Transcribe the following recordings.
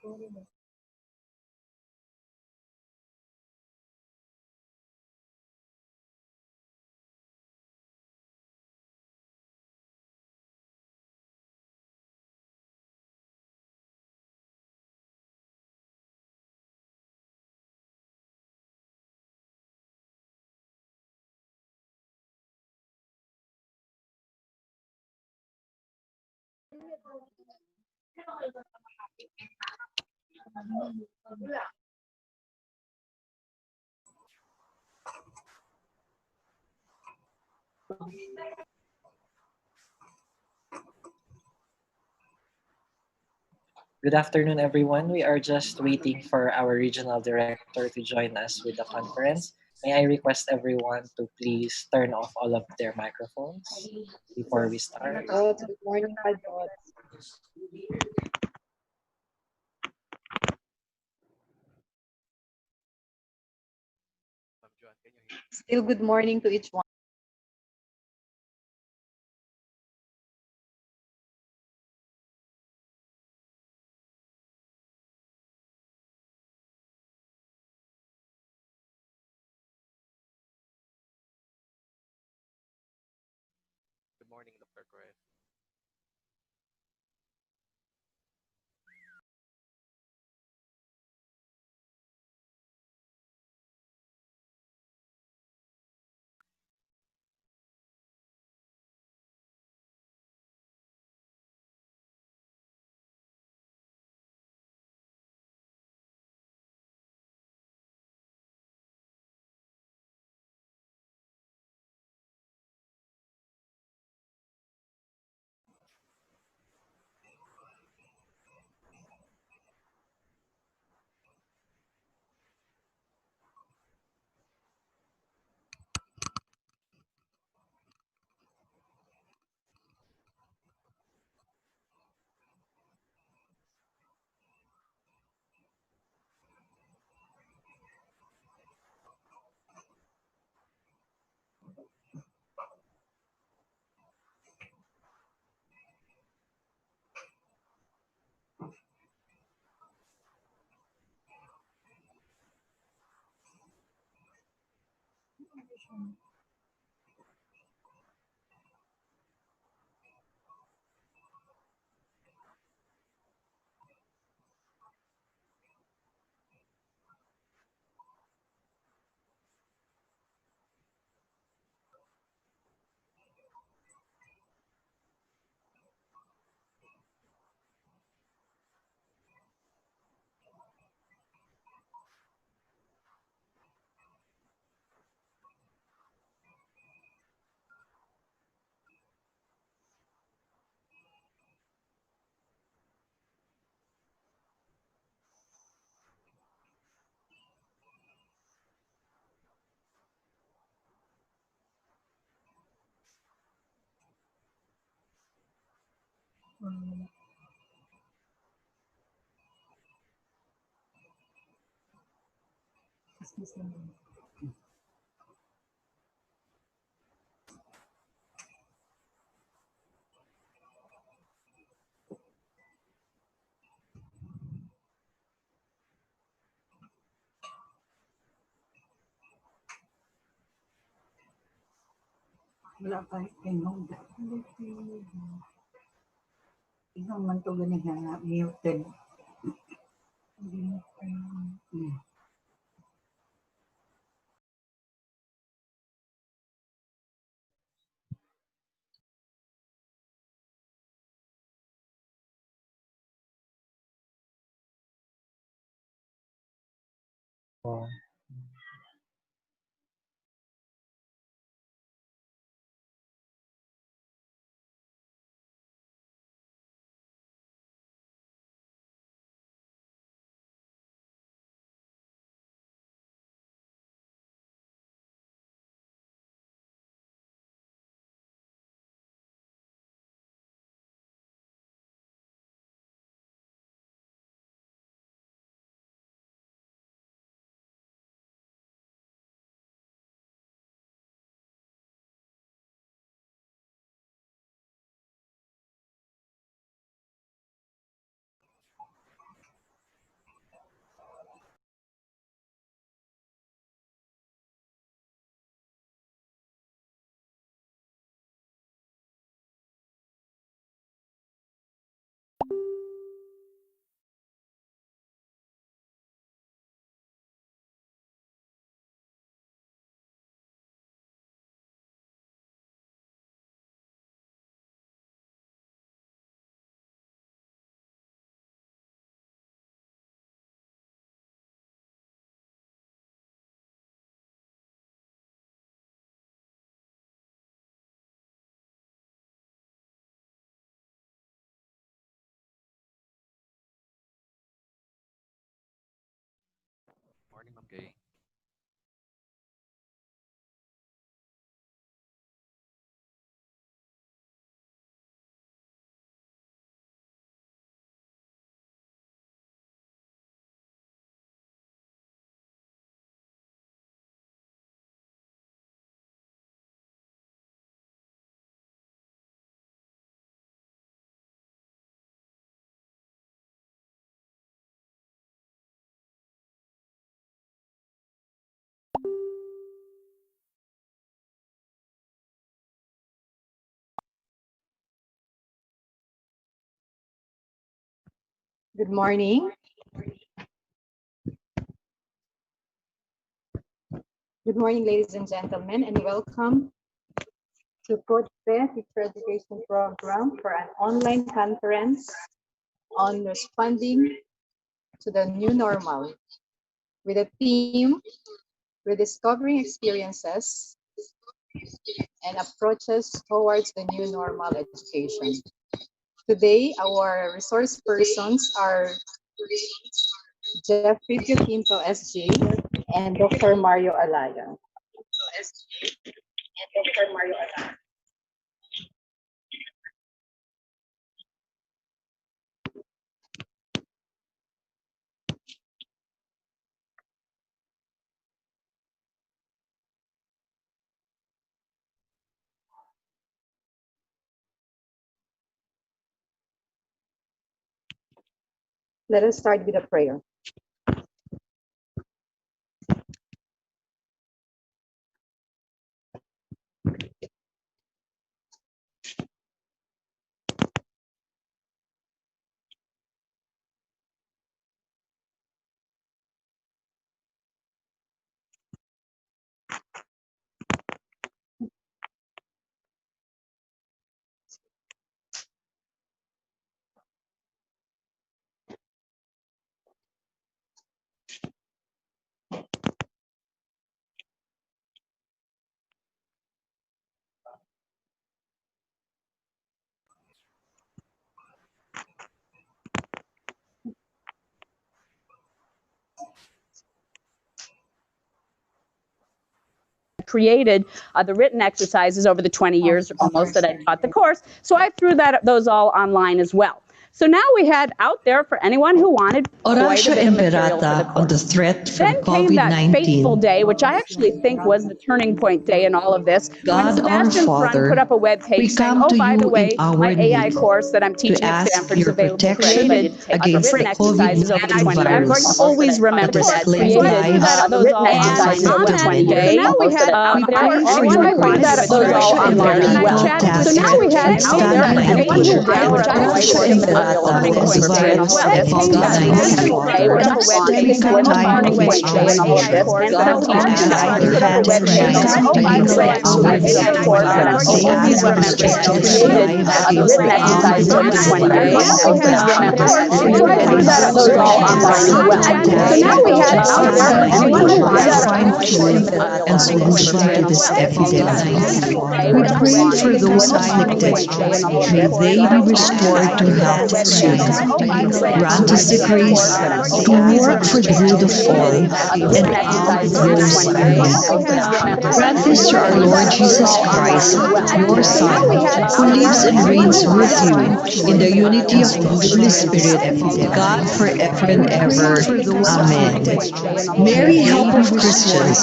Good afternoon, everyone. We are just waiting for our regional director to join us with the conference. May I request everyone to please turn off all of their microphones before we start? Good morning, Padot. Still good morning to each one. Good morning, Dr. Chris. Wala pa tingog. Tingog man to gani nga muted. Oh. Okay. Good morning. Good morning, ladies and gentlemen, and welcome to CODTE Teacher Education Program for an online conference on responding to the new normal with a theme rediscovering experiences and approaches towards the new normal education. Today, our resource persons are Jeffrey Quinto SG and Dr. Mario Alaya. Let us start with a prayer. Created the written exercises over the 20 years almost that I taught the course. So I threw those all online as well. So now we had out there for anyone who wanted quite a Oratio bit of material for the Imperata on the course. threat from Then came that fateful COVID-19. day, which I actually think was the turning point day in all of this, when God our Sebastian Thrun put Father, up a web we page saying, come oh, to by the you in way, my our AI need course that I'm to teaching at ask Stanford is your available for anybody protection to take. The against the written exercises over the 20 COVID-19 years. I'm going to virus always remember that has that. claimed So I threw lives those all and online on that infected day. many. So now we had We out there pray for for anyone your who wanted grace. to those all Oratio online in that Imperata chat. So task now we had out there for anyone who wanted to Oratio quite a bit of Imperata turning on the point day. virus Well, that then has came that God our Sebastian Thrun put Father. up a web Then page we saying, come oh, to by you the in way, our my AI need. course that I'm God, we teaching at ask Stanford your put up a hands web to page rest saying, oh, by the against way, my our AI need. course that I'm We always ask remember for that protection created those against the written exercises over the 20 years. COVID-19 Always remember that. virus. So I threw those all online as well. So now we had out there for anyone who wanted to to find quite a cure bit of and turning point solution day to as this well. Then came that epidemic. fateful day, We which I pray think for was those the turning afflicted. point day in all of May this. they be Sebastian restored to Thrun put up a health web soon. page saying, oh, by the way, Grant my us the AI grace course that I'm to always work for remember the that good of all created those and written all exercises over the those 20 in years. need. Always remember that. Grant this So to I our threw Lord those Jesus all online Christ, as well. your So now Son, we had who out there lives for and anyone reigns who with wanted to you in the quite a bit unity of of the turning point Holy day in all of Spirit, this. God forever and We pray ever. for those Amen. turning point day in all of Mary, this. help of Christians,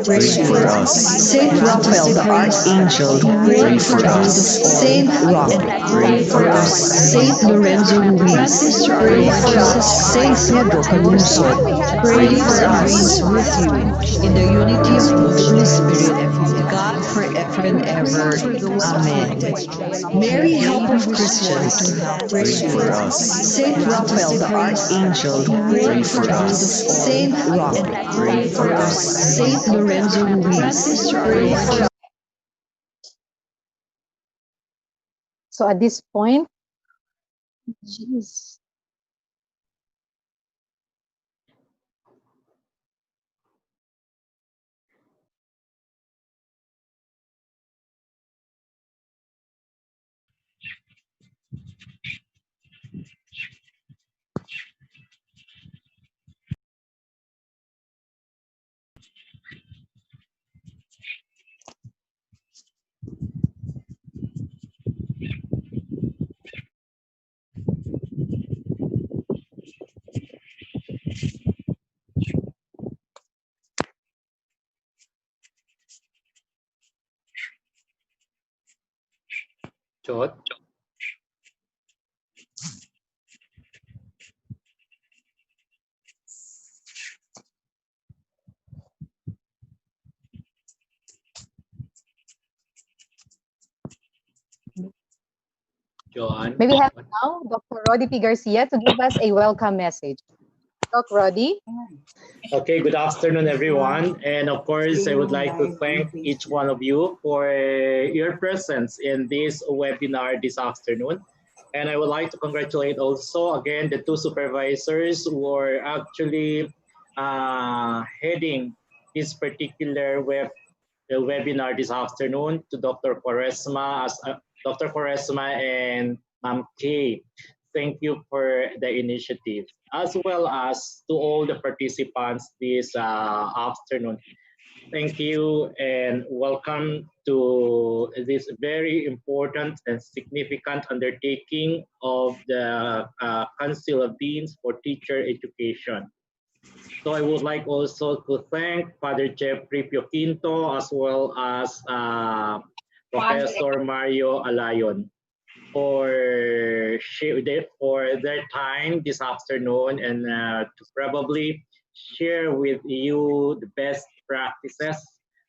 pray for us. Saint Raphael, the Archangel, pray for us. Saint Roch, pray for us. Saint Lorenzo Ruiz, pray for us. Saint Pedro Canuso, pray for us. With you in the unity of the Holy Spirit, God forever and ever. Amen. Mary, help of Christians, pray for us. Saint Raphael, the Archangel, pray for us. Saint Roch, pray for us. Saint Lorenzo Ruiz, pray for us. So at this point, jeez. CHED. Joanne. May we have now Dr. Roddy P. Garcia to give us a welcome message. Doc Roddy. Okay, good afternoon, everyone. And of course, I would like to thank each one of you for your presence in this webinar this afternoon. And I would like to congratulate also, again, the two supervisors who are actually heading this particular webinar this afternoon, to Dr. Dr. Quaresma and Ma'am Kay. Thank you for the initiative, as well as to all the participants this afternoon. Thank you and welcome to this very important and significant undertaking of the Council of Deans for Teacher Education. So I would like also to thank Father Jeffrey Pioquinto, as well as Professor Mario Alayon for their time this afternoon, and to probably share with you the best practices,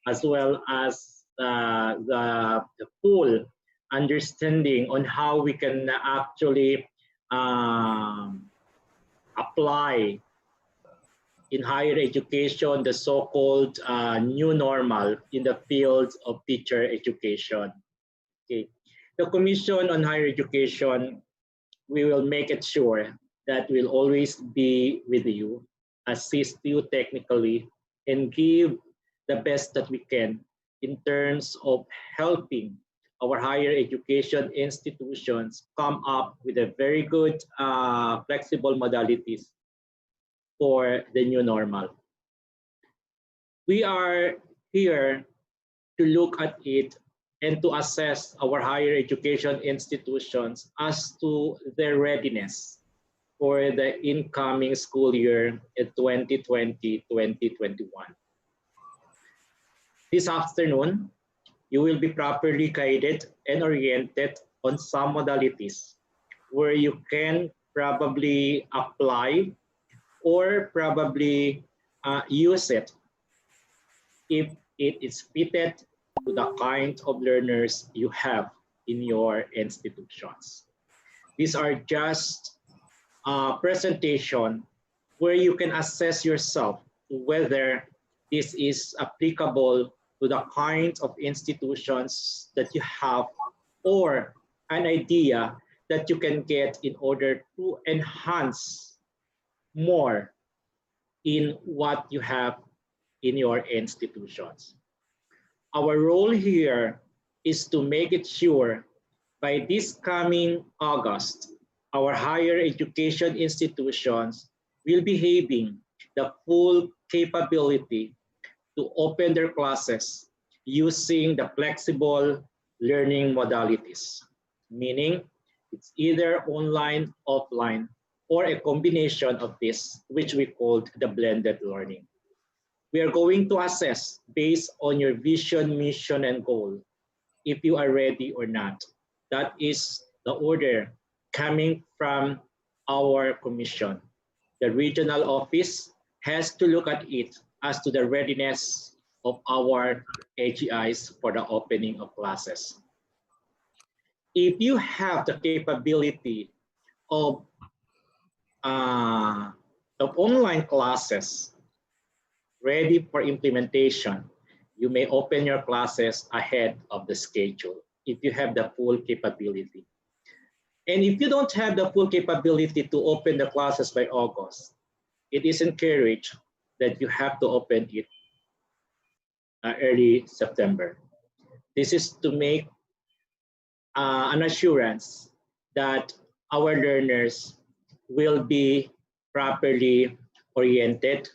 as well as the full understanding on how we can actually apply in higher education the so-called new normal in the field of teacher education. Okay. The Commission on Higher Education, we will make it sure that we'll always be with you, assist you technically, and give the best that we can in terms of helping our higher education institutions come up with a very good flexible modalities for the new normal. We are here to look at it and to assess our higher education institutions as to their readiness for the incoming school year in 2020-2021. This afternoon, you will be properly guided and oriented on some modalities where you can probably apply or probably use it if it is fitted to the kind of learners you have in your institutions. These are just a presentation where you can assess yourself whether this is applicable to the kind of institutions that you have, or an idea that you can get in order to enhance more in what you have in your institutions. Our role here is to make it sure by this coming August, our higher education institutions will be having the full capability to open their classes using the flexible learning modalities, meaning it's either online, offline, or a combination of this, which we called the blended learning. We are going to assess based on your vision, mission, and goal if you are ready or not. That is the order coming from our commission. The regional office has to look at it as to the readiness of our AGIs for the opening of classes. If you have the capability of online classes ready for implementation, you may open your classes ahead of the schedule if you have the full capability. And if you don't have the full capability to open the classes by August, it is encouraged that you have to open it early September. This is to make an assurance that our learners will be properly oriented,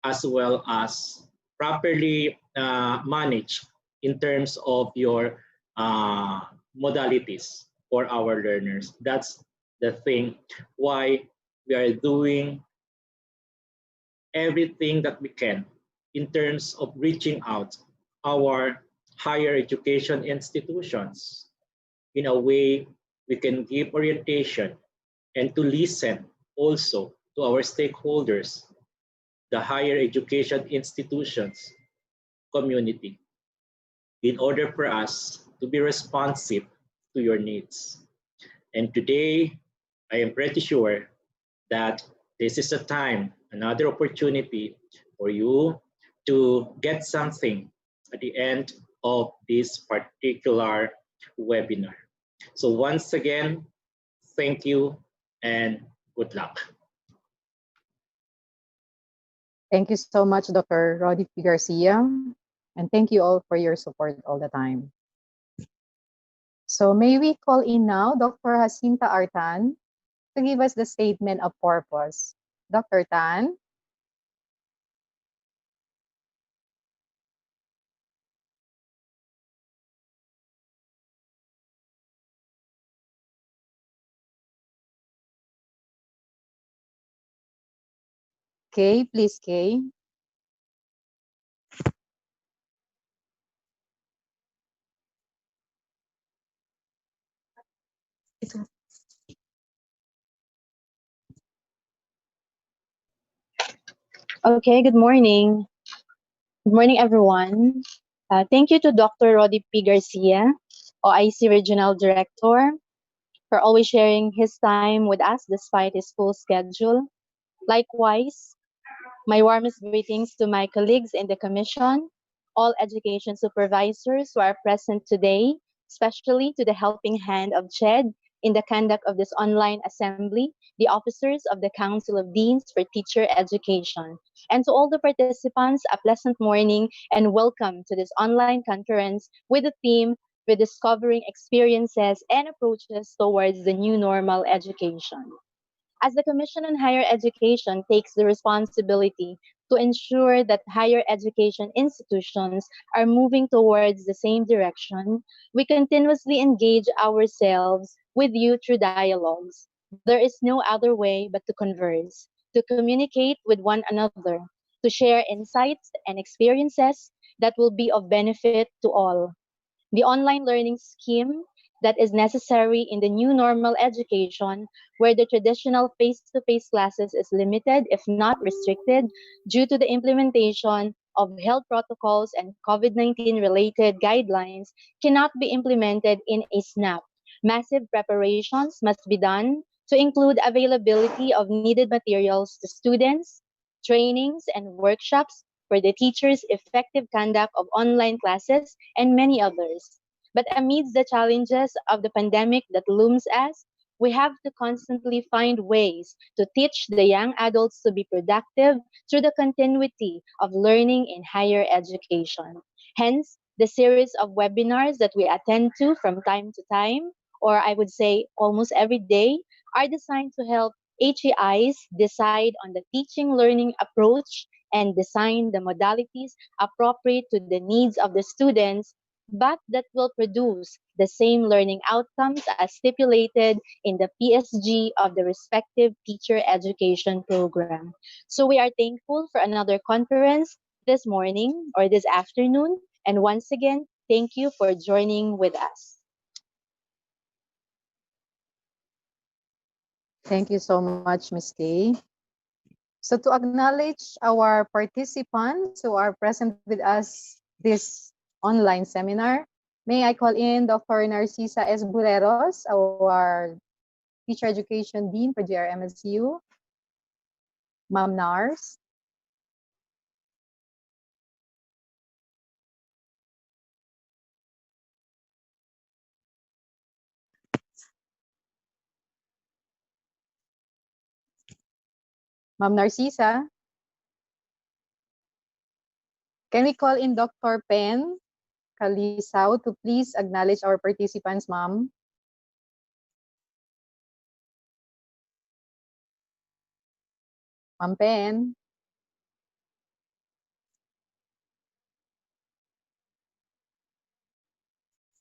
as well as properly managed in terms of your modalities for our learners. That's the thing why we are doing everything that we can in terms of reaching out our higher education institutions. in a way we can give orientation and to listen also to our stakeholders, the higher education institutions, community, in order for us to be responsive to your needs. And today, I am pretty sure that this is a time, another opportunity for you to get something at the end of this particular webinar. So once again, thank you and good luck. Thank you so much, Dr. Roddy P. Garcia. And thank you all for your support all the time. So may we call in now Dr. Jacinta Artan to give us the statement of purpose. Dr. Tan. Kay, please, Kay. Okay, good morning. Good morning, everyone. Thank you to Dr. Roddy P. Garcia, OIC Regional Director, for always sharing his time with us despite his full schedule. Likewise, my warmest greetings to my colleagues in the Commission, all education supervisors who are present today, especially to the helping hand of CHED in the conduct of this online assembly, the officers of the Council of Deans for Teacher Education, and to all the participants, a pleasant morning and welcome to this online conference with the theme Rediscovering Experiences and Approaches Towards the New Normal Education. As the Commission on Higher Education takes the responsibility to ensure that higher education institutions are moving towards the same direction, we continuously engage ourselves with you through dialogues. There is no other way but to converse, to communicate with one another, to share insights and experiences that will be of benefit to all. The online learning scheme that is necessary in the new normal education, where the traditional face to face classes is limited, if not restricted, due to the implementation of health protocols and COVID 19 related guidelines, cannot be implemented in a snap. Massive preparations must be done to include availability of needed materials to students, trainings, and workshops for the teachers' effective conduct of online classes, and many others. But amidst the challenges of the pandemic that looms us, we have to constantly find ways to teach the young adults to be productive through the continuity of learning in higher education. Hence, the series of webinars that we attend to from time to time, or I would say almost every day, are designed to help HEIs decide on the teaching learning approach and design the modalities appropriate to the needs of the students, but that will produce the same learning outcomes as stipulated in the PSG of the respective teacher education program. So we are thankful for another conference this morning or this afternoon. And once again, thank you for joining with us. Thank you so much, Ms. Kay. So to acknowledge our participants who are present with us this online seminar, may I call in Dr. Narcisa S. Bureros, our Teacher Education Dean for GRMSU. Ma'am Nars. Ma'am Narcisa. Can we call in Dr. Pen Kalisao to please acknowledge our participants, ma'am? Ma'am Pen.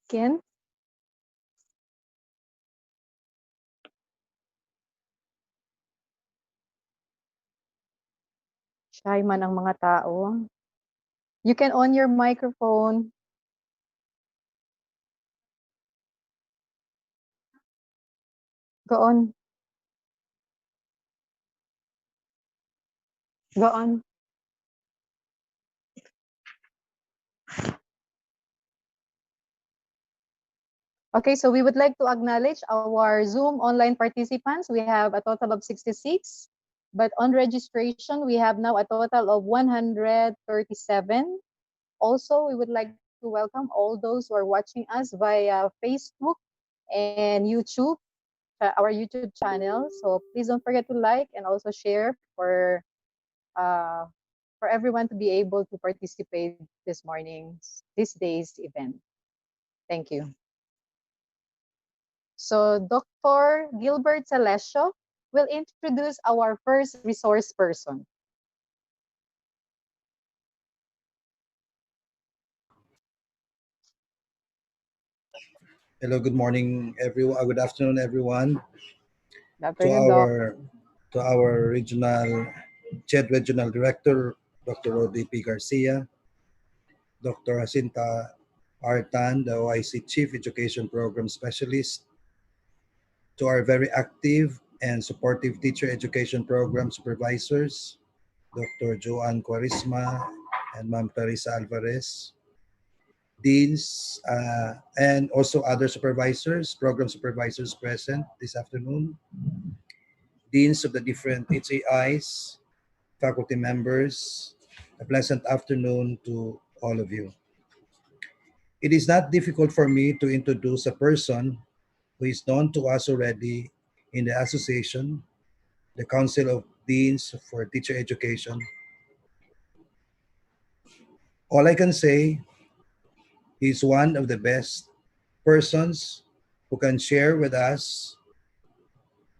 Ken? Shy man ang mga tao. You can on your microphone. Go on. Go on. Okay, so we would like to acknowledge our Zoom online participants. We have a total of 66, but on registration, we have now a total of 137. Also, we would like to welcome all those who are watching us via Facebook and YouTube, our YouTube channel. So please don't forget to like and also share for everyone to be able to participate this day's event. Thank you. So Dr. Gilbert Celesio will introduce our first resource person. Hello, good morning, everyone. Good afternoon, everyone. Good To afternoon, Doc. our regional CHED regional director, Dr. Rodi P. Garcia, Dr. Jacinta Artan, the OIC Chief Education Program Specialist, to our very active and supportive teacher education program supervisors, Dr. Joanne Quarisma and Ma'am Clarissa Alvarez, deans, and also other supervisors, program supervisors present this afternoon, deans of the different HAIs, faculty members. A pleasant afternoon to all of you. It is not difficult for me to introduce a person who is known to us already in the association, the Council of Deans for Teacher Education. All I can say, he's one of the best persons who can share with us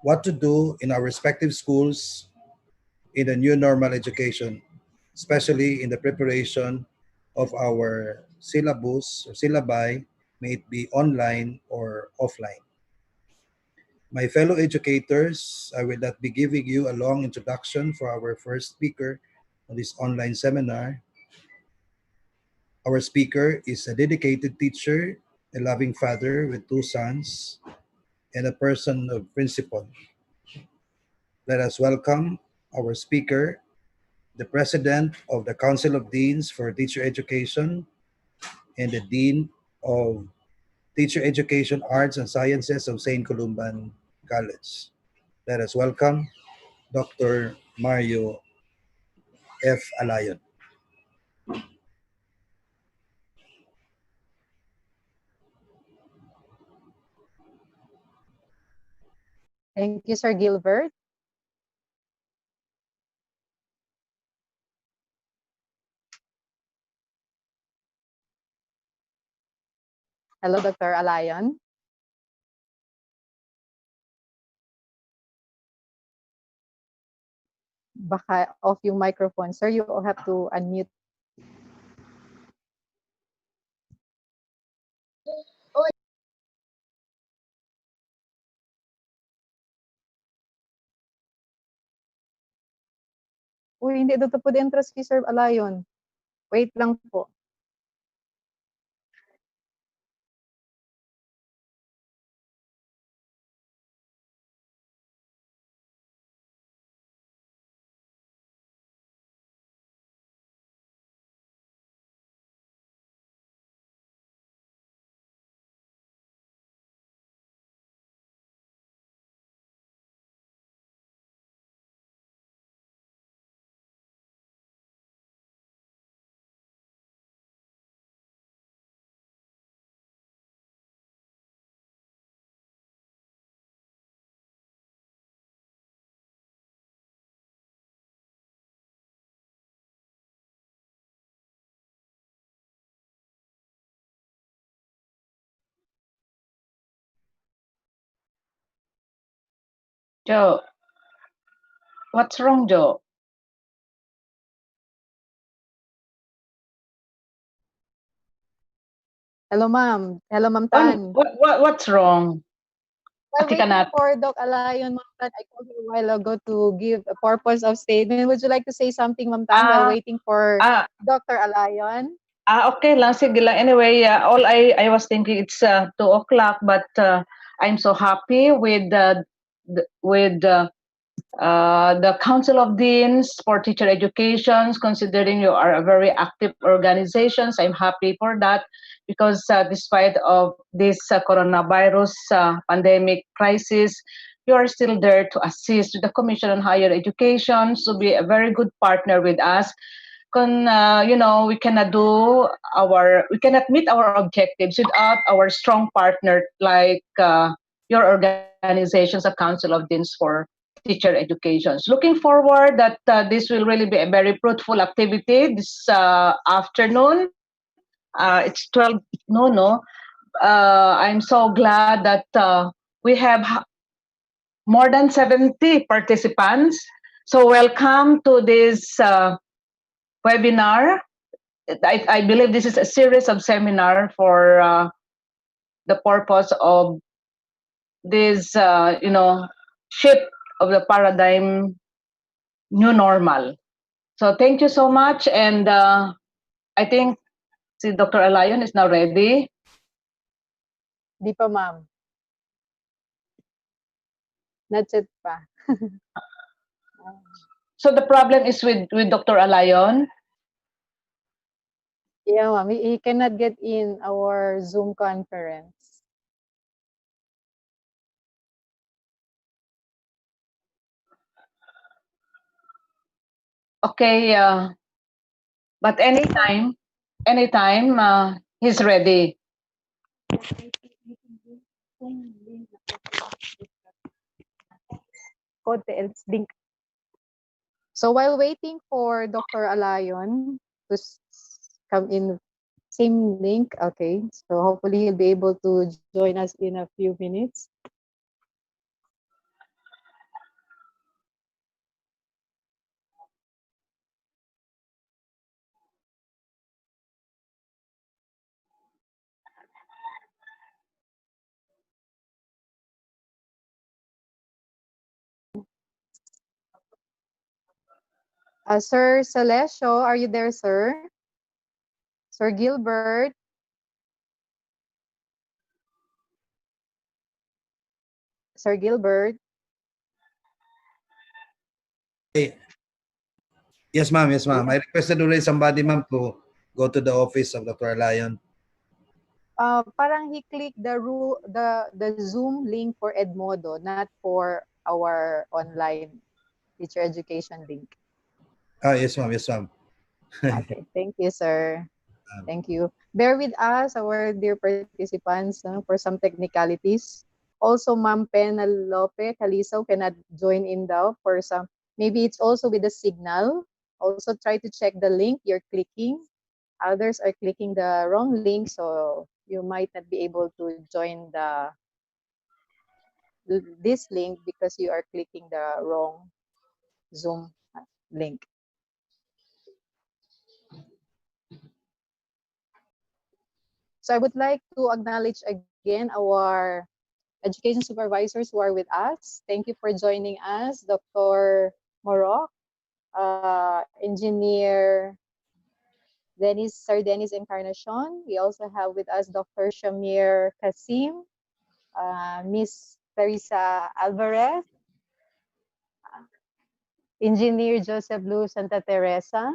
what to do in our respective schools in the new normal education, especially in the preparation of our syllabus or syllabi, may it be online or offline. My fellow educators, I will not be giving you a long introduction for our first speaker on this online seminar. Our speaker is a dedicated teacher, a loving father with two sons, and a person of principle. Let us welcome our speaker, the President of the Council of Deans for Teacher Education and the Dean of Teacher Education Arts and Sciences of St. Columban College. Let us welcome Dr. Mario F. Alayon. Thank you, Sir Gilbert. Hello, Dr. Alayon. Baka off yung microphone. Sir, you have to unmute. Uy, hindi dito po dentro si Sir Alayon. Wait lang po. Joe, what's wrong, Joe? Hello, ma'am. Hello, Ma'am Tan. What's wrong? While Ati ka waiting nat. for Doc Alayon, Ma'am Tan, I called you a while ago to give a purpose of statement. Would you like to say something, Ma'am Tan, while waiting for Dr. Alayon? Okay lang, sige lang. Anyway, all I was thinking it's 2 o'clock, but I'm so happy with with the Council of Deans for Teacher Educations, considering you are a very active organizations. I'm happy for that because despite of this coronavirus pandemic crisis, you are still there to assist the Commission on Higher Education, to be a very good partner with us. We cannot meet our objectives without our strong partner like your organizations, a Council of Deans for Teacher Education. Looking forward that this will really be a very fruitful activity this afternoon. It's 12 no no. I'm so glad that we have more than 70 participants. So welcome to this webinar. I believe this is a series of seminar for the purpose of this, shift of the paradigm, new normal. So thank you so much, and I think si Dr. Alayon is now ready. Di pa, ma'am. Not yet pa. So the problem is with Dr. Alayon. Yeah, ma'am. He cannot get in our Zoom conference. Okay, but anytime he's ready. CODTE link. So while waiting for Dr. Alayon to come in, same link, okay. So hopefully he'll be able to join us in a few minutes. Sir Celesio, are you there, sir? Sir Gilbert? Sir Gilbert? Hey. Yes, ma'am. Yes, ma'am. I requested already somebody, ma'am, to go to the office of Dr. Lion. Parang he clicked the Zoom link for Edmodo, not for our online teacher education link. Yes, ma'am. Yes, ma'am. Okay, thank you, sir. Thank you. Bear with us, our dear participants, for some technicalities. Also, Ma'am Penelope Caliso cannot join in daw for some. Maybe it's also with the signal. Also, try to check the link you're clicking. Others are clicking the wrong link, so you might not be able to join this link because you are clicking the wrong Zoom link. So I would like to acknowledge again our education supervisors who are with us. Thank you for joining us, Dr. Morok, Engineer Sir Dennis Encarnacion. We also have with us Dr. Shamir Kasim, Miss Teresa Alvarez, Engineer Joseph Blue Santa Teresa,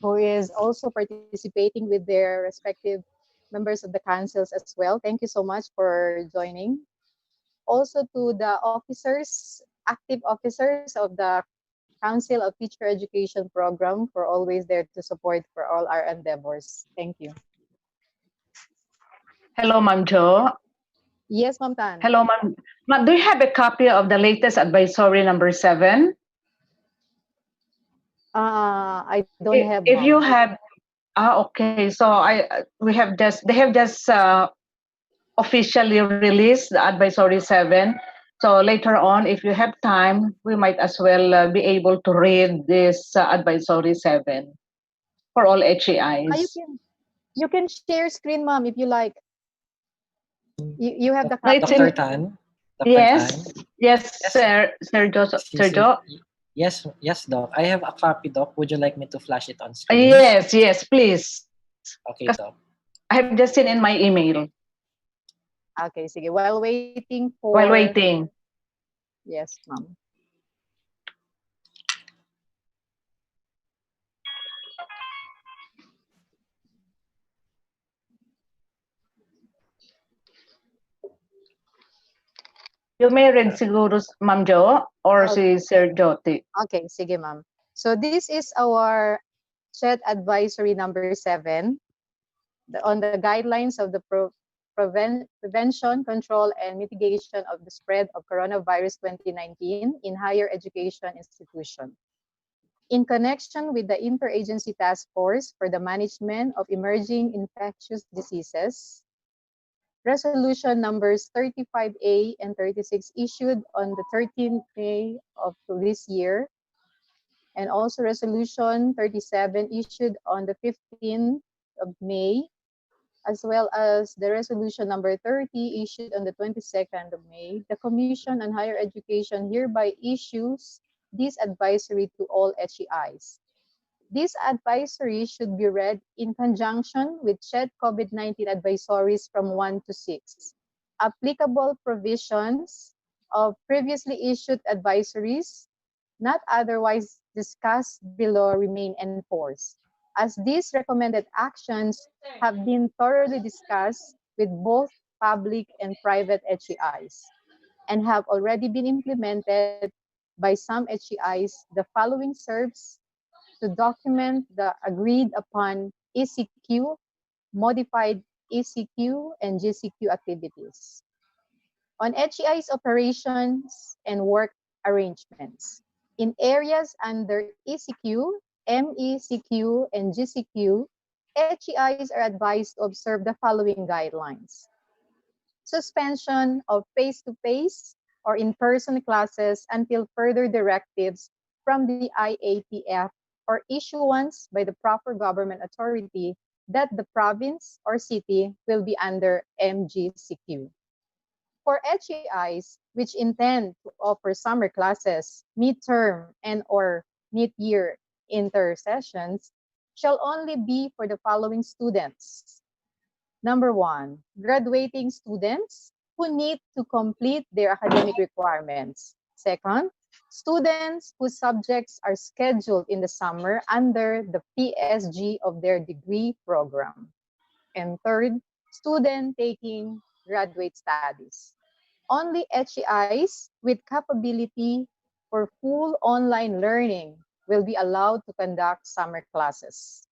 who is also participating with their respective members of the councils as well. Thank you so much for joining. Also to the officers, active officers of the Council of Teacher Education Program for always there to support for all our endeavors. Thank you. Hello, Ma'am Jo. Yes, Ma'am Tan. Hello, Ma'am. Ma'am, do you have a copy of the latest advisory number 7? I don't have, If Ma'am. you have, okay. So they have just officially released the advisory 7. So later on, if you have time, we might as well be able to read this advisory 7 for all HEIs. You can share screen, Ma'am, if you like. You have the No, it's copy. Dr. Tan? Dr. Yes, Tan? yes, Sir Joseph, Sir Jo. Yes, Doc. I have a copy, Doc. Would you like me to flash it on screen? Yes, please. Okay, Doc. I have just seen in my email. Okay, sige. While waiting While for... waiting. Yes, ma'am. You may read siguro, Ma'am Jo, or si Sir Joti. Okay, sige, ma'am. So this is our CHED advisory number 7 on the guidelines of the prevention, control, and mitigation of the spread of coronavirus 2019 in higher education institution. In connection with the Interagency Task Force for the Management of Emerging Infectious Diseases, Resolution numbers 35A and 36 issued on the 13th May of this year, and also Resolution 37 issued on the 15th of May, as well as the Resolution number 30 issued on the 22nd of May. The Commission on Higher Education hereby issues this advisory to all HEIs. This advisory should be read in conjunction with CHED COVID-19 advisories from 1 to 6. Applicable provisions of previously issued advisories not otherwise discussed below remain in force, as these recommended actions have been thoroughly discussed with both public and private HEIs and have already been implemented by some HEIs. The following serves to document the agreed upon ECQ, modified ECQ, and GCQ activities. On HEI's operations and work arrangements. In areas under ECQ, MECQ, and GCQ, HEIs are advised to observe the following guidelines. Suspension of face-to-face or in-person classes until further directives from the IATF or issuance by the proper government authority that the province or city will be under MGCQ. For HEIs which intend to offer summer classes, midterm and or mid-year intersessions, shall only be for the following students. Number 1, graduating students who need to complete their academic requirements. Second, students whose subjects are scheduled in the summer under the PSG of their degree program. And third, student taking graduate studies. Only HEIs with capability for full online learning will be allowed to conduct summer classes.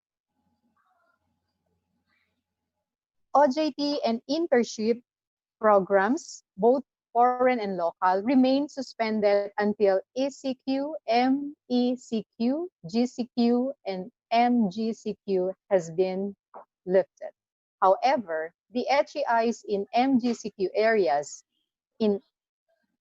OJT and internship programs, both foreign and local, remain suspended until ECQ, MECQ, GCQ, and MGCQ has been lifted. However, the HEIs in MGCQ areas in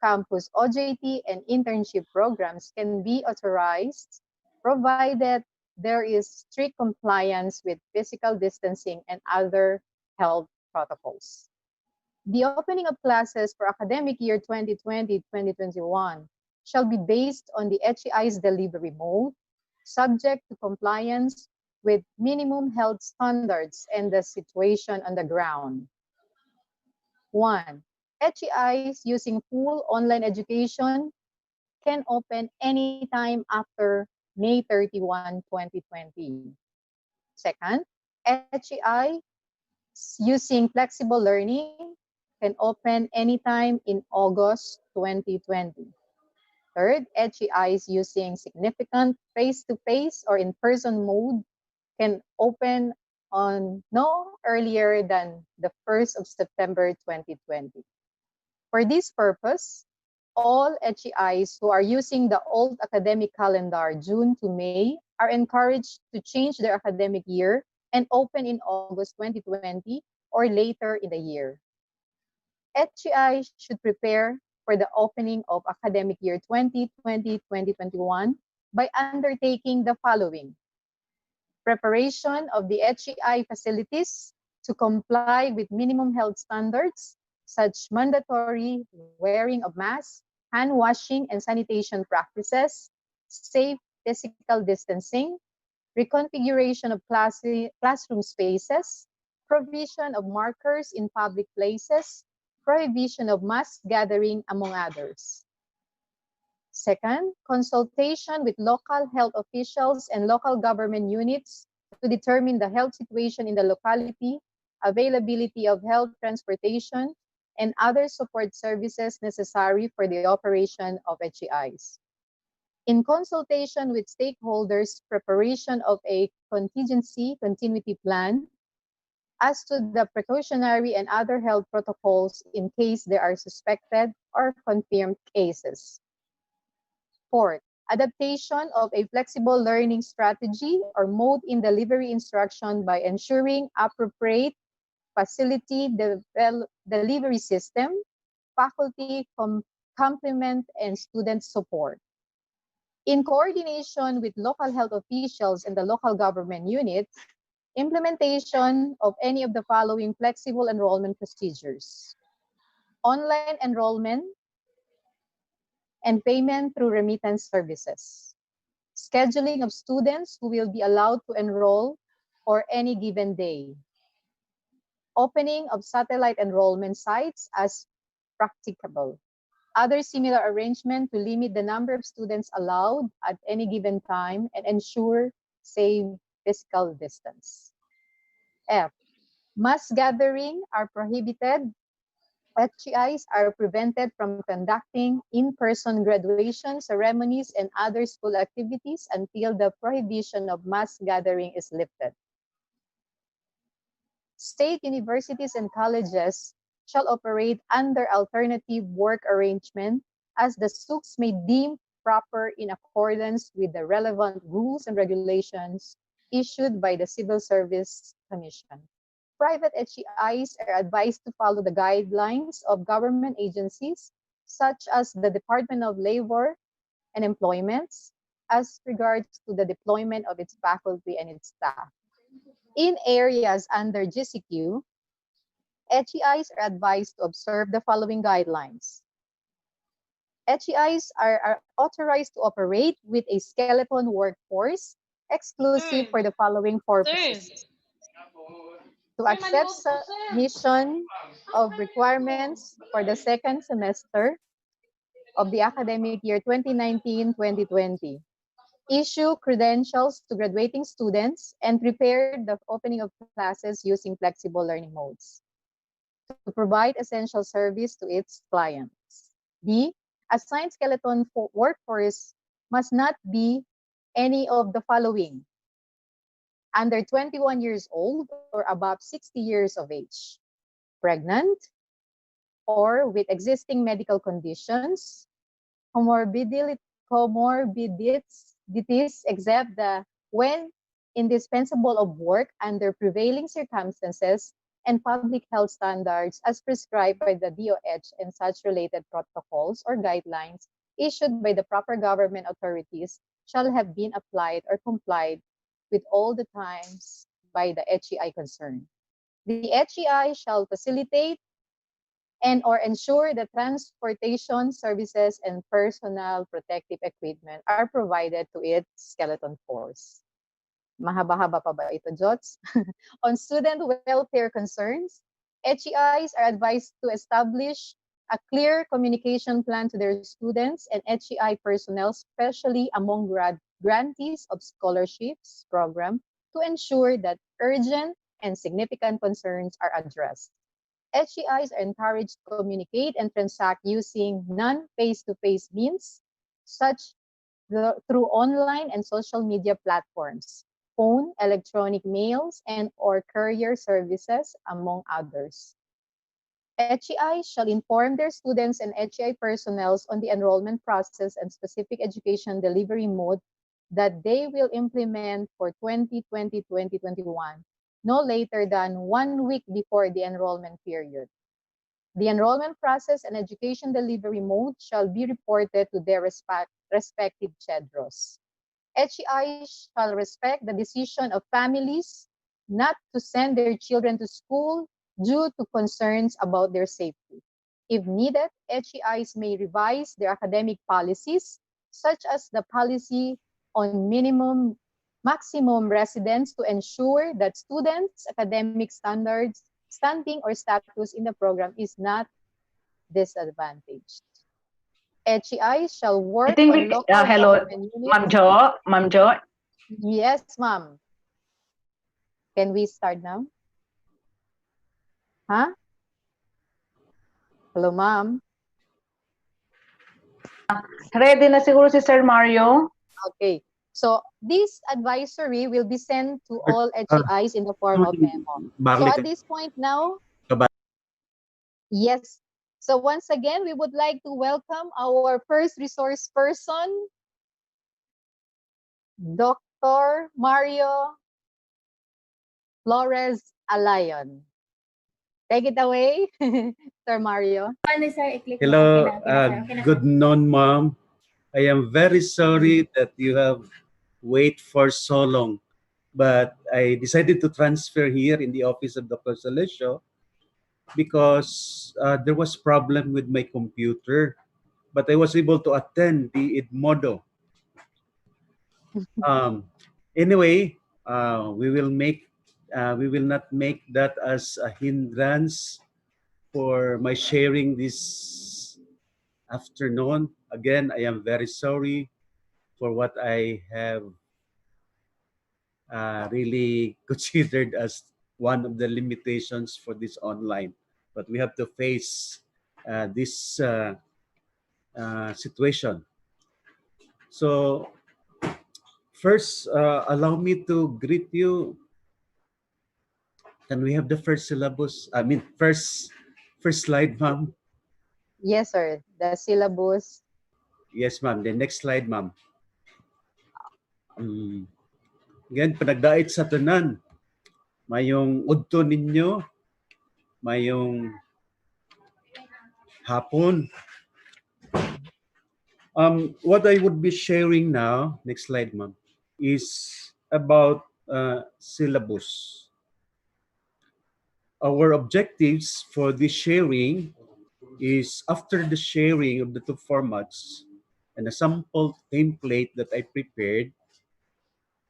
campus OJT and internship programs can be authorized provided there is strict compliance with physical distancing and other health protocols. The opening of classes for academic year 2020-2021 shall be based on the HEI's delivery mode, subject to compliance with minimum health standards and the situation on the ground. 1. HEIs using full online education can open anytime after May 31, 2020. Second, HEI using flexible learning can open anytime in August 2020. Third, HEIs using significant face-to-face or in-person mode can open on no earlier than the 1st of September 2020. For this purpose, all HEIs who are using the old academic calendar, June to May, are encouraged to change their academic year and open in August 2020 or later in the year. HEI should prepare for the opening of academic year 2020-2021 by undertaking the following. Preparation of the HEI facilities to comply with minimum health standards, such mandatory wearing of masks, hand washing and sanitation practices, safe physical distancing, reconfiguration of classroom spaces, provision of markers in public places, prohibition of mass gathering, among others. Second, consultation with local health officials and local government units to determine the health situation in the locality, availability of health transportation, and other support services necessary for the operation of HEIs. In consultation with stakeholders, preparation of a contingency continuity plan as to the precautionary and other health protocols in case there are suspected or confirmed cases. Fourth, adaptation of a flexible learning strategy or mode in delivery instruction by ensuring appropriate facility delivery system, faculty complement, and student support. In coordination with local health officials and the local government units, implementation of any of the following flexible enrollment procedures: online enrollment and payment through remittance services, scheduling of students who will be allowed to enroll for any given day, opening of satellite enrollment sites as practicable, other similar arrangement to limit the number of students allowed at any given time and ensure safe physical distance. F. Mass gathering are prohibited. HEIs are prevented from conducting in-person graduation ceremonies and other school activities until the prohibition of mass gathering is lifted. State universities and colleges shall operate under alternative work arrangement as the SUCs may deem proper in accordance with the relevant rules and regulations issued by the Civil Service Commission. Private HEIs are advised to follow the guidelines of government agencies such as the Department of Labor and Employment as regards to the deployment of its faculty and its staff. In areas under GCQ, HEIs are advised to observe the following guidelines. HEIs are authorized to operate with a skeleton workforce exclusive for the following purposes: to accept submission of requirements for the second semester of the academic year 2019-2020, issue credentials to graduating students, and prepare the opening of classes using flexible learning modes, to provide essential service to its clients. D. Assigned skeleton workforce must not be any of the following: under 21 years old or above 60 years of age, pregnant, or with existing medical conditions, comorbidities except the when indispensable of work under prevailing circumstances, and public health standards as prescribed by the DOH and such related protocols or guidelines issued by the proper government authorities shall have been applied or complied with all the times by the HEI concerned. The HEI shall facilitate and or ensure that transportation services and personal protective equipment are provided to its skeleton force. Mahaba-haba pa ba ito, Jots? On student welfare concerns, HEIs are advised to establish a clear communication plan to their students and HEI personnel, especially among grantees of scholarships program, to ensure that urgent and significant concerns are addressed. HEIs are encouraged to communicate and transact using non-face-to-face means, such through online and social media platforms, phone, electronic mails, and or courier services, among others. HEI shall inform their students and HEI personnel on the enrollment process and specific education delivery mode that they will implement for 2020-2021, no later than 1 week before the enrollment period. The enrollment process and education delivery mode shall be reported to their respective CHEDROs. HEI shall respect the decision of families not to send their children to school due to concerns about their safety. If needed, HEIs may revise their academic policies, such as the policy on maximum residence, to ensure that students' academic standards, standing, or status in the program is not disadvantaged. HEI shall I work think on we, local hello, government units. Ma'am Jo. Yes, ma'am. Can we start now? Huh? Hello, ma'am. Ready na siguro si Sir Mario? Okay. So this advisory will be sent to all HEIs in the form of memo. So at this point now, yes. So once again, we would like to welcome our first resource person, Dr. Mario Flores Alayon. Take it away, Sir Mario. Hello, good noon, ma'am. I am very sorry that you have wait for so long, but I decided to transfer here in the office of Dr. Salesio because there was problem with my computer, but I was able to attend the Edmodo. Anyway, we will not make that as a hindrance for my sharing this afternoon. Again, I am very sorry for what I have really considered as one of the limitations for this online. But we have to face this situation. So first, allow me to greet you. Can we have the first syllabus? I mean, first slide, ma'am. Yes, sir. The syllabus. Yes, ma'am. The next slide, ma'am. Again, panagdait sa tanan. Mayong udto ninyo, mayong hapon. What I would be sharing now, next slide, ma'am, is about syllabus. Our objectives for this sharing is after the sharing of the two formats and a sample template that I prepared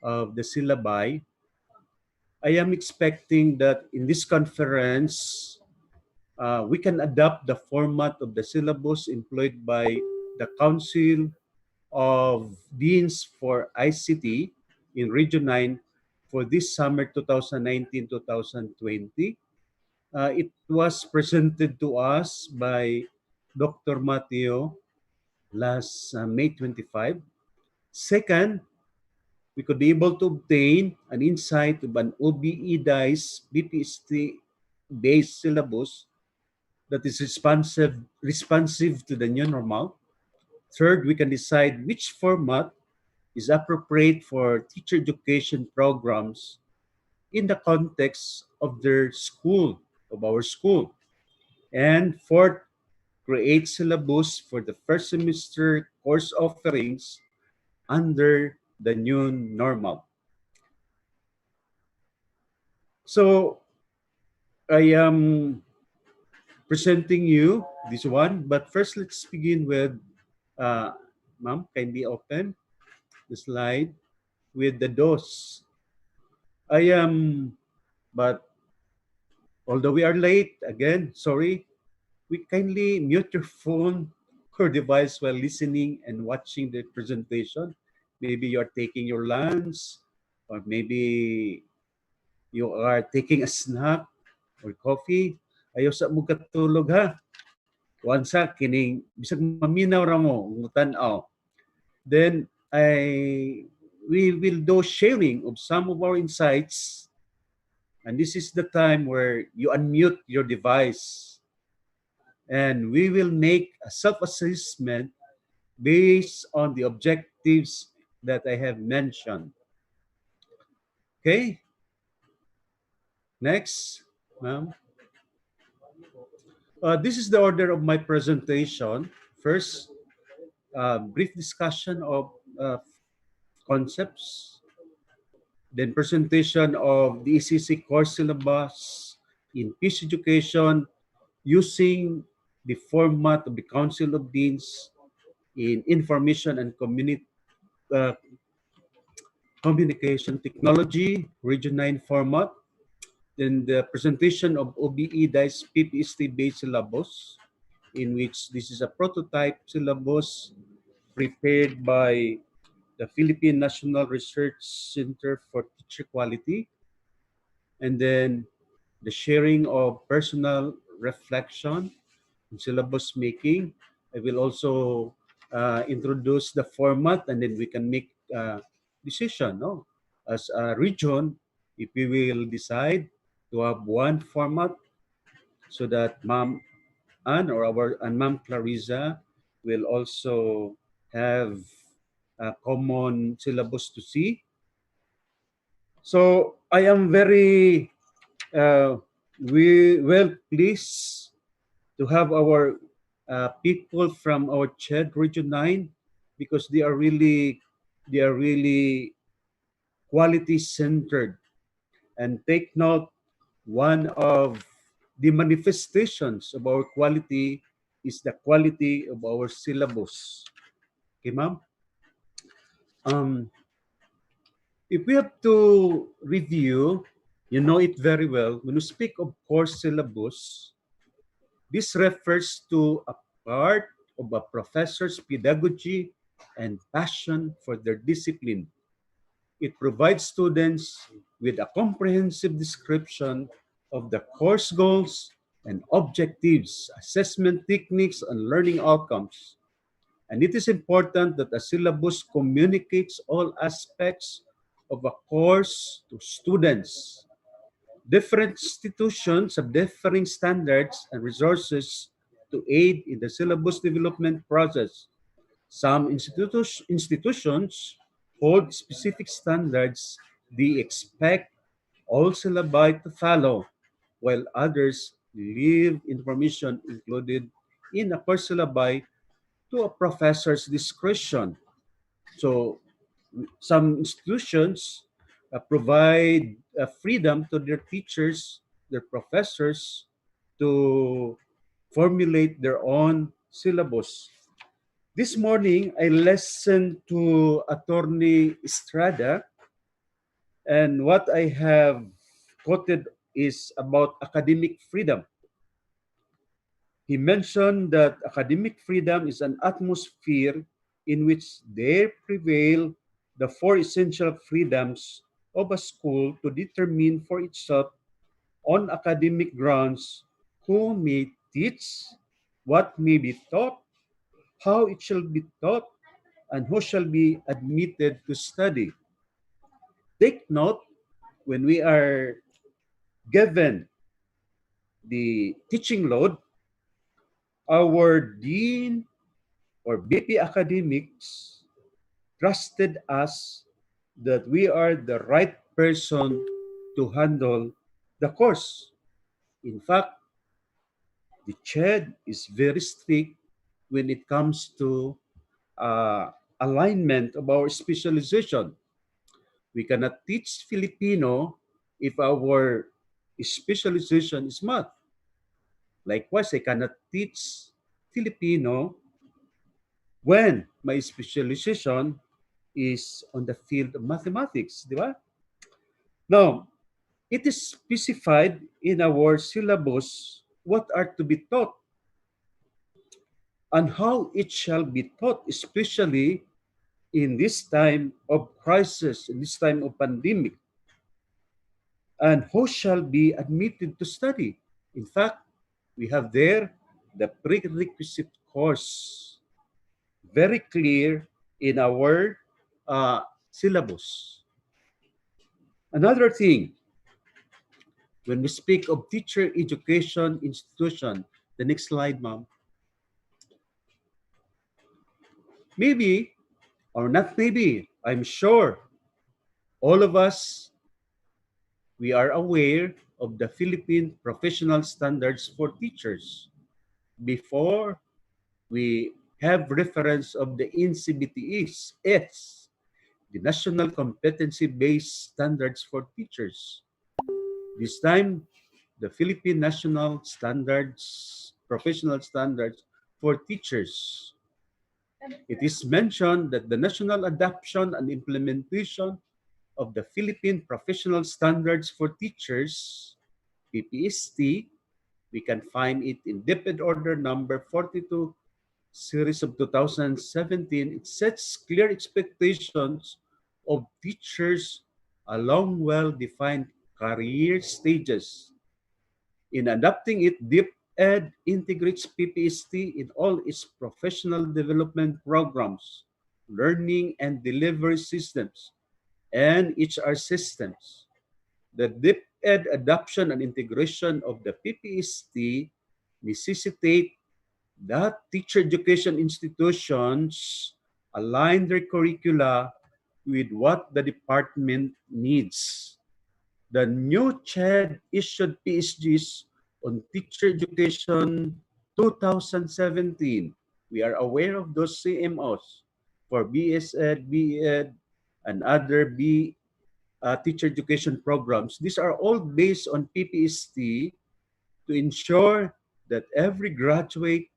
of the syllabi, I am expecting that in this conference, we can adapt the format of the syllabus employed by the Council of Deans for ICT in Region 9 for this summer 2019-2020. It was presented to us by Dr. Mateo last May 25. Second, we could be able to obtain an insight of an OBE DICE BPST-based syllabus that is responsive to the new normal. Third, we can decide which format is appropriate for teacher education programs in the context of their school, of our school. And fourth, create syllabus for the first semester course offerings under the new normal. So I am presenting you this one, but first let's begin with, ma'am, kindly open the slide with the DOS. But although we are late, again, sorry, we kindly mute your phone or device while listening and watching the presentation. Maybe you're taking your lunch, or maybe you are taking a snack or coffee. Ayaw sa mo katulog ha. Wansa kining bisag maminaw ra mo tan-aw. Then we will do sharing of some of our insights, and this is the time where you unmute your device and we will make a self-assessment based on the objectives that I have mentioned. Okay? Next, ma'am. This is the order of my presentation. First, brief discussion of concepts, then presentation of the ECC course syllabus in peace education using the format of the Council of Deans in information and communication technology, Region 9 format, then the presentation of OBE DICE PPST based syllabus, in which this is a prototype syllabus prepared by the Philippine National Research Center for Teacher Quality, and then the sharing of personal reflection and syllabus making. I will also introduce the format, and then we can make decision, no? As a region, if we will decide to have one format so that Ma'am Anne or our and Ma'am Clarissa will also have a common syllabus to see. So I am very well pleased to have our people from our CHED Region 9 because they are really quality centered. And take note, one of the manifestations of our quality is the quality of our syllabus. Okay, ma'am? If we have to review, you know it very well, when we speak of course syllabus, this refers to a part of a professor's pedagogy and passion for their discipline. It provides students with a comprehensive description of the course goals and objectives, assessment techniques, and learning outcomes. And it is important that a syllabus communicates all aspects of a course to students. Different institutions have differing standards and resources to aid in the syllabus development process. Some institutions hold specific standards they expect all syllabi to follow, while others leave information included in a course syllabi to a professor's discretion. So some institutions provide freedom to their teachers, their professors, to formulate their own syllabus. This morning, I listened to Attorney Estrada, and what I have quoted is about academic freedom. He mentioned that academic freedom is an atmosphere in which there prevail the four essential freedoms of a school to determine for itself on academic grounds who may teach, what may be taught, how it shall be taught, and who shall be admitted to study. Take note, when we are given the teaching load, our dean or BP academics trusted us that we are the right person to handle the course. In fact, the CHED is very strict when it comes to alignment of our specialization. We cannot teach Filipino if our specialization is math. Likewise, I cannot teach Filipino when my specialization is on the field of mathematics, di ba? Now, it is specified in our syllabus what are to be taught and how it shall be taught, especially in this time of crisis, in this time of pandemic, and who shall be admitted to study. In fact, we have there the prerequisite course, very clear in our syllabus. Another thing, when we speak of teacher education institution, the next slide, ma'am. Maybe, or not maybe, I'm sure all of us, we are aware of the Philippine professional standards for teachers. Before we have reference of the NCBTEs, the National Competency-Based Standards for Teachers. This time, the Philippine National Standards, Professional Standards for Teachers. It is mentioned that the national adoption and implementation of the Philippine Professional Standards for Teachers, PPST, We can find it in DepEd Order number 42, series of 2017. It sets clear expectations of teachers along well-defined career stages. In adopting it, DepEd integrates PPST in all its professional development programs, learning and delivery systems, and HR systems. The DepEd adoption and integration of the PPST necessitate that teacher education institutions align their curricula with what the department needs. The new CHED issued PSGs on teacher education 2017. We are aware of those CMOs for BSED, BEd, and other teacher education programs. These are all based on PPST to ensure that every graduate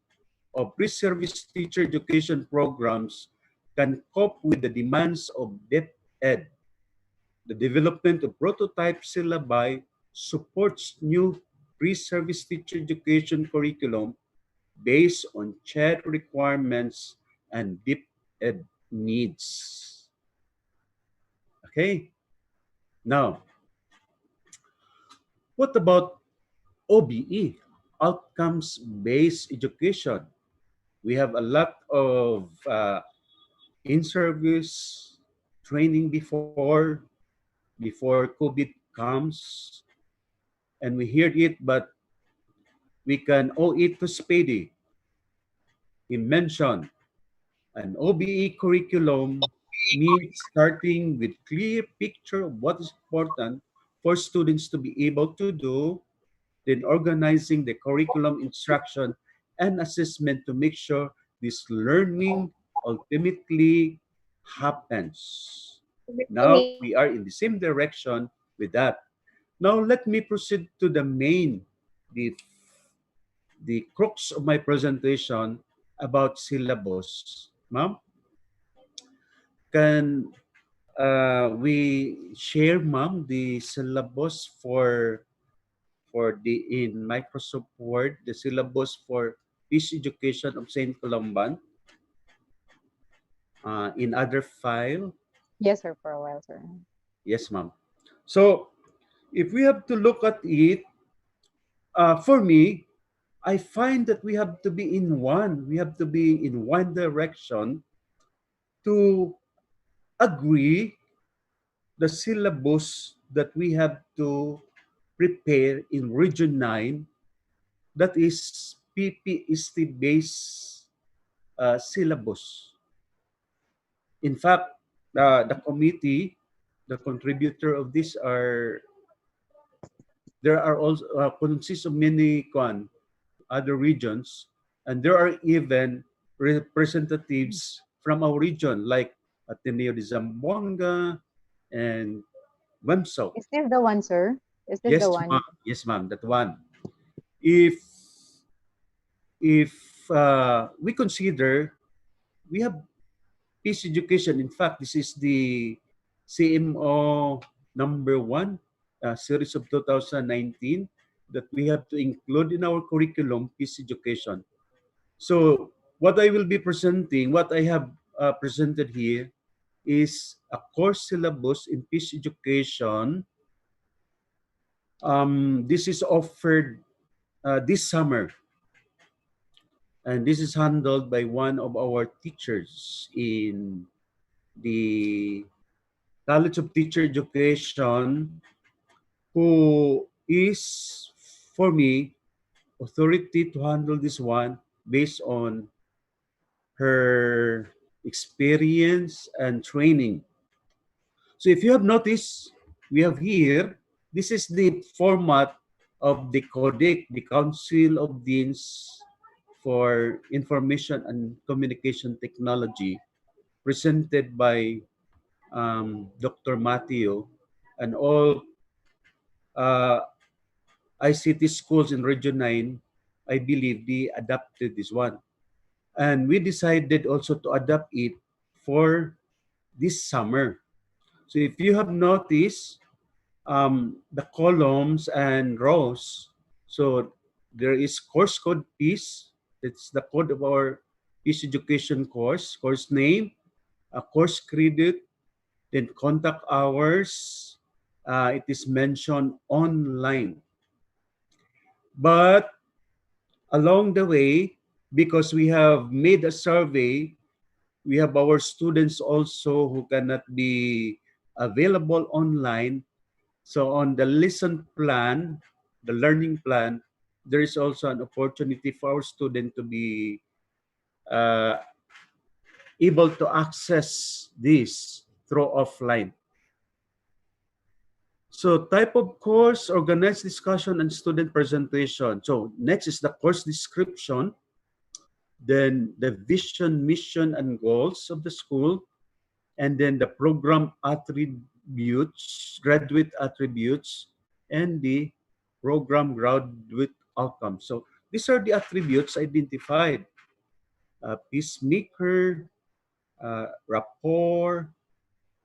of pre-service teacher education programs can cope with the demands of DepEd. The development of prototype syllabi supports new pre-service teacher education curriculum based on CHED requirements and DepEd needs. Okay, now, what about OBE, outcomes-based education? We have a lot of in-service training before COVID comes, and we heard it, but we can owe it to Spady. He mentioned an OBE curriculum means starting with clear picture of what is important for students to be able to do, then organizing the curriculum instruction and assessment to make sure this learning ultimately happens. Now we are in the same direction with that. Now let me proceed to the main, the crux of my presentation about syllabus. Ma'am, can we share, ma'am, the syllabus for the in Microsoft Word, the syllabus for Peace Education of St. Columban in other file? Yes, sir, for a while, sir. Yes, ma'am. So if we have to look at it, for me, I find that we have to be in one. We have to be in one direction to agree the syllabus that we have to prepare in Region 9, that is PPST-based syllabus. In fact, the committee, the contributor of this are, there are also consists of many other regions, and there are even representatives from our region like Ateneo de Zamboanga and WEMSO. Is this the one, sir? Is this Yes, the one? ma'am. Yes, ma'am. That one. If we consider we have peace education. In fact, this is the CMO number 1 series of 2019 that we have to include in our curriculum, peace education. So what I will be presenting, what I have presented here is a course syllabus in peace education. This is offered this summer, and this is handled by one of our teachers in the College of Teacher Education, who is, for me, authority to handle this one based on her experience and training. So if you have noticed, we have here, this is the format of the CODTE, the Council of Deans for Information and Communication Technology, presented by Dr. Matthew, and all ICT schools in Region 9, I believe they adapted this one. And we decided also to adapt it for this summer. So if you have noticed, the columns and rows, so there is course code piece. It's the code of our peace education course name, a course credit, then contact hours. It is mentioned online. But along the way, because we have made a survey, we have our students also who cannot be available online. So on the lesson plan, the learning plan, there is also an opportunity for our student to be uh, able to access this through offline. So type of course, organized discussion, and student presentation. So next is the course description, then the vision, mission, and goals of the school, and then the program attributes, graduate attributes, and the program graduate outcomes. So these are the attributes identified. Peacemaker, rapport,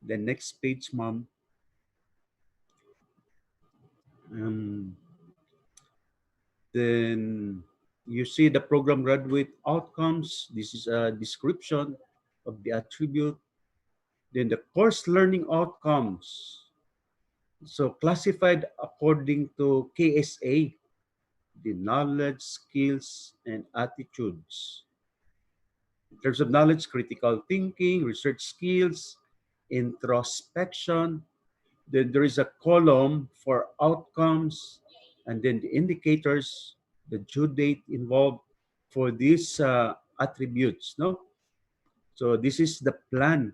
the next page, ma'am. Um, then you see the program graduate outcomes. This is a description of the attribute. Then the course learning outcomes. So classified according to KSA, the knowledge, skills, and attitudes. In terms of knowledge, critical thinking, research skills, introspection. Then there is a column for outcomes, and then the indicators, the due date involved for these attributes. No, so this is the plan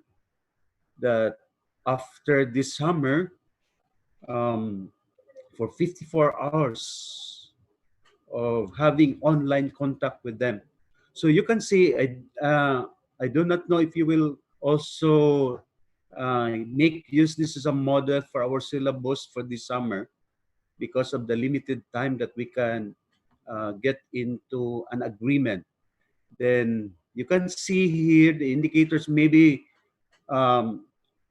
that after this summer, um, for 54 hours of having online contact with them. So you can see, I do not know if you will also make use this as a model for our syllabus for this summer, because of the limited time that we can get into an agreement. Then you can see here the indicators. Maybe um,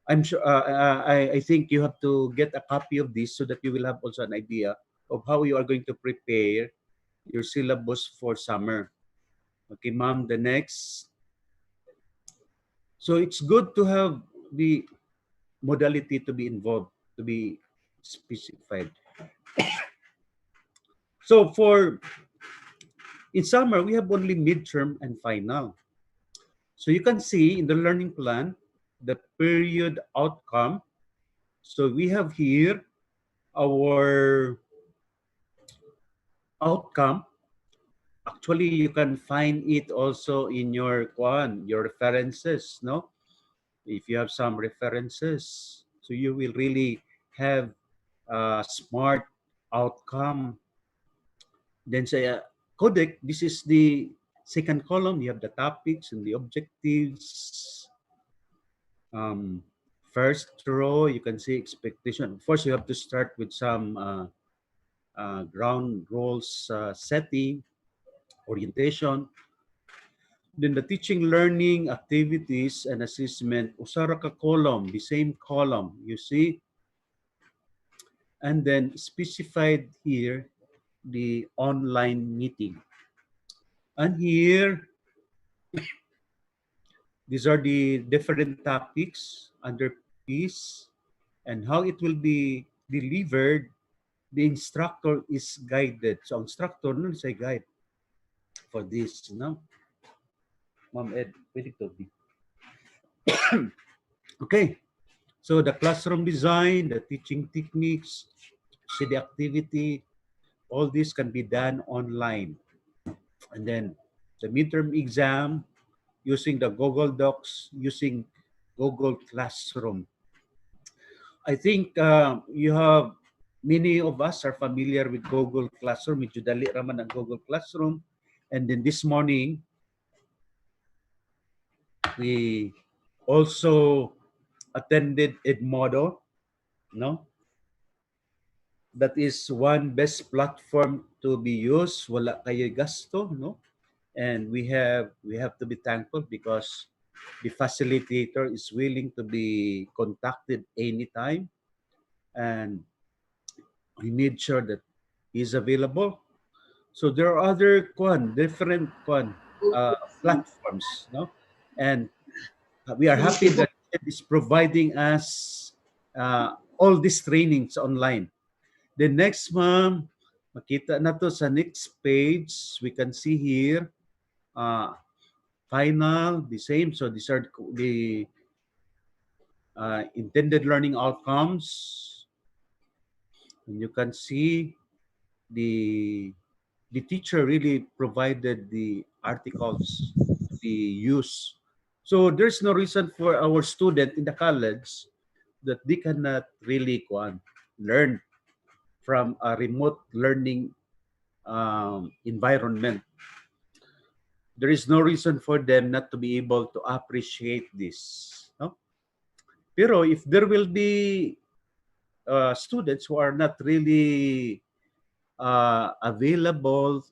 I'm sure I think you have to get a copy of this so that you will have also an idea of how you are going to prepare your syllabus for summer. Okay, ma'am, the next. So it's good to have the modality to be involved, to be specified. So for in summer, we have only midterm and final. So you can see in the learning plan, the period outcome. So we have here our outcome. Actually, you can find it also in your your references, no? If you have some references, so you will really have a smart outcome. Then say codec, this is the second column. You have the topics and the objectives. First row, you can see expectation. First, you have to start with some ground rules setting, orientation. Then the teaching, learning, activities, and assessment. Usara ka column, the same column, you see. And then specified here, the online meeting. And here, these are the different topics under peace and how it will be delivered. The instructor is guided. So, instructor nun is a guide for this, no? Ma'am Ed, pwede to be. Okay. So, the classroom design, the teaching techniques, see the activity, all this can be done online. And then the midterm exam using the Google Docs, using Google Classroom. I think you have, many of us are familiar with Google Classroom. Medyo dali raman ang Google Classroom. And then this morning, we also attended Edmodo, no? That is one best platform to be used. Wala kayo gasto, no? And we have to be thankful because the facilitator is willing to be contacted anytime, and we made sure that he's available. So there are other different platforms, no? And we are happy that it is providing us all these trainings online. The next, ma'am, makita na to sa next page. We can see here, final, the same. So these are the intended learning outcomes. And you can see the teacher really provided the articles to be used. So there's no reason for our student in the college that they cannot really learn from a remote learning environment. There is no reason for them not to be able to appreciate this. No? Pero if there will be students who are not really available,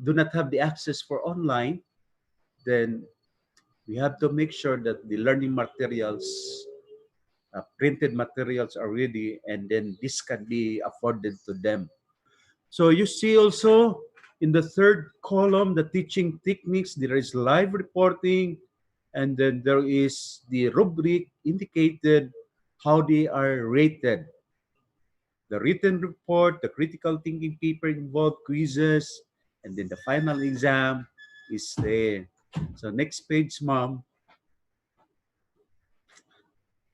do not have the access for online, then we have to make sure that the learning materials, printed materials are ready, and then this can be afforded to them. So you see also in the third column, the teaching techniques, there is live reporting, and then there is the rubric indicated how they are rated. The written report, the critical thinking paper involved, quizzes, and then the final exam is there. So next page, ma'am.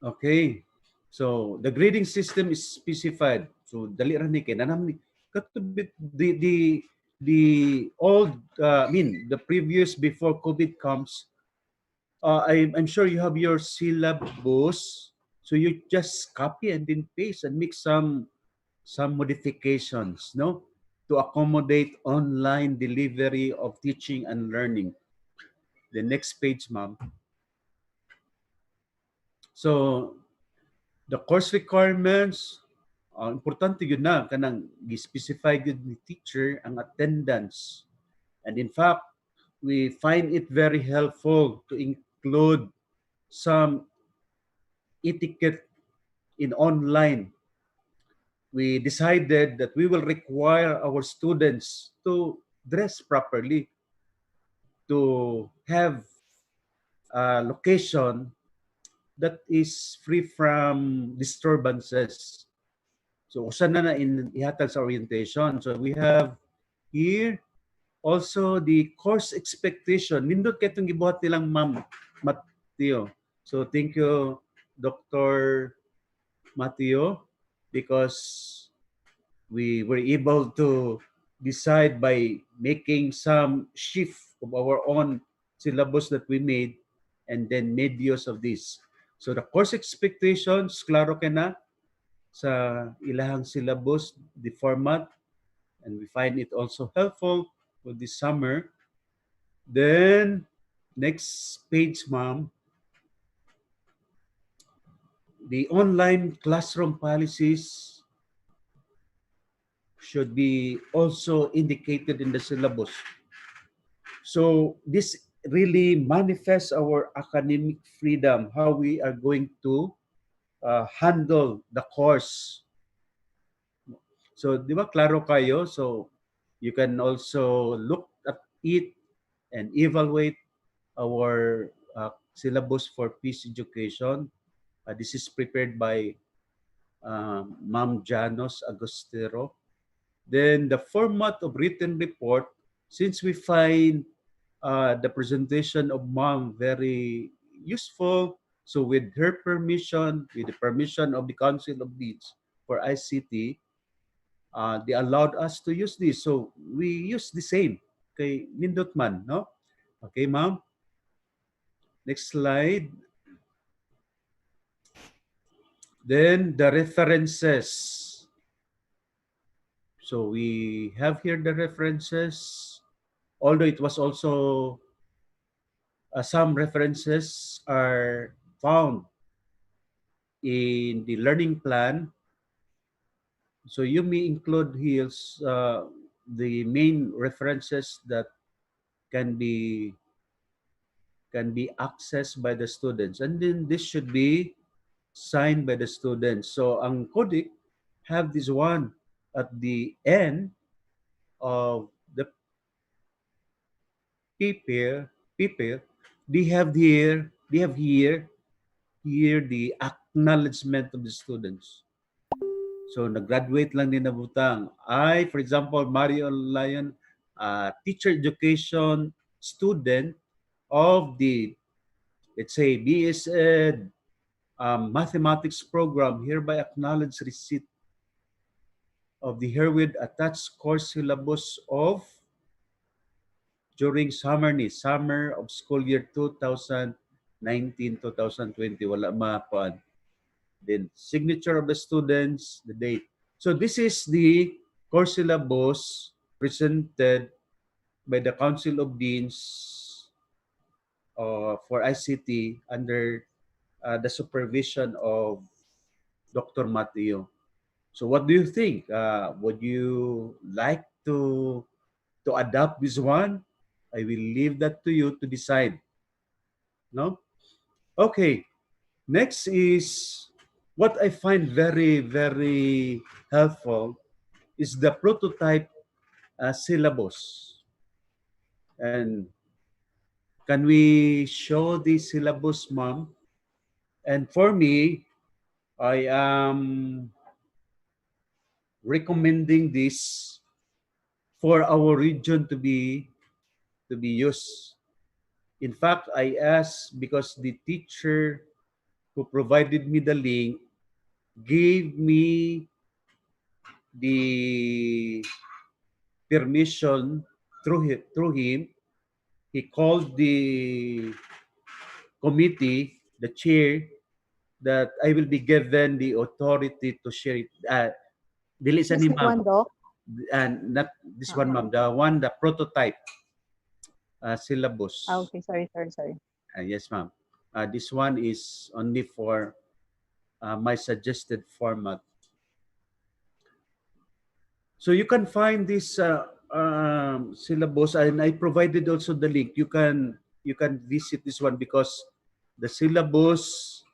Okay. So the grading system is specified. So dali ra ni kay nanam ni katubit the old the previous before COVID comes. I'm sure you have your syllabus. So you just copy and then paste and make some modifications, no, to accommodate online delivery of teaching and learning. The next page, ma'am. So the course requirements, importante yun na kanang gi-specify gyud ni teacher ang attendance. And in fact, we find it very helpful to include some etiquette in online. We decided that we will require our students to dress properly, to have a location that is free from disturbances. So usa na in ihatag sa orientation. So we have here also the course expectation. Nindot kay itong gibuhat nilang Ma'am Mateo. So thank you, Dr. Mateo, because we were able to decide by making some shift of our own syllabus that we made and then made use of this. So the course expectations, klaro ka na sa ilahang syllabus, the format, and we find it also helpful for this summer. Then, next page, ma'am. The online classroom policies should be also indicated in the syllabus. So this really manifests our academic freedom, how we are going to handle the course. So, di ba, klaro kayo? So, you can also look at it and evaluate our syllabus for peace education. This is prepared by Ma'am Janos Agostero. Then the format of written report, since we find the presentation of Ma'am very useful, so with her permission, with the permission of the Council of Deans for ICT, they allowed us to use this. So we use the same kay nindot man, no? Okay, ma'am. Next slide. Then the references. So we have here the references, although it was also some references are found in the learning plan. So you may include here the main references that can be accessed by the students, and then this should be signed by the students. So ang CODTE have this one at the end of the people, they have here the acknowledgement of the students. So nag-graduate lang din na butang. For example, Mario Lion, teacher education student of the, let's say, BSED mathematics program, hereby acknowledge receipt of the herewith attached course syllabus of during summer of school year 2019-2020. Wala makuan. Then signature of the students, the date. So this is the course syllabus presented by the Council of Deans for ICT under the supervision of Dr. Mateo. So what do you think? Would you like to adopt this one? I will leave that to you to decide. No? Okay. Next is what I find very, very helpful is the prototype syllabus. And can we show the syllabus, ma'am? And for me, I am recommending this for our region to be used. In fact, I asked because the teacher who provided me the link gave me the permission through him. He called the committee, the chair, that I will be given the authority to share it. Dili sa ni Specific ma'am. one, Doc. And not this one, ma'am. The prototype syllabus. Okay, sorry. Yes, ma'am. This one is only for my suggested format. So you can find this syllabus, and I provided also the link. You can visit this one because the syllabus,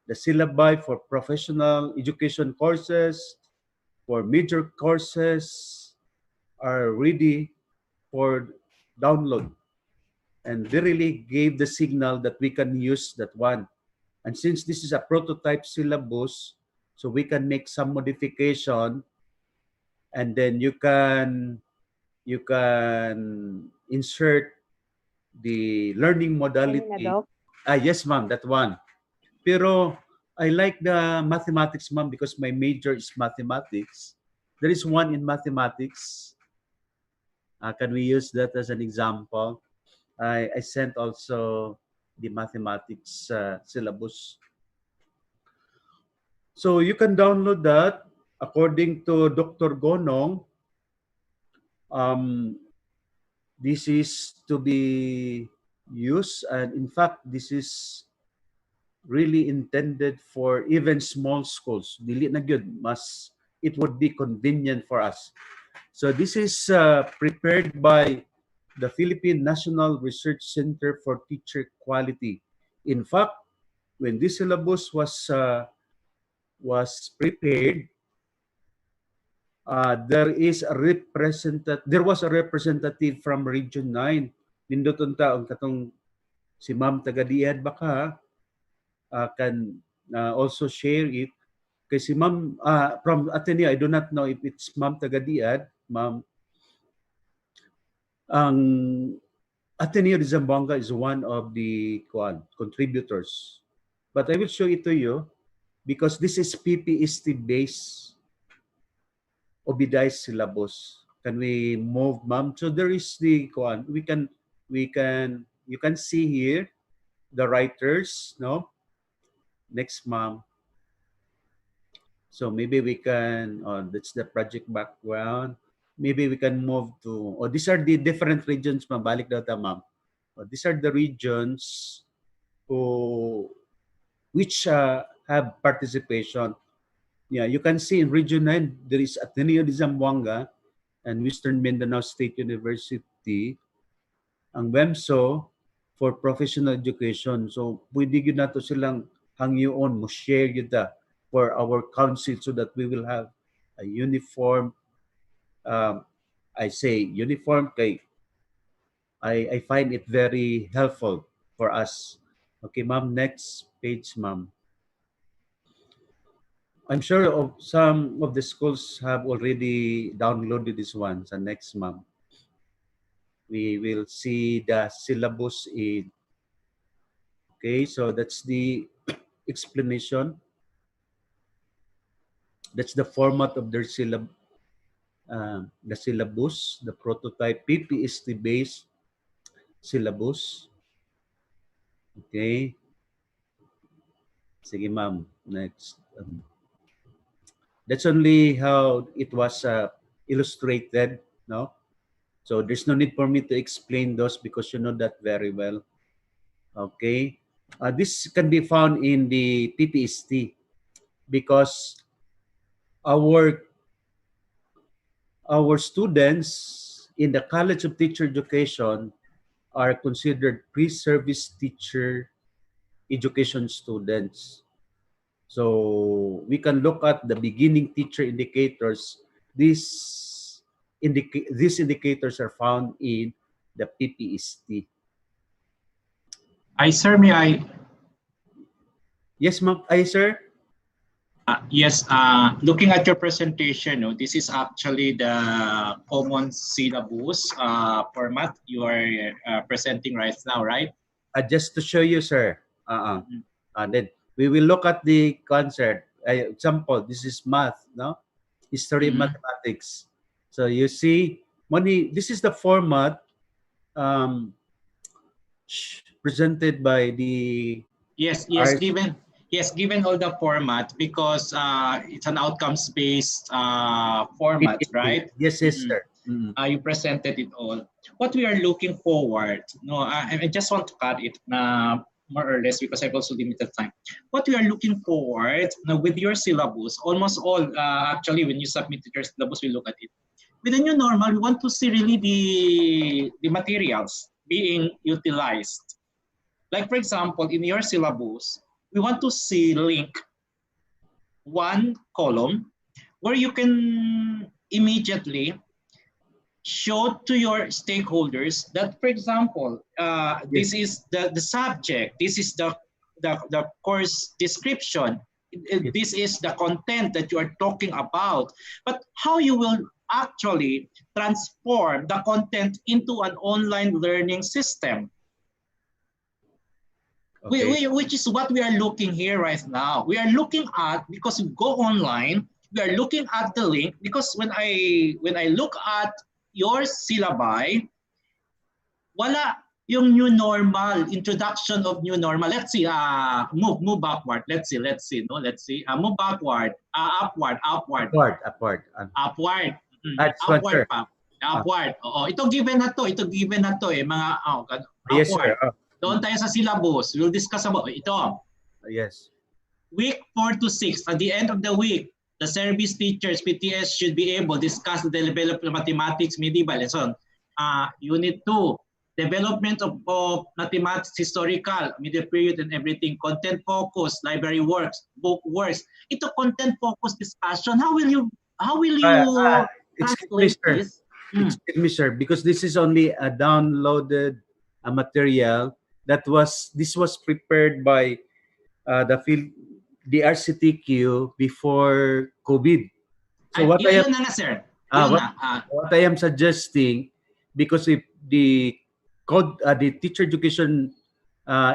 the syllabi for professional education courses, for major courses are ready for download. And they really gave the signal that we can use that one. And since this is a prototype syllabus, so we can make some modification, and then you can insert the learning modality. Yes, ma'am, that one. Pero I like the mathematics, ma'am, because my major is mathematics. There is one in mathematics. Can we use that as an example? I sent also the mathematics syllabus. So you can download that according to Dr. Gonong. This is to be used, and in fact, this is really intended for even small schools. Dili na gyud, mas it would be convenient for us. So this is prepared by the Philippine National Research Center for Teacher Quality. In fact, when this syllabus was prepared, there was a representative from Region 9. Ninduton taong katong si Ma'am Tagadiad baka can also share it. Kay si Ma'am from Ateneo, I do not know if it's Ma'am Tagadiad, Ma'am. Ang Ateneo de Zamboanga is one of the contributors. But I will show it to you because this is PPST based Obidice syllabus. Can we move, ma'am? So there is the you can see here the writers, no? Next, ma'am. So maybe we can, that's the project background. Maybe we can move to, these are the different regions, ma'am. Balik daw ta, ma'am. These are the regions which have participation. Yeah, you can see in Region 9, there is Ateneo de Zamboanga and Western Mindanao State University. Ang WEMSO for professional education. So, pwede yun nato silang hangyoon mo share yun for our council so that we will have a uniform I say uniform kay I find it very helpful for us. Okay, ma'am, next page, ma'am. I'm sure of some of the schools have already downloaded this one. So next, ma'am, we will see the syllabus in. Okay, so that's the explanation. That's the format of their the syllabus, the prototype PPST based syllabus. Okay. Sige, ma'am. Next. That's only how it was illustrated, no? So there's no need for me to explain those because you know that very well. Okay. This can be found in the PPST because our our students in the College of Teacher Education are considered pre-service teacher education students. So we can look at the beginning teacher indicators. These indicators are found in the PPST. Sir, may I? Yes, ma'am. Sir? Yes, looking at your presentation, no, this is actually the common syllabus format you are presenting right now, right? Just to show you, sir. Then we will look at the concept. Example, this is math, no? History mathematics. So you see, this is the format presented by the Yes, given all the format because it's an outcomes-based format, right? Yes, sir. You presented it all. What we are looking forward, no, I just want to cut it more or less because I've also limited time. What we are looking forward now with your syllabus, almost all actually when you submitted your syllabus, we look at it. With the new normal, we want to see really the materials being utilized. Like for example, in your syllabus, we want to see link one column where you can immediately show to your stakeholders that, for example, this is the subject, this is the course description, this is the content that you are talking about, but how you will actually transform the content into an online learning system. Okay. Which is what we are looking here right now. We are looking at, because we go online, we are looking at the link because when I look at your syllabi, wala yung new normal, introduction of new normal. Let's see, move backward. Let's see, move backward, upward. Upward. Upward pa. Upward. Oo, ito given na to eh, mga upward. Yes, sir. Doon tayo sa syllabus. We'll discuss about ito. Yes. Week 4 to 6, at the end of the week, the service teachers, PTS, should be able to discuss the development of mathematics, medieval, and so on. Unit 2, development of mathematics, historical, middle period, and everything. Content focus, library works, book works. Ito content focus discussion. How will you excuse me, sir, because this is only a downloaded material this was prepared by the RCTQ before COVID. So what I am suggesting, because if the teacher education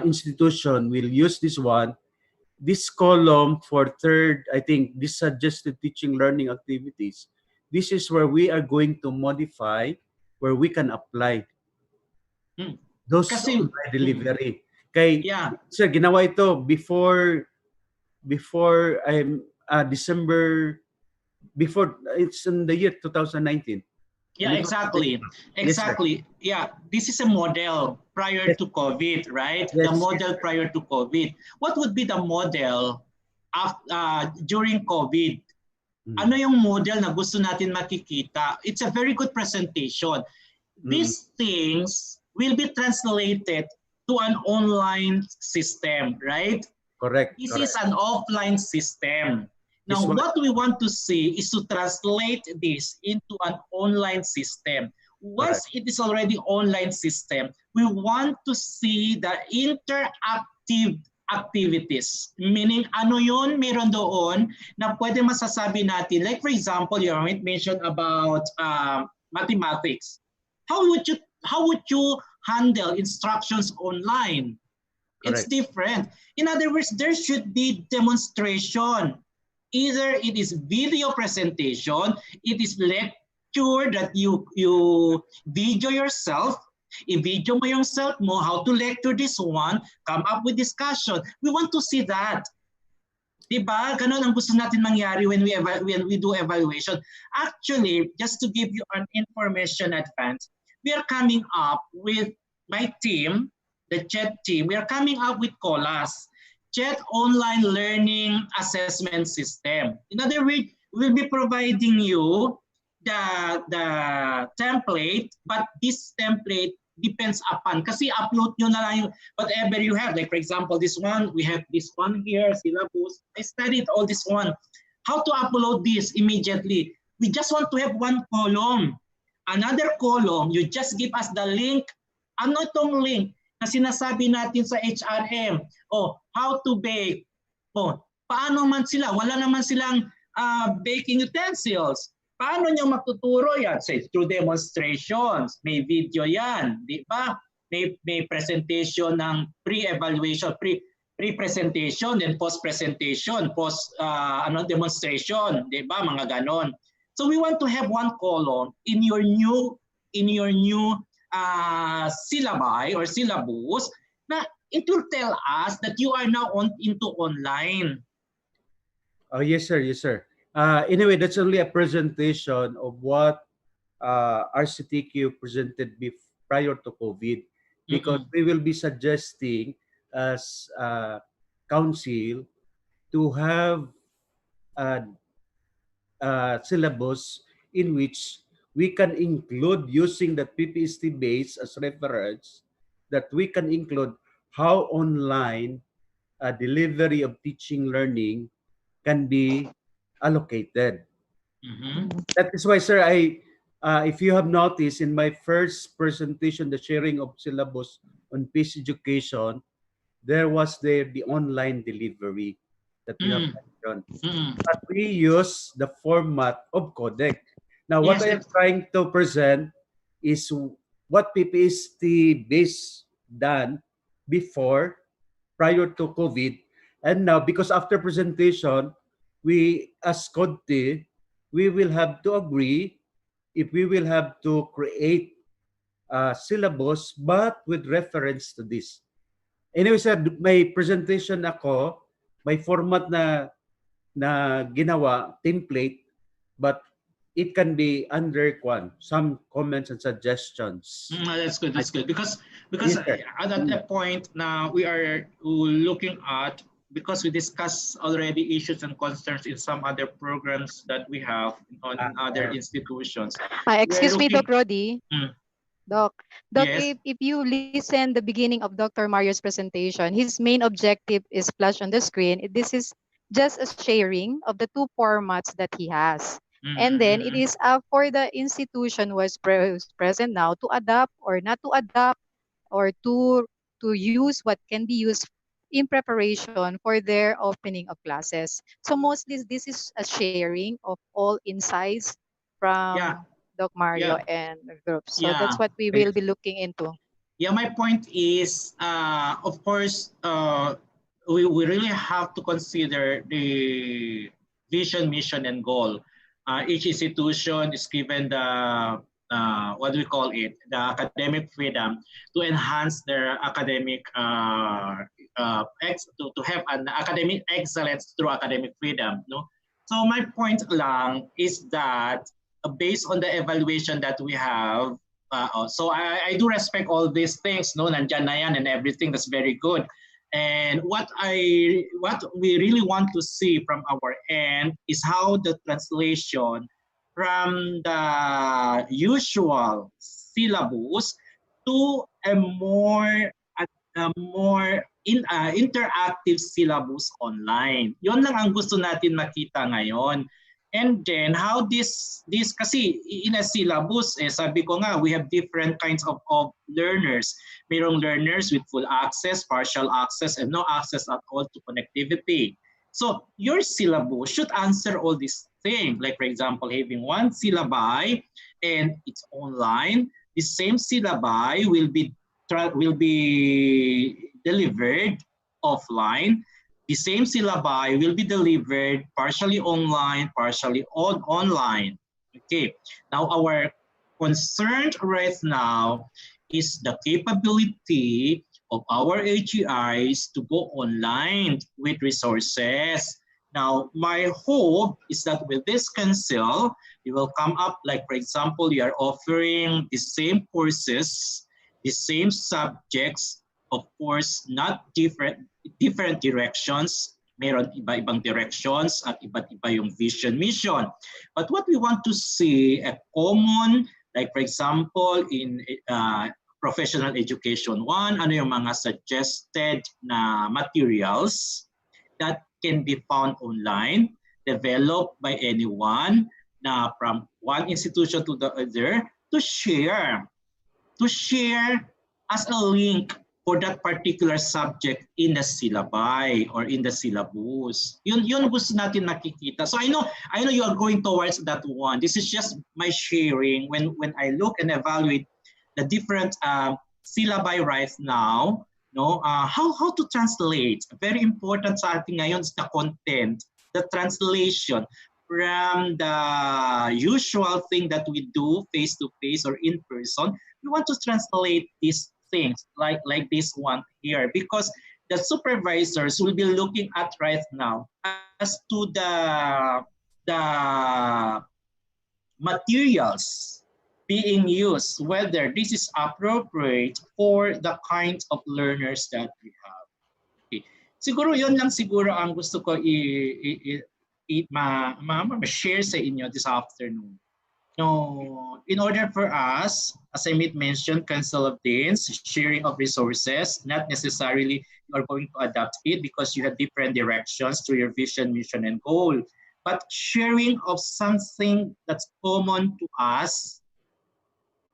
institution will use this column for third, I think this suggested teaching learning activities. This is where we are going to modify, where we can apply those delivery. Sir, ginawa ito before December, before it's in the year 2019. Yeah, exactly. Yeah, this is a model prior to COVID, right? The model prior to COVID. What would be the model during COVID? Ano yung model na gusto natin makikita? It's a very good presentation. These things will be translated to an online system, right? Correct. This is an offline system. Now, This one, what we want to see is to translate this into an online system. Once correct. it is already online system, we want to see the interactive activities. Meaning, ano yun meron doon na pwede masasabi natin. Like for example, you mentioned about mathematics. How would you handle instructions online? It's Correct. different. In other words, there should be demonstration. Either it is video presentation, it is lecture that you video yourself, i-video mo yourself mo how to lecture this one, come up with discussion. We want to see that. Diba? Ganun ang gusto natin mangyari when we do evaluation. Actually, just to give you an information advance, we are coming up with my team, the CHED team, we are coming up with COLAS, CHED Online Learning Assessment System. In other words, we'll be providing you the template, but this template depends upon, kasi upload nyo na lang yung whatever you have. Like for example, this one, we have this one here, syllabus. I studied all this one. How to upload this immediately? We just want to have one column. Another column, you just give us the link. Ano itong link na sinasabi natin sa HRM? Oh, how to bake. Oh, paano man sila? Wala naman silang baking utensils. Paano niyo matuturo yan? Say, through demonstrations, may video yan, di ba? May presentation ng pre-evaluation, pre-presentation, then post-presentation, demonstration, di ba? Mga ganon. So we want to have one column in your new syllabi or syllabus na it will tell us that you are now into online. Oh, yes, sir. Yes, sir. Anyway, that's only a presentation of what RCTQ presented prior to COVID, because we will be suggesting as council to have a syllabus in which we can include, using the PPST base as reference, that we can include how online delivery of teaching learning can be allocated. That is why, sir, if you have noticed in my first presentation, the sharing of syllabus on peace education, there was the online delivery that you have mentioned. But we use the format of CODTE. Now, what I am trying to present is what PPST base done before, prior to COVID, and now because after presentation, we as CODTE, we will have to agree if we will have to create a syllabus but with reference to this. Anyway, sir, may presentation ako, may format na ginawa, template, but it can be under some comments and suggestions. That's good. That's good because yes, at that point now we are looking at, because we discussed already issues and concerns in some other programs that we have on other institutions. Excuse me, Doc Rodi. Doc, yes. if you listen the beginning of Dr. Mario's presentation, his main objective is flashed on the screen. This is just a sharing of the two formats that he has. And then it is up for the institution who is present now to adapt or not to adapt, or to use what can be used in preparation for their opening of classes. So mostly this is a sharing of all insights from Doc Mario and the group. So that's what we will be looking into. Yeah, my point is, of course, we really have to consider the vision, mission, and goal. Each institution is given the what do we call it, the academic freedom to enhance their academic to have an academic excellence through academic freedom. No, so my point lang is that based on the evaluation that we have, so I do respect all these things, no, nandyan na yan and everything, that's very good. And what we really want to see from our end is how the translation from the usual syllabus to a more interactive syllabus online. Yon lang ang gusto natin makita ngayon. And then how this kasi in a syllabus, sabi ko nga, we have different kinds of learners. Mayroong learners with full access, partial access, and no access at all to connectivity. So your syllabus should answer all these things. Like for example, having one syllabi and it's online, the same syllabi will be delivered offline. The same syllabi will be delivered partially online, partially online. Okay, now our concern right now is the capability of our AGIs to go online with resources. Now, my hope is that with this council, you will come up, like for example, you are offering the same courses, the same subjects, of course, not different directions. Meron iba-ibang directions at iba't-iba yung vision, mission. But what we want to see, a common, like for example, in professional education 1, ano yung mga suggested na materials that can be found online, developed by anyone na from one institution to the other to share as a link for that particular subject in the syllabi or in the syllabus. Yun gusto natin nakikita. So I know you are going towards that one. This is just my sharing when I look and evaluate the different syllabi right now. No, how to translate. Very important sa ating ngayon is the content, the translation from the usual thing that we do face to face or in person. We want to translate these things like this one here, because the supervisors will be looking at right now as to the materials being used, whether this is appropriate for the kinds of learners that we have. Okay. Siguro yun lang siguro ang gusto ko ma-share sa inyo this afternoon. No, in order for us, as I mentioned, council of deans, sharing of resources, not necessarily you are going to adapt it because you have different directions to your vision, mission, and goal. But sharing of something that's common to us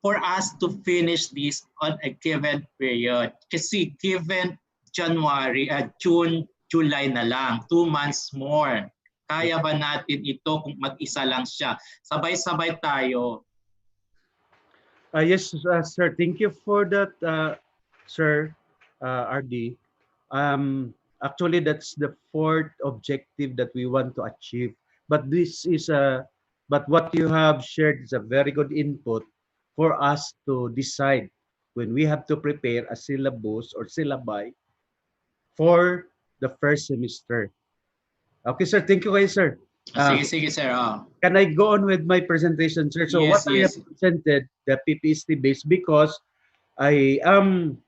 for us to finish this on a given period. Kasi given June, July na lang, 2 months more. Kaya ba natin ito kung mag-isa lang siya? Sabay-sabay tayo. Yes, sir. Thank you for that, sir, RD. Actually, that's the fourth objective that we want to achieve. But but what you have shared is a very good input for us to decide when we have to prepare a syllabus or syllabi for the first semester. Okay, sir. Thank you, guys, sir. Sige, sir. Can I go on with my presentation, sir? So yes, what I have presented, the PPST base, because I am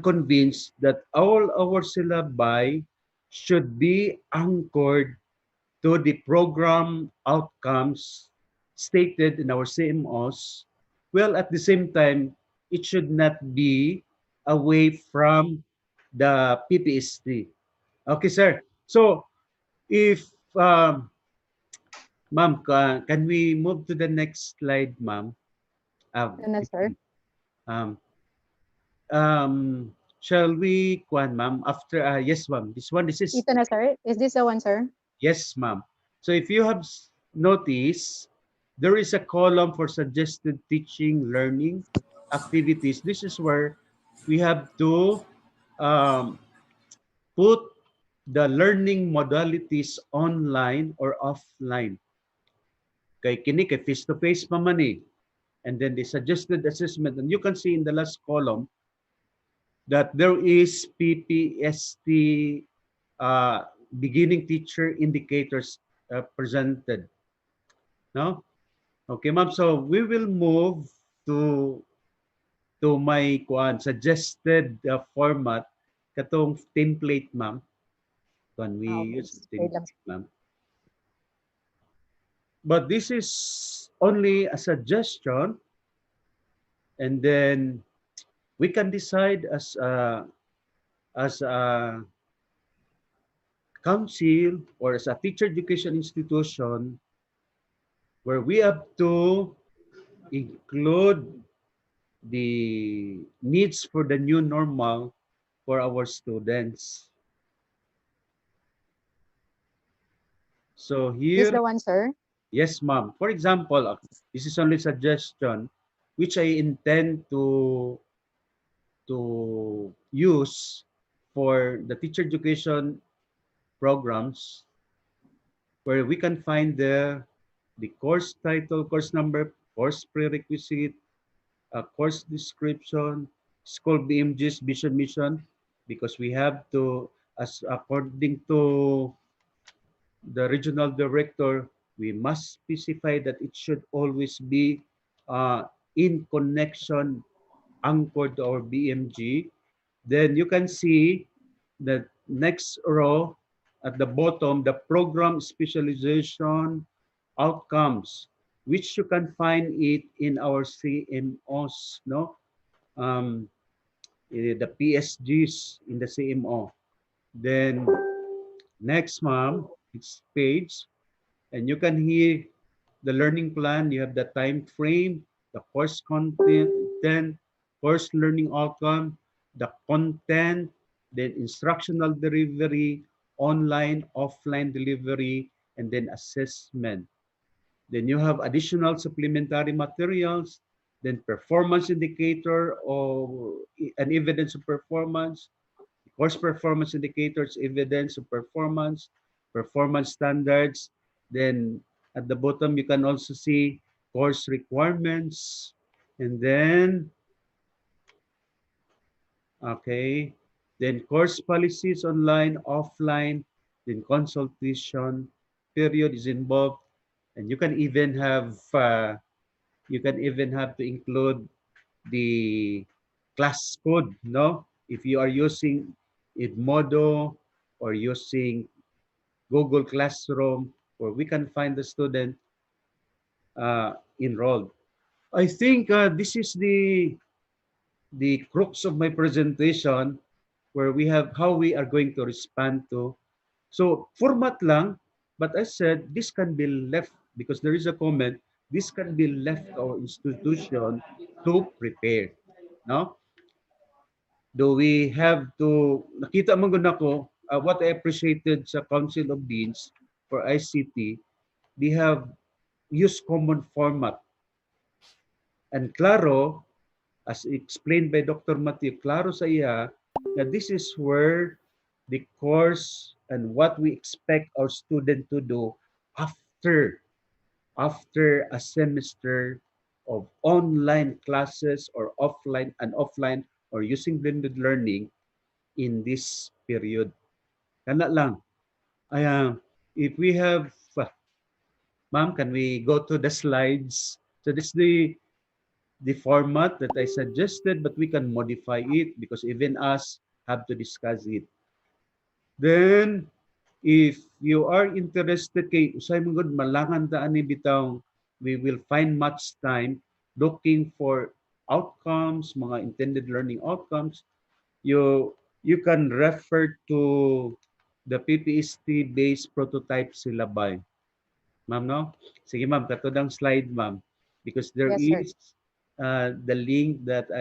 convinced that all our syllabi should be anchored to the program outcomes stated in our CMOs. Well, at the same time, it should not be away from the PPST. Okay, sir. So if ma'am, can we move to the next slide, ma'am? Sir. Shall we, ma'am? After, yes, ma'am. This is. Ito na, sir. Is this the one, sir? Yes, ma'am. So if you have noticed, there is a column for suggested teaching, learning activities. This is where we have to put the learning modalities online or offline. Kay kini kay face-to-face pa man eh. And then the suggested assessment, and you can see in the last column that there is PPST beginning teacher indicators presented. No? Okay, ma'am. So we will move to my suggested format katong template, ma'am. When we use template, ma'am. But this is only a suggestion, and then we can decide as as a council or as a teacher education institution where we have to include the needs for the new normal for our students. So This here, the one, sir? yes, ma'am. For example, this is only suggestion which I intend to use for the teacher education programs where we can find the course title, course number, course prerequisite, course description, school BMG's vision mission, because we have to, as according to the regional director, we must specify that it should always be in connection, anchored to our BMG. Then you can see the next row at the bottom, the program specialization outcomes, which you can find it in our CMOs, no? The PSGs in the CMO. Then next, ma'am, it's page, and you can hear the learning plan. You have the time frame, the course content, then course learning outcome, the content, then instructional delivery, online, offline delivery, and then assessment. Then you have additional supplementary materials, then performance indicator or an evidence of performance, course performance indicators, evidence of performance, performance standards. Then at the bottom, you can also see course requirements. And then, okay, then course policies online, offline, then consultation period is involved. And you can even have to include the class code, no? If you are using Edmodo or using Google Classroom, where we can find the student enrolled. I think this is the crux of my presentation, where we have how we are going to respond to. So format lang, but I said this can be left because there is a comment. This can be left to our institution to prepare. No? Do we have to, nakita man gud ako, what I appreciated sa Council of Deans for ICT, they have used common format. And klaro, as explained by Dr. Matthew, klaro sa iya, that this is where the course and what we expect our student to do after after a semester of online classes or offline or using blended learning in this period. Kana lang. Ay, if we have, ma'am, can we go to the slides? So this is the format that I suggested, but we can modify it because even us have to discuss it. Then, if you are interested kay usay mong good malangan ta ani bitaw, we will find much time looking for outcomes, mga intended learning outcomes. You can refer to the PPST based prototype syllabi. Ma'am, no? Sige ma'am, katudang slide ma'am. Because there Yes, sir. is the link that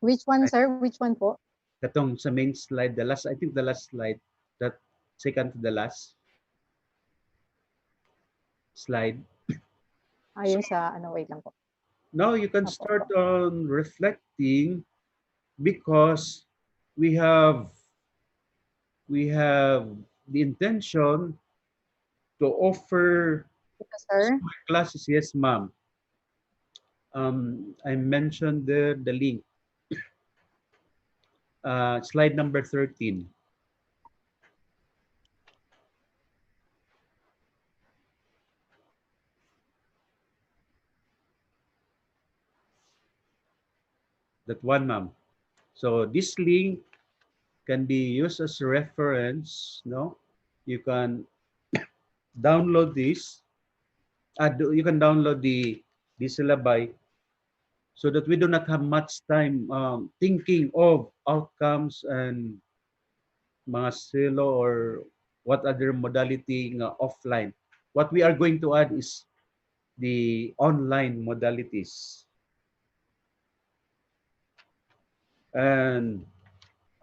Which one, sir? Which one po? katong sa main slide, I think the last slide, that second to the last slide. Ayun sa, wait lang po. Now you can start on reflecting because we have the intention to offer Yes, sir. classes. Yes, ma'am. I mentioned there the link. Slide number 13. That one, ma'am. So this link can be used as a reference. No, you can download this. You can download the syllabi so that we do not have much time thinking of outcomes and mga silo or what other modality nga offline. What we are going to add is the online modalities. And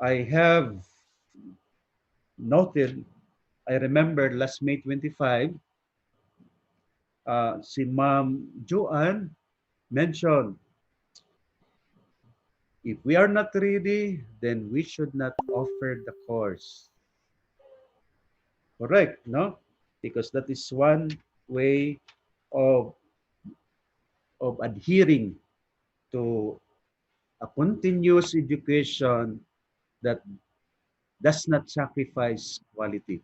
I have noted, I remember last May 25, si Ma'am Joanne mentioned, if we are not ready, then we should not offer the course. Correct, no? Because that is one way of, adhering to a continuous education that does not sacrifice quality.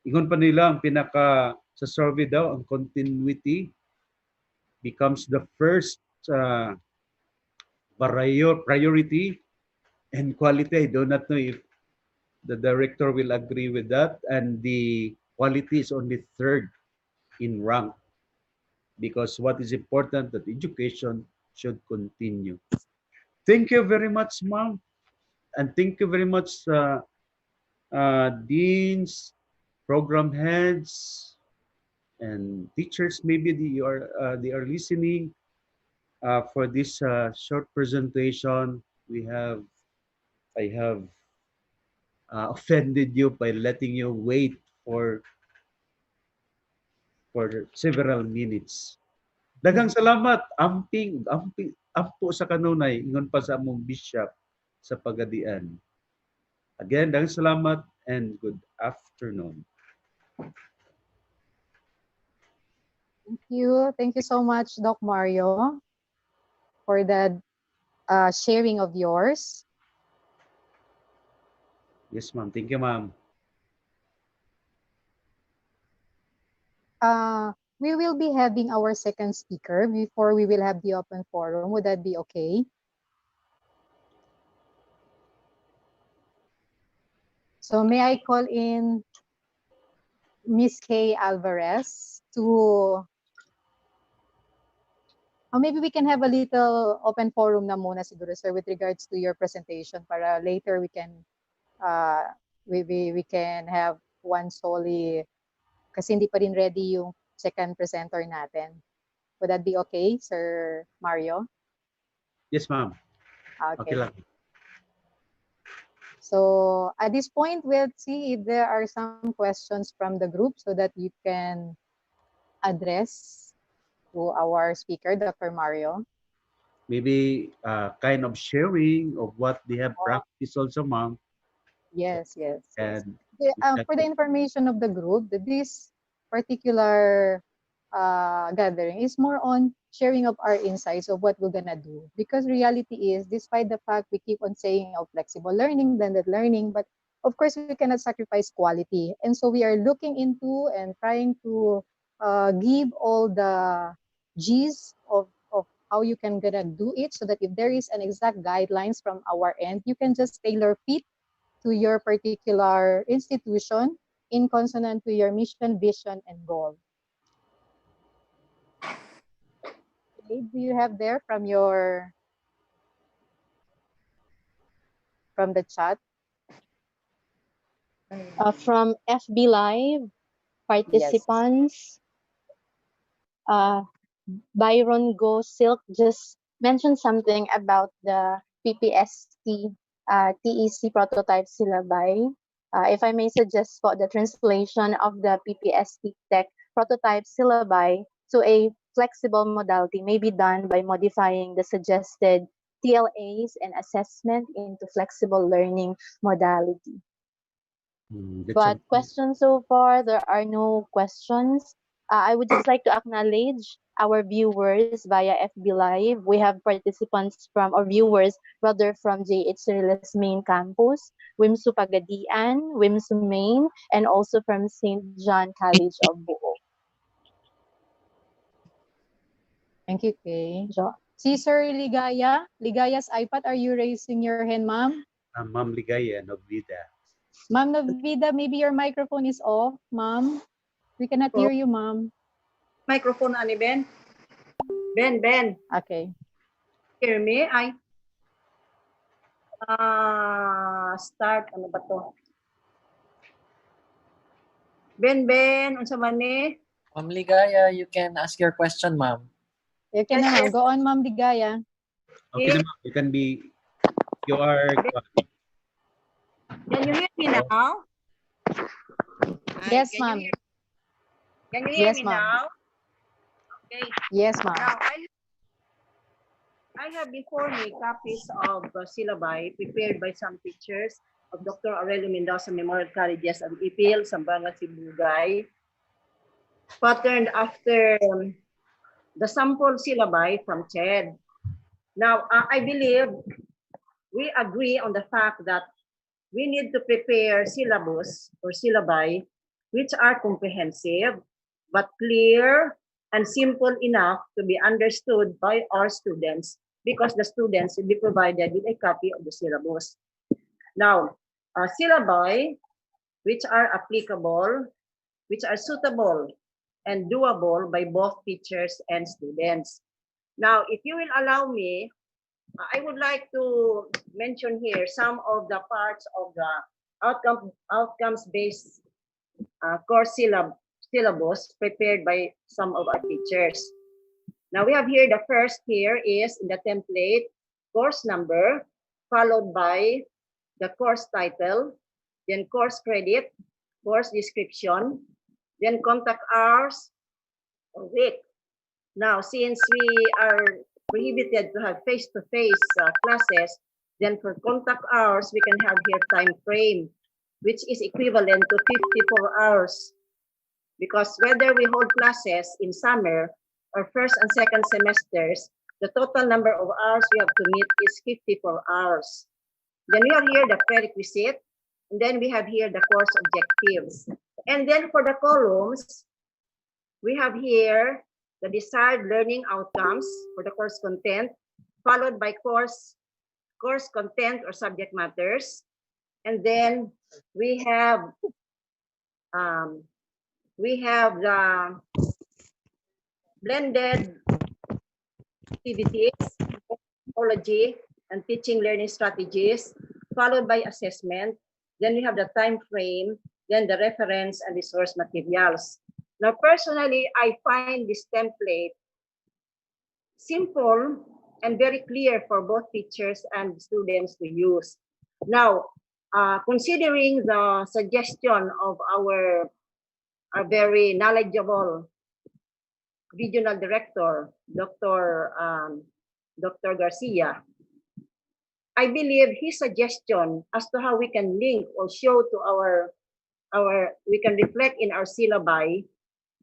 Ingon pa nila, ang pinaka sa survey daw, ang continuity becomes the first priority, and quality, I do not know if the director will agree with that, and the quality is only third in rank, because what is important that education should continue. Thank you very much, ma'am, and thank you very much, deans, program heads, and teachers. Maybe they are listening for this short presentation. I have offended you by letting you wait for several minutes. Daghang salamat, ampo sa kanunay, ingon pa sa among bishop sa Pagadian. Again, daghang salamat and good afternoon. Thank you. Thank you so much, Doc Mario, for the sharing of yours. Yes, ma'am. Thank you, ma'am. We will be having our second speaker before we will have the open forum. Would that be okay? So may I call in Miss Kay Alvarez to, or maybe we can have a little open forum na muna siguro, sir, with regards to your presentation, para later we can we can have one solely, kasi hindi pa rin ready yung second presenter natin. Would that be okay, Sir Mario? Yes, ma'am. Okay. Okay lang. So at this point, we'll see if there are some questions from the group so that you can address to our speaker, Dr. Mario. Maybe kind of sharing of what they have practiced also, ma'am. Yes, yes. And for the information of the group, this particular gathering is more on sharing of our insights of what we're gonna do. Because reality is, despite the fact we keep on saying of flexible learning, blended learning, but of course we cannot sacrifice quality. And so we are looking into and trying to give all the G's of how you can gonna do it, so that if there is an exact guidelines from our end, you can just tailor fit to your particular institution in consonant to your mission, vision, and goal. Okay, do you have there from the chat? From FB Live, participants, Byron Go Silk just mentioned something about the PPST TEC prototype syllabi. If I may suggest for the translation of the PPST tech prototype syllabi to a flexible modality may be done by modifying the suggested TLAs and assessment into flexible learning modality. But questions so far, there are no questions. I would just like to acknowledge our viewers via FB Live. We have participants from, or viewers rather, from JH Ciriles main campus, WIMSU Pagadian, WIMSU Main, and also from St. John College of Buo. Thank you, Kay. Si Sir Ligaya's iPad, are you raising your hand, ma'am? Ma'am Ligaya, Novida. Ma'am Novida, maybe your microphone is off, ma'am. We cannot hear you, ma'am. Microphone, ani Ben? Ben. Okay. Hear me? Start, ano ba to? Ben, unsa man ni? Ma'am Ligaya, you can ask your question, ma'am. Okay na, ma'am. Go on, Ma'am Ligaya. Okay naman, you can be, you are, Can you hear me now? Yes, Can you ma'am. hear, can you hear Yes, me ma'am. now? Okay. Yes, ma'am. Now, I have before me copies of syllabi prepared by some teachers of Dr. Aurelio Mendoza Memorial Colleges of Ipil, Zamboanga, Sibugay, patterned after the sample syllabi from CHED. Now, I believe we agree on the fact that we need to prepare syllabus or syllabi which are comprehensive but clear and simple enough to be understood by our students because the students will be provided with a copy of the syllabus. Now, syllabi which are applicable, which are suitable and doable by both teachers and students. Now, if you will allow me, I would like to mention here some of the parts of the outcomes-based course syllabus prepared by some of our teachers. Now we have here the first here is in the template, course number, followed by the course title, then course credit, course description, then contact hours or week. Now, since we are prohibited to have face-to-face classes, then for contact hours, we can have here time frame, which is equivalent to 54 hours. Because whether we hold classes in summer or first and second semesters, the total number of hours we have to meet is 54 hours. Then we have here the prerequisite, and then we have here the course objectives. And then for the columns, we have here the desired learning outcomes for the course content, followed by course content or subject matters. And then we have the blended activities, methodology, and teaching learning strategies, followed by assessment. Then we have the time frame, then the reference and resource materials. Now, personally, I find this template simple and very clear for both teachers and students to use. Now, considering the suggestion of our very knowledgeable regional director, Dr. Garcia, I believe his suggestion as to how we can link or show to we can reflect in our syllabi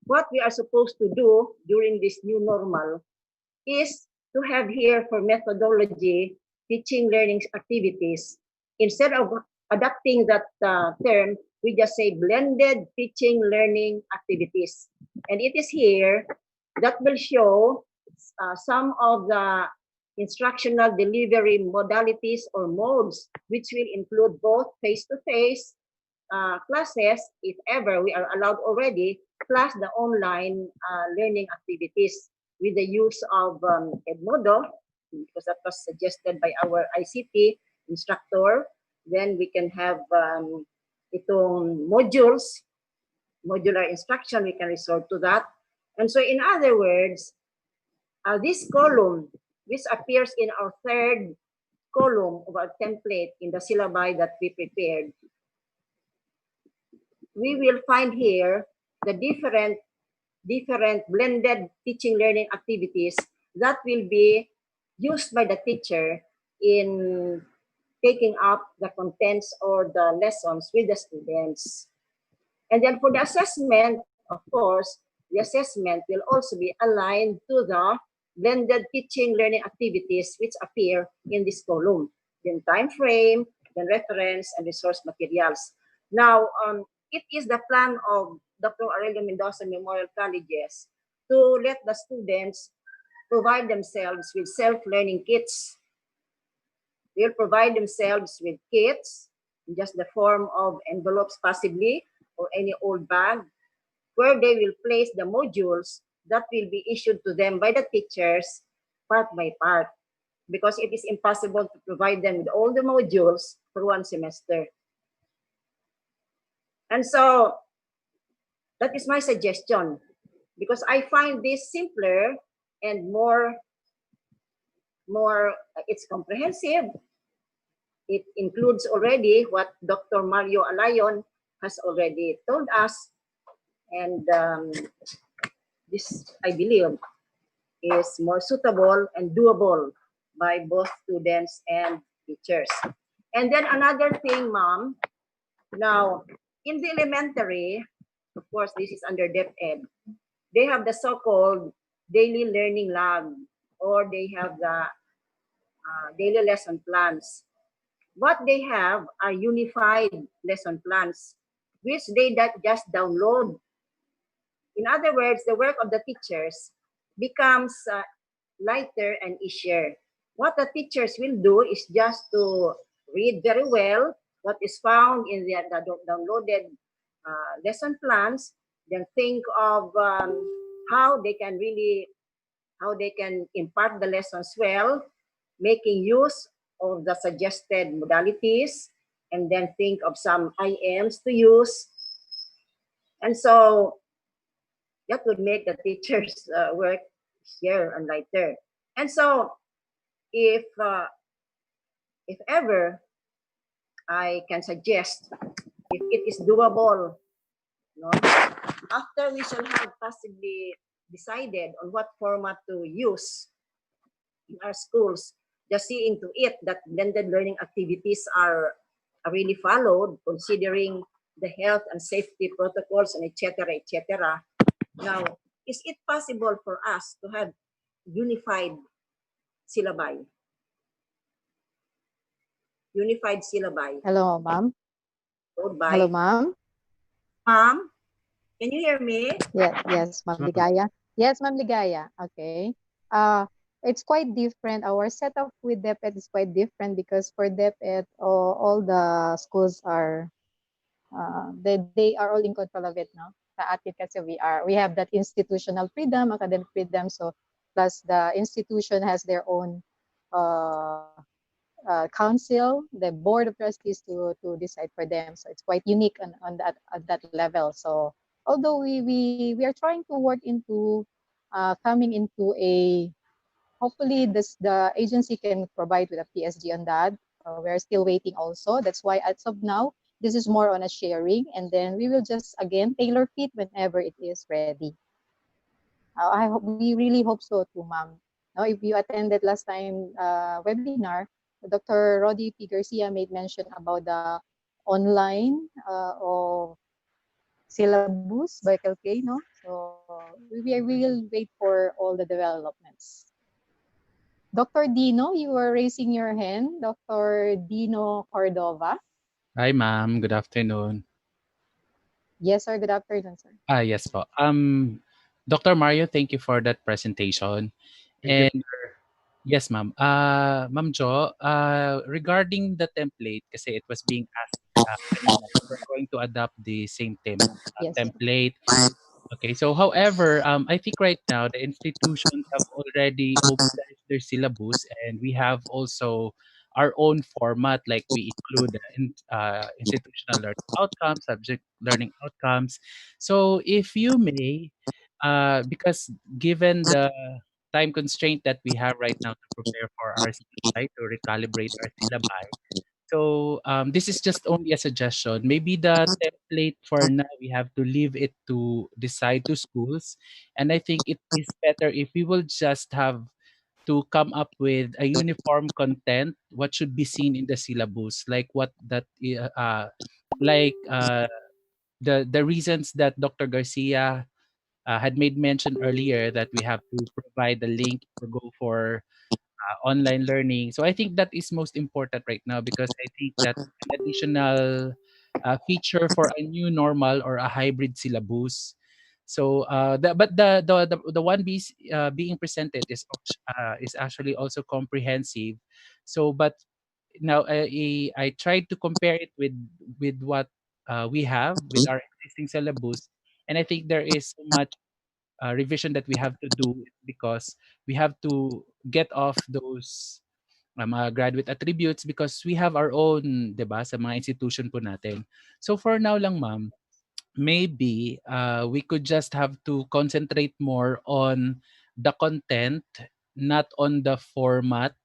what we are supposed to do during this new normal is to have here for methodology, teaching learning activities. Instead of adapting that term, we just say blended teaching learning activities. And it is here that will show some of the instructional delivery modalities or modes, which will include both face-to-face classes, if ever we are allowed already, plus the online learning activities with the use of Edmodo, because that was suggested by our ICT instructor. Then we can have itong modular instruction, we can resort to that. And so in other words, this column, which appears in our third column of our template in the syllabi that we prepared, we will find here the different blended teaching learning activities that will be used by the teacher in taking up the contents or the lessons with the students. And then for the assessment, of course, the assessment will also be aligned to the blended teaching learning activities which appear in this column. Then time frame, then reference and resource materials. Now, it is the plan of Dr. Aurelio Mendoza Memorial Colleges to let the students provide themselves with self-learning kits. They'll provide themselves with kits in just the form of envelopes possibly or any old bag where they will place the modules that will be issued to them by the teachers part by part, because it is impossible to provide them with all the modules for one semester. And so That is my suggestion, because I find this simpler and more it's comprehensive. It includes already what Dr. Mario Alayon has already told us, and this, I believe, is more suitable and doable by both students and teachers. And then another thing, Mom, now in the elementary, of course, this is under DepEd, they have the so-called daily learning lab, or they have the daily lesson plans. What they have are unified lesson plans, which they just download. In other words, the work of the teachers becomes lighter and easier. What the teachers will do is just to read very well what is found in the downloaded lesson plans, then think of how they can impart the lessons well, making use of the suggested modalities, and then think of some IMs to use. And so that would make the teachers' work easier and lighter. And so if ever I can suggest, if it is doable, no, after we shall have possibly decided on what format to use in our schools, just seeing to it that blended learning activities are really followed, considering the health and safety protocols and etc. etc. Now, is it possible for us to have unified syllabi? Unified syllabi. Hello, ma'am. By, Hello, ma'am. Ma'am, can you hear me? Yes, Ma'am Ligaya. Yes, Ma'am Ligaya. Okay. It's quite different. Our setup with DepEd is quite different because for DepEd, all the schools are they are all in control of it, no? Sa atin kasi we have that institutional freedom, academic freedom, so plus the institution has their own council, the board of trustees to decide for them. So it's quite unique on that at that level. So although we are trying to work into coming into a hopefully the agency can provide with a PSG on that. We're still waiting also. That's why as of now, this is more on a sharing, and then we will just again tailor fit whenever it is ready. We really hope so too, ma'am. Now, if you attended last time webinar, Dr. Rodi P. Garcia made mention about the online or syllabus by Calcay, no? So we will wait for all the developments. Dr. Dino, you were raising your hand. Dr. Dino Cordova. Hi, ma'am. Good afternoon. Yes, sir. Good afternoon, sir. Yes po. Dr. Mario, thank you for that presentation. Thank you. Yes, ma'am. Ma'am Jo, regarding the template, kasi it was being asked kanina, if we're going to adopt the same Yes. template. Okay, so however, I think right now the institutions have already opened their syllabus, and we have also our own format, like we include institutional learning outcomes, subject learning outcomes. So if you may, because given the time constraint that we have right now to prepare for our syllabi, to recalibrate our syllabi, so this is just only a suggestion. Maybe the template for now we have to leave it to decide to schools, and I think it is better if we will just have to come up with a uniform content. What should be seen in the syllabus, like what that like the reasons that Dr. Garcia had made mention earlier, that we have to provide the link to go for online learning. So I think that is most important right now, because I think that's an additional feature for a new normal or a hybrid syllabus. So the one being presented is actually also comprehensive. So but now I tried to compare it with what we have with our existing syllabus, and I think there is so much revision that we have to do, because we have to get off those graduate attributes, because we have our own, 'di ba, sa mga institution po natin. So for now lang, ma'am, maybe we could just have to concentrate more on the content, not on the format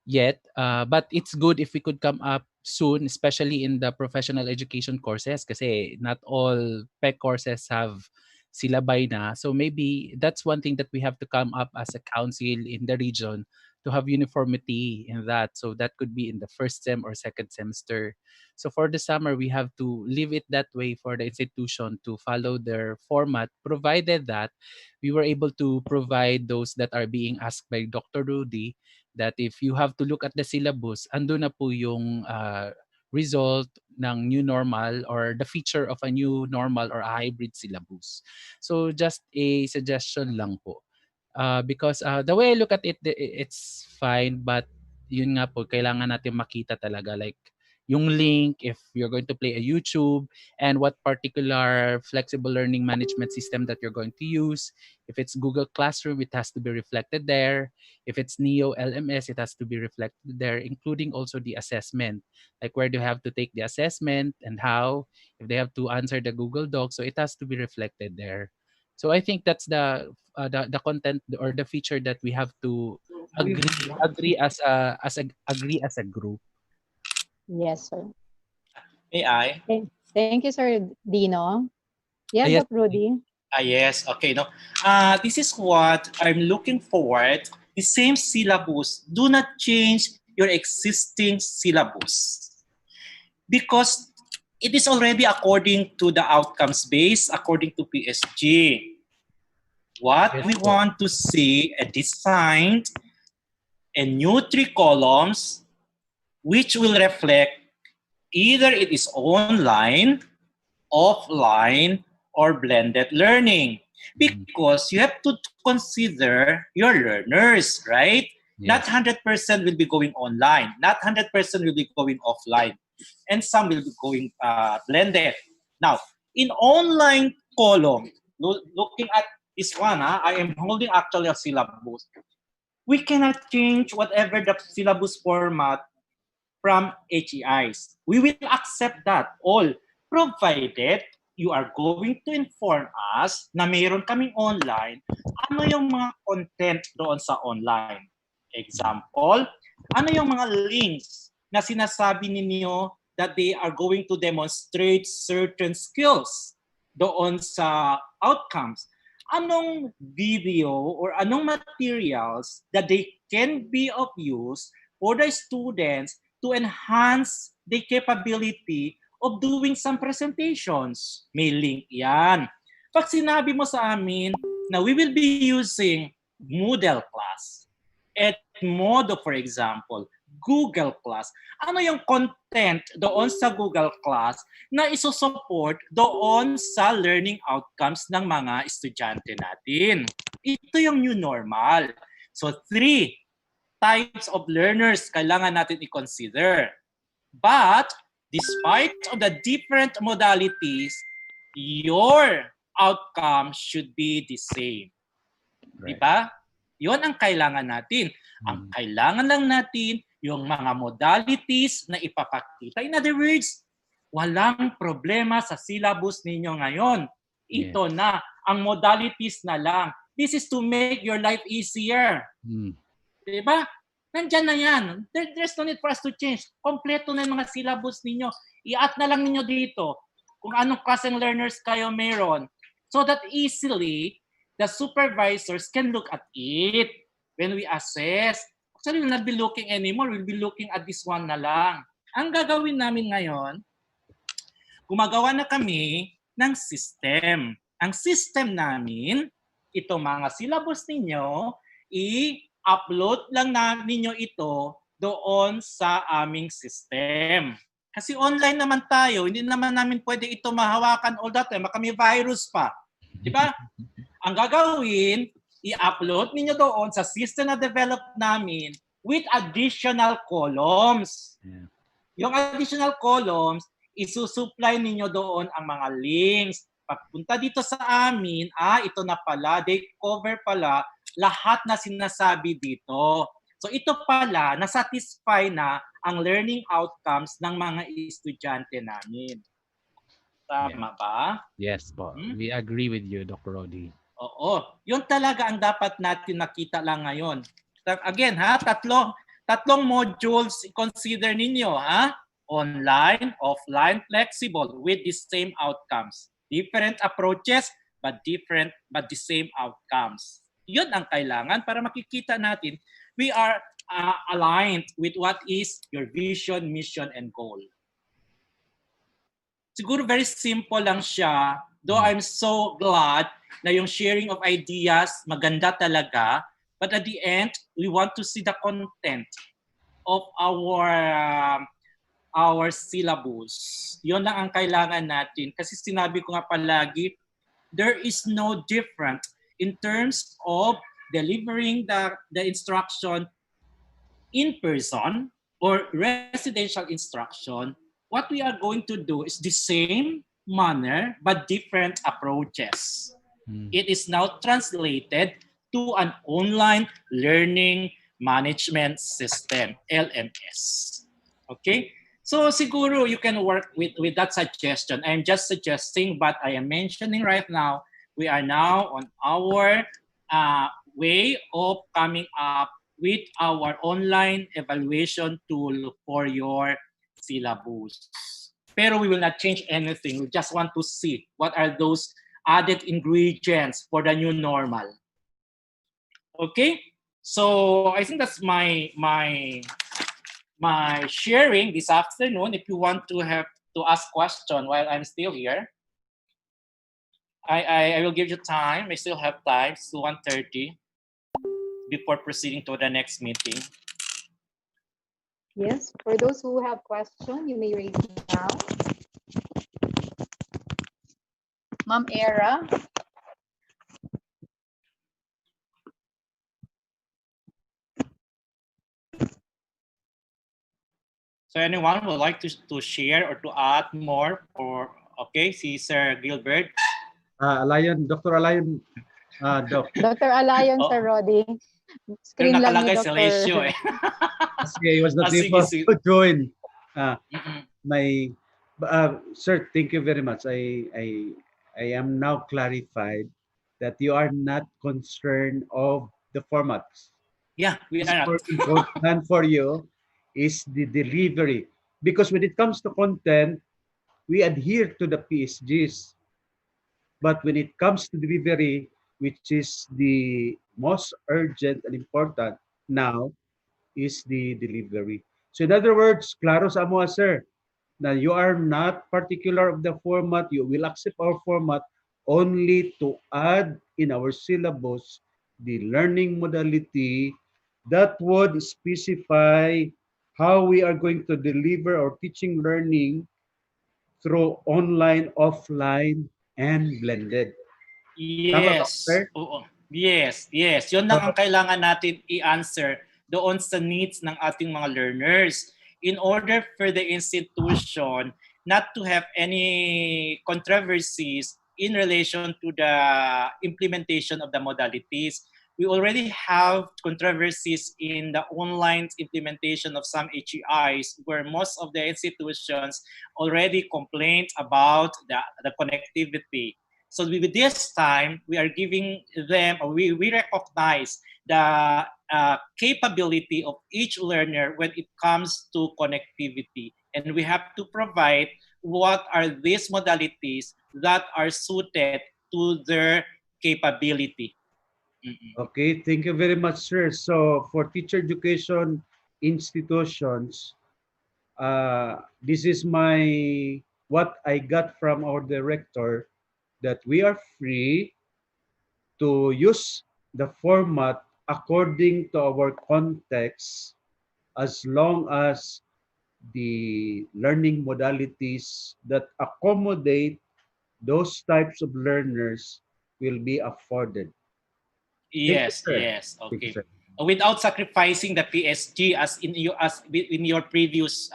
yet. But it's good if we could come up soon, especially in the professional education courses, kasi not all PEC courses have syllabi na. So maybe that's one thing that we have to come up as a council in the region to have uniformity in that. So that could be in the first sem or second semester. So for the summer, we have to leave it that way for the institution to follow their format, provided that we were able to provide those that are being asked by Dr. Rudy, that if you have to look at the syllabus, ando na po yung result ng new normal or the feature of a new normal or a hybrid syllabus. So just a suggestion lang po. Because the way I look at it, it's fine, but yun nga po, kailangan natin makita talaga like yung link, if you're going to play a YouTube, and what particular flexible learning management system that you're going to use. If it's Google Classroom, it has to be reflected there. If it's Neo LMS, it has to be reflected there, including also the assessment. Like where do you have to take the assessment and how, if they have to answer the Google Doc, so it has to be reflected there. So I think that's the content or the feature that we have to agree as a group. Yes, sir. May I? Thank you, Sir Dino. Yeah, Yes. Doc Rudy. Yes, okay. No, this is what I'm looking forward. The same syllabus. Do not change your existing syllabus because it is already according to the outcomes based, according to PSG. What we want to see a designed and new 3 columns which will reflect either it is online, offline, or blended learning. Because you have to consider your learners, right? Not 100% will be going online. Not 100% will be going offline. And some will be going blended. Now, in online column, looking at this one, I am holding actually a syllabus. We cannot change whatever the syllabus format from HEIs. We will accept that all, provided you are going to inform us na mayroon kaming online, ano yung mga content doon sa online. Example, ano yung mga links na sinasabi ninyo that they are going to demonstrate certain skills doon sa outcomes. Anong video or anong materials that they can be of use for the students to enhance the capability of doing some presentations. May link yan. Pag sinabi mo sa amin na we will be using Moodle class, Edmodo for example, Google Class, ano yung content doon sa Google Class na isusupport doon sa learning outcomes ng mga estudyante natin? Ito yung new normal. So 3 types of learners kailangan natin i-consider. But despite of the different modalities, your outcome should be the same. Right. Diba? Yun ang kailangan natin. Ang kailangan lang natin yung mga modalities na ipapakita. In other words, walang problema sa syllabus ninyo ngayon. Ito na, ang modalities na lang. This is to make your life easier. Diba? Nandyan na yan. There's no need for us to change. Kompleto na yung mga syllabus ninyo. I-add na lang ninyo dito kung anong klaseng learners kayo meron so that easily the supervisors can look at it when we assess. Actually, we'll not be looking anymore. We'll be looking at this one na lang. Ang gagawin namin ngayon, gumagawa na kami ng system. Ang system namin, ito mga syllabus ninyo, i-upload lang ninyo ito doon sa aming system. Kasi online naman tayo, hindi naman namin pwede ito mahawakan all the time. Baka may virus pa. Diba? Ang gagawin, i-upload ninyo doon sa system na develop namin with additional columns. Yung additional columns, isusupply ninyo doon ang mga links. Pagpunta dito sa amin, ito na pala, they cover pala lahat na sinasabi dito. So ito pala, nasatisfy na ang learning outcomes ng mga estudyante namin. Tama ba? Yes po. We agree with you, Dr. Rodi. Oo. Yun talaga ang dapat natin nakita lang ngayon. Again, ha? Tatlong modules consider ninyo, ha? Online, offline, flexible with the same outcomes. Different approaches but the same outcomes. Yun ang kailangan para makikita natin we are aligned with what is your vision, mission, and goal. Siguro very simple lang siya. Though I'm so glad na yung sharing of ideas, maganda talaga. But at the end, we want to see the content of our syllabus. Yun lang ang kailangan natin. Kasi sinabi ko nga palagi, there is no different in terms of delivering the instruction in person or residential instruction. What we are going to do is the same manner but different approaches. It is now translated to an online learning management system, LMS. Okay? So siguro you can work with that suggestion. I'm just suggesting, but I am mentioning right now, we are now on our way of coming up with our online evaluation tool for your syllabus. Pero we will not change anything. We just want to see what are those added ingredients for the new normal. Okay? So I think that's my sharing this afternoon. If you want to have to ask question while I'm still here, I will give you time. I still have time. It's 1:30 before proceeding to the next meeting. Yes, for those who have questions, you may raise it now. Ma'am Era. So anyone would like to share or to add more? Or okay, si Sir Gilbert. Alayon, Dr. Alayon. Dr. Alayon, Sir Rodi. Screen Pero lang ni nakalagay Dr. Celestio eh. Kasi he was not able to join. Sir, thank you very much. I am now clarified that you are not concerned of the formats. Yeah, we are not. Important for you is the delivery. Because when it comes to content, we adhere to the PSGs. But when it comes to delivery, which is the most urgent and important now, is the delivery. So in other words, klaro sa amo, sir, na you are not particular of the format, you will accept our format only to add in our syllabus the learning modality that would specify how we are going to deliver our teaching learning through online, offline, and blended. Yes. Oo. Yes. Yun lang ang kailangan natin i-answer doon sa needs ng ating mga learners in order for the institution not to have any controversies in relation to the implementation of the modalities. We already have controversies in the online implementation of some HEIs where most of the institutions already complained about the connectivity. So with this time, we are giving them, or we recognize the capability of each learner when it comes to connectivity. And we have to provide what are these modalities that are suited to their capability. Okay, thank you very much, sir. So for teacher education institutions, this is what I got from our director, that we are free to use the format according to our context as long as the learning modalities that accommodate those types of learners will be afforded. Yes. Okay. Without sacrificing the PSG as in your previous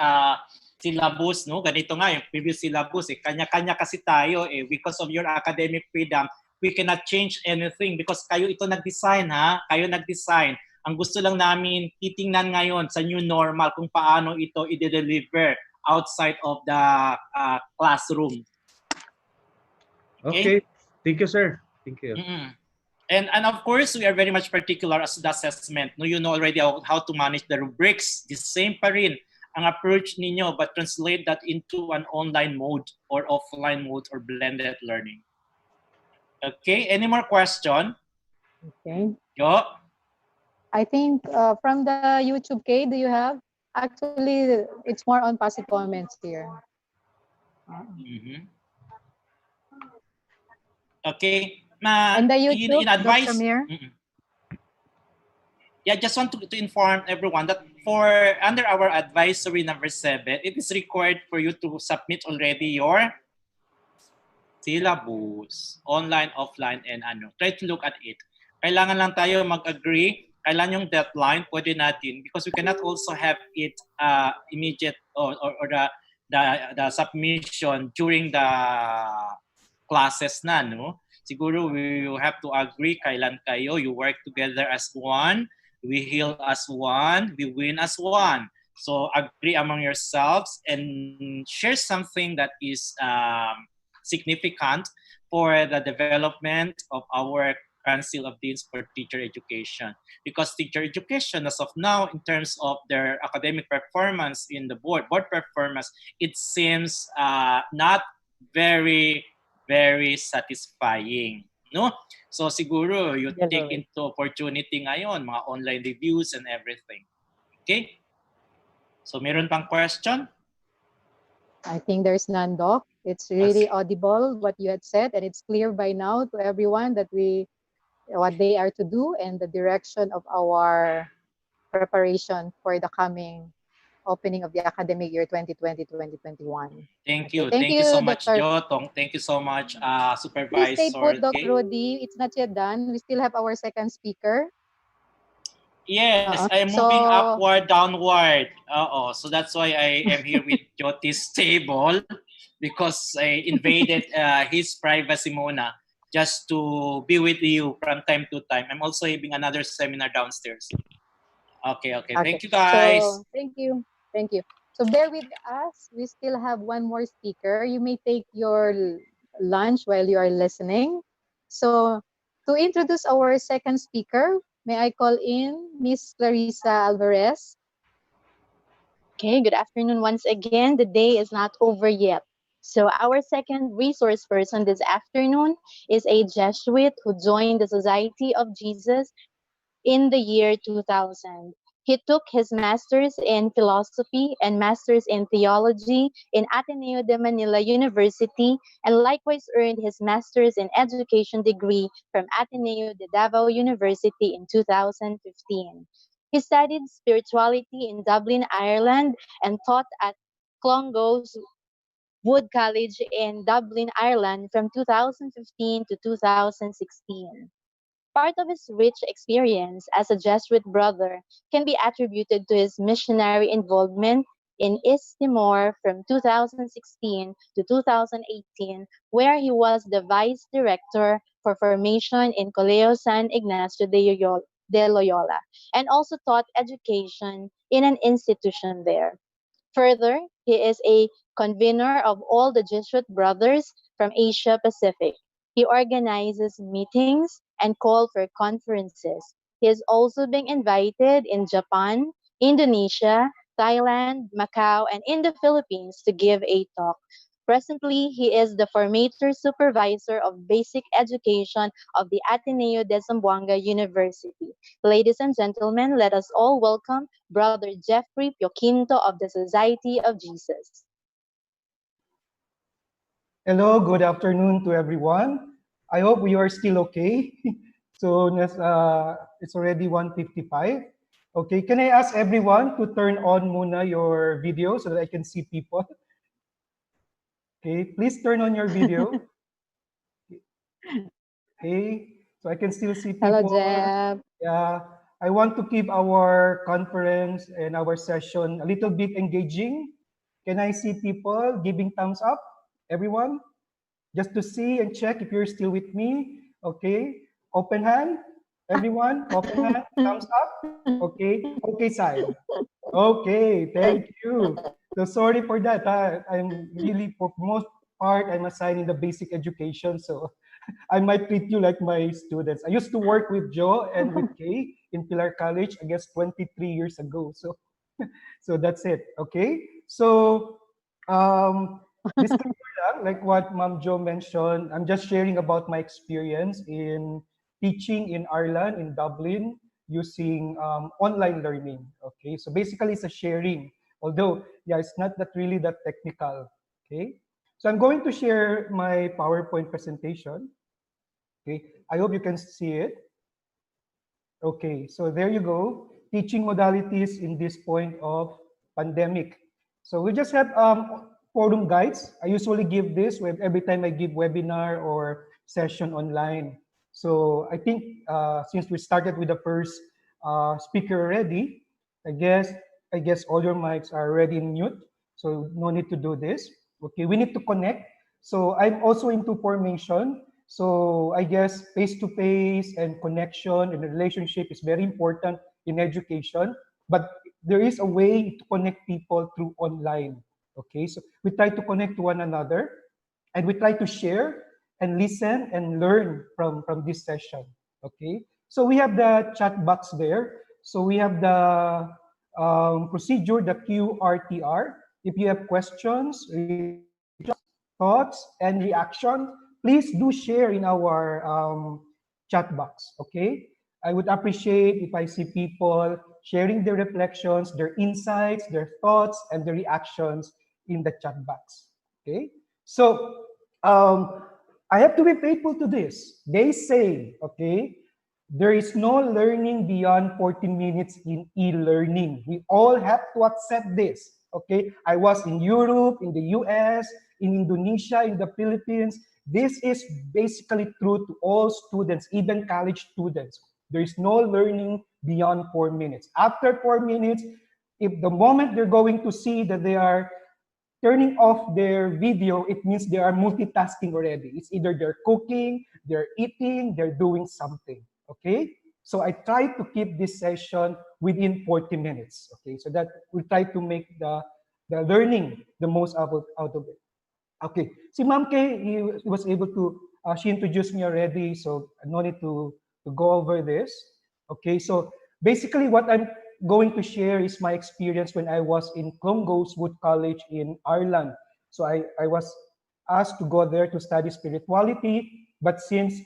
syllabus, no? Ganito nga yung previous syllabus eh. Kanya-kanya kasi tayo eh. Because of your academic freedom, we cannot change anything because kayo ito nag-design ha. Kayo nag-design. Ang gusto lang namin titingnan ngayon sa new normal kung paano ito i-deliver outside of the classroom. Okay. Thank you, sir. Thank you. And of course, we are very much particular as the assessment. No, you know already how to manage the rubrics. The same pa rin ang approach ninyo, but translate that into an online mode or offline mode or blended learning. Okay, any more question? Okay. Yo. I think from the YouTube, K, do you have? Actually, it's more on passive comments here. Okay. And the YouTube, in advice, Dr. Mir? Yeah, just want to inform everyone that for under our advisory number 7, it is required for you to submit already your syllabus, online, offline, and ano. Try to look at it. Kailangan lang tayo mag-agree. Kailan yung deadline, pwede natin because we cannot also have it immediate or the submission during the classes na, no? Siguro we will have to agree kailan kayo, you work together as one, we heal as one, we win as one. So agree among yourselves and share something that is significant for the development of our Council of Deans for Teacher Education. Because teacher education, as of now, in terms of their academic performance in the board performance, it seems not very satisfying. No? So siguro you take into opportunity ngayon, mga online reviews and everything. Okay? So meron pang question? I think there's none, Doc. It's really audible what you had said, and it's clear by now to everyone that what they are to do and the direction of our preparation for the coming opening of the academic year 2020-2021. Thank you. Okay, Thank you so much, Dr. Jotong. Thank you so much, Supervisor. Please stay put, Dr. Okay? Rudy. It's not yet done. We still have our second speaker. Yes, I am moving upward, downward. So that's why I am here with Jyoti's table because I invaded his privacy muna just to be with you from time to time. I'm also having another seminar downstairs. Okay. Thank you, guys. So, thank you. So bear with us. We still have one more speaker. You may take your lunch while you are listening. So to introduce our second speaker, may I call in Miss Clarissa Alvarez? Okay, good afternoon once again. The day is not over yet. So our second resource person this afternoon is a Jesuit who joined the Society of Jesus in the year 2000. He took his master's in philosophy and master's in theology in Ateneo de Manila University and likewise earned his master's in education degree from Ateneo de Davao University in 2015. He studied spirituality in Dublin, Ireland and taught at Clongowes Wood College in Dublin, Ireland from 2015 to 2016. Part of his rich experience as a Jesuit brother can be attributed to his missionary involvement in East Timor from 2016 to 2018, where he was the vice director for formation in Colegio San Ignacio de Loyola, and also taught education in an institution there. Further, he is a convener of all the Jesuit brothers from Asia Pacific. He organizes meetings and calls for conferences. He is also being invited in Japan, Indonesia, Thailand, Macau, and in the Philippines to give a talk. Presently, he is the formator supervisor of basic education of the Ateneo de Zamboanga University. Ladies and gentlemen, let us all welcome Brother Jeffrey Pioquinto of the Society of Jesus. Hello, good afternoon to everyone. I hope you are still okay. So it's already 1:55. Okay, can I ask everyone to turn on muna your video so that I can see people? Okay, please turn on your video. Okay, so I can still see people. Hello, Jeff. Yeah, I want to keep our conference and our session a little bit engaging. Can I see people giving thumbs up? Everyone? Just to see and check if you're still with me. Okay, open hand. Everyone, open hand, thumbs up. Okay side. Okay, thank you. So sorry for that. I'm really for most part, I'm assigned in the basic education, so I might treat you like my students. I used to work with Joe and with Kay in Pilar College, I guess 23 years ago. So, so that's it. Okay. So, disclaimer lang, like what Ma'am Jo mentioned, I'm just sharing about my experience in teaching in Ireland, in Dublin, using online learning. Okay. So basically, it's a sharing. Although, yeah, it's not that really that technical. Okay. So I'm going to share my PowerPoint presentation. Okay, I hope you can see it. Okay, so there you go. Teaching modalities in this point of pandemic. So we just have forum guides. I usually give this every time I give webinar or session online. So I think since we started with the first speaker already, I guess all your mics are already in mute. So no need to do this. Okay, we need to connect. So I'm also into formation. So I guess face-to-face and connection and relationship is very important in education. But there is a way to connect people through online. Okay, so we try to connect to one another and we try to share and listen and learn from this session. Okay, so we have the chat box there. So we have the procedure, the QRTR. If you have questions, thoughts, and reaction, please do share in our chat box, okay? I would appreciate if I see people sharing their reflections, their insights, their thoughts, and their reactions in the chat box, okay? So, I have to be faithful to this. They say, okay, there is no learning beyond 40 minutes in e-learning. We all have to accept this. Okay, I was in Europe, in the US, in Indonesia, in the Philippines. This is basically true to all students, even college students. There is no learning beyond 4 minutes. After 4 minutes, if the moment they're going to see that they are turning off their video, it means they are multitasking already. It's either they're cooking, they're eating, they're doing something, okay? So I try to keep this session within 40 minutes, okay? So that we try to make the learning the most out of it. Okay, si Ma'am Kay, he was able to, she introduced me already, so no need to go over this. Okay, so basically what I'm going to share is my experience when I was in Wood College in Ireland. So I was asked to go there to study spirituality, but since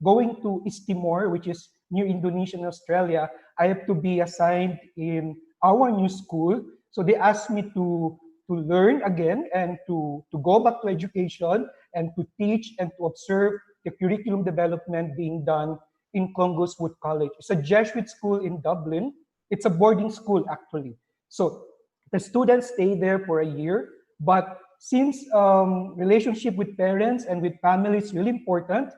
going to East Timor, which is near Indonesia and Australia, I have to be assigned in our new school. So they asked me to learn again and to go back to education and to teach and to observe the curriculum development being done in Wood College. It's a Jesuit school in Dublin. It's a boarding school, actually. So the students stay there for a year, but since relationship with parents and with family is really important,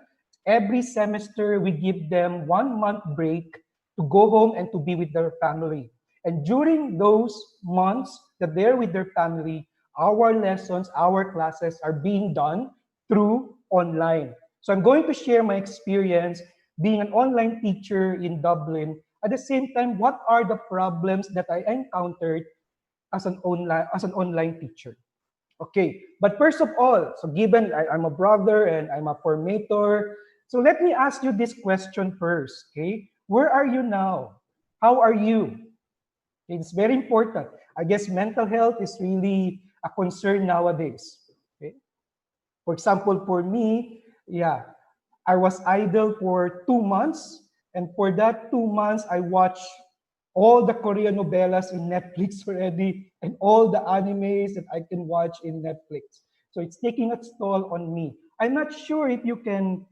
every semester we give them 1 month break to go home and to be with their family. And during those months that they're with their family, our lessons, our classes are being done through online. So I'm going to share my experience being an online teacher in Dublin. At the same time, what are the problems that I encountered as an online teacher? Okay, but first of all, so given I'm a brother and I'm a formator, so let me ask you this question first, okay? Where are you now? How are you? It's very important. I guess mental health is really a concern nowadays. Okay? For example, for me, yeah, I was idle for 2 months, and for that 2 months, I watched all the Korean novellas in Netflix already, and all the animes that I can watch in Netflix. So it's taking a toll on me. I'm not sure if you can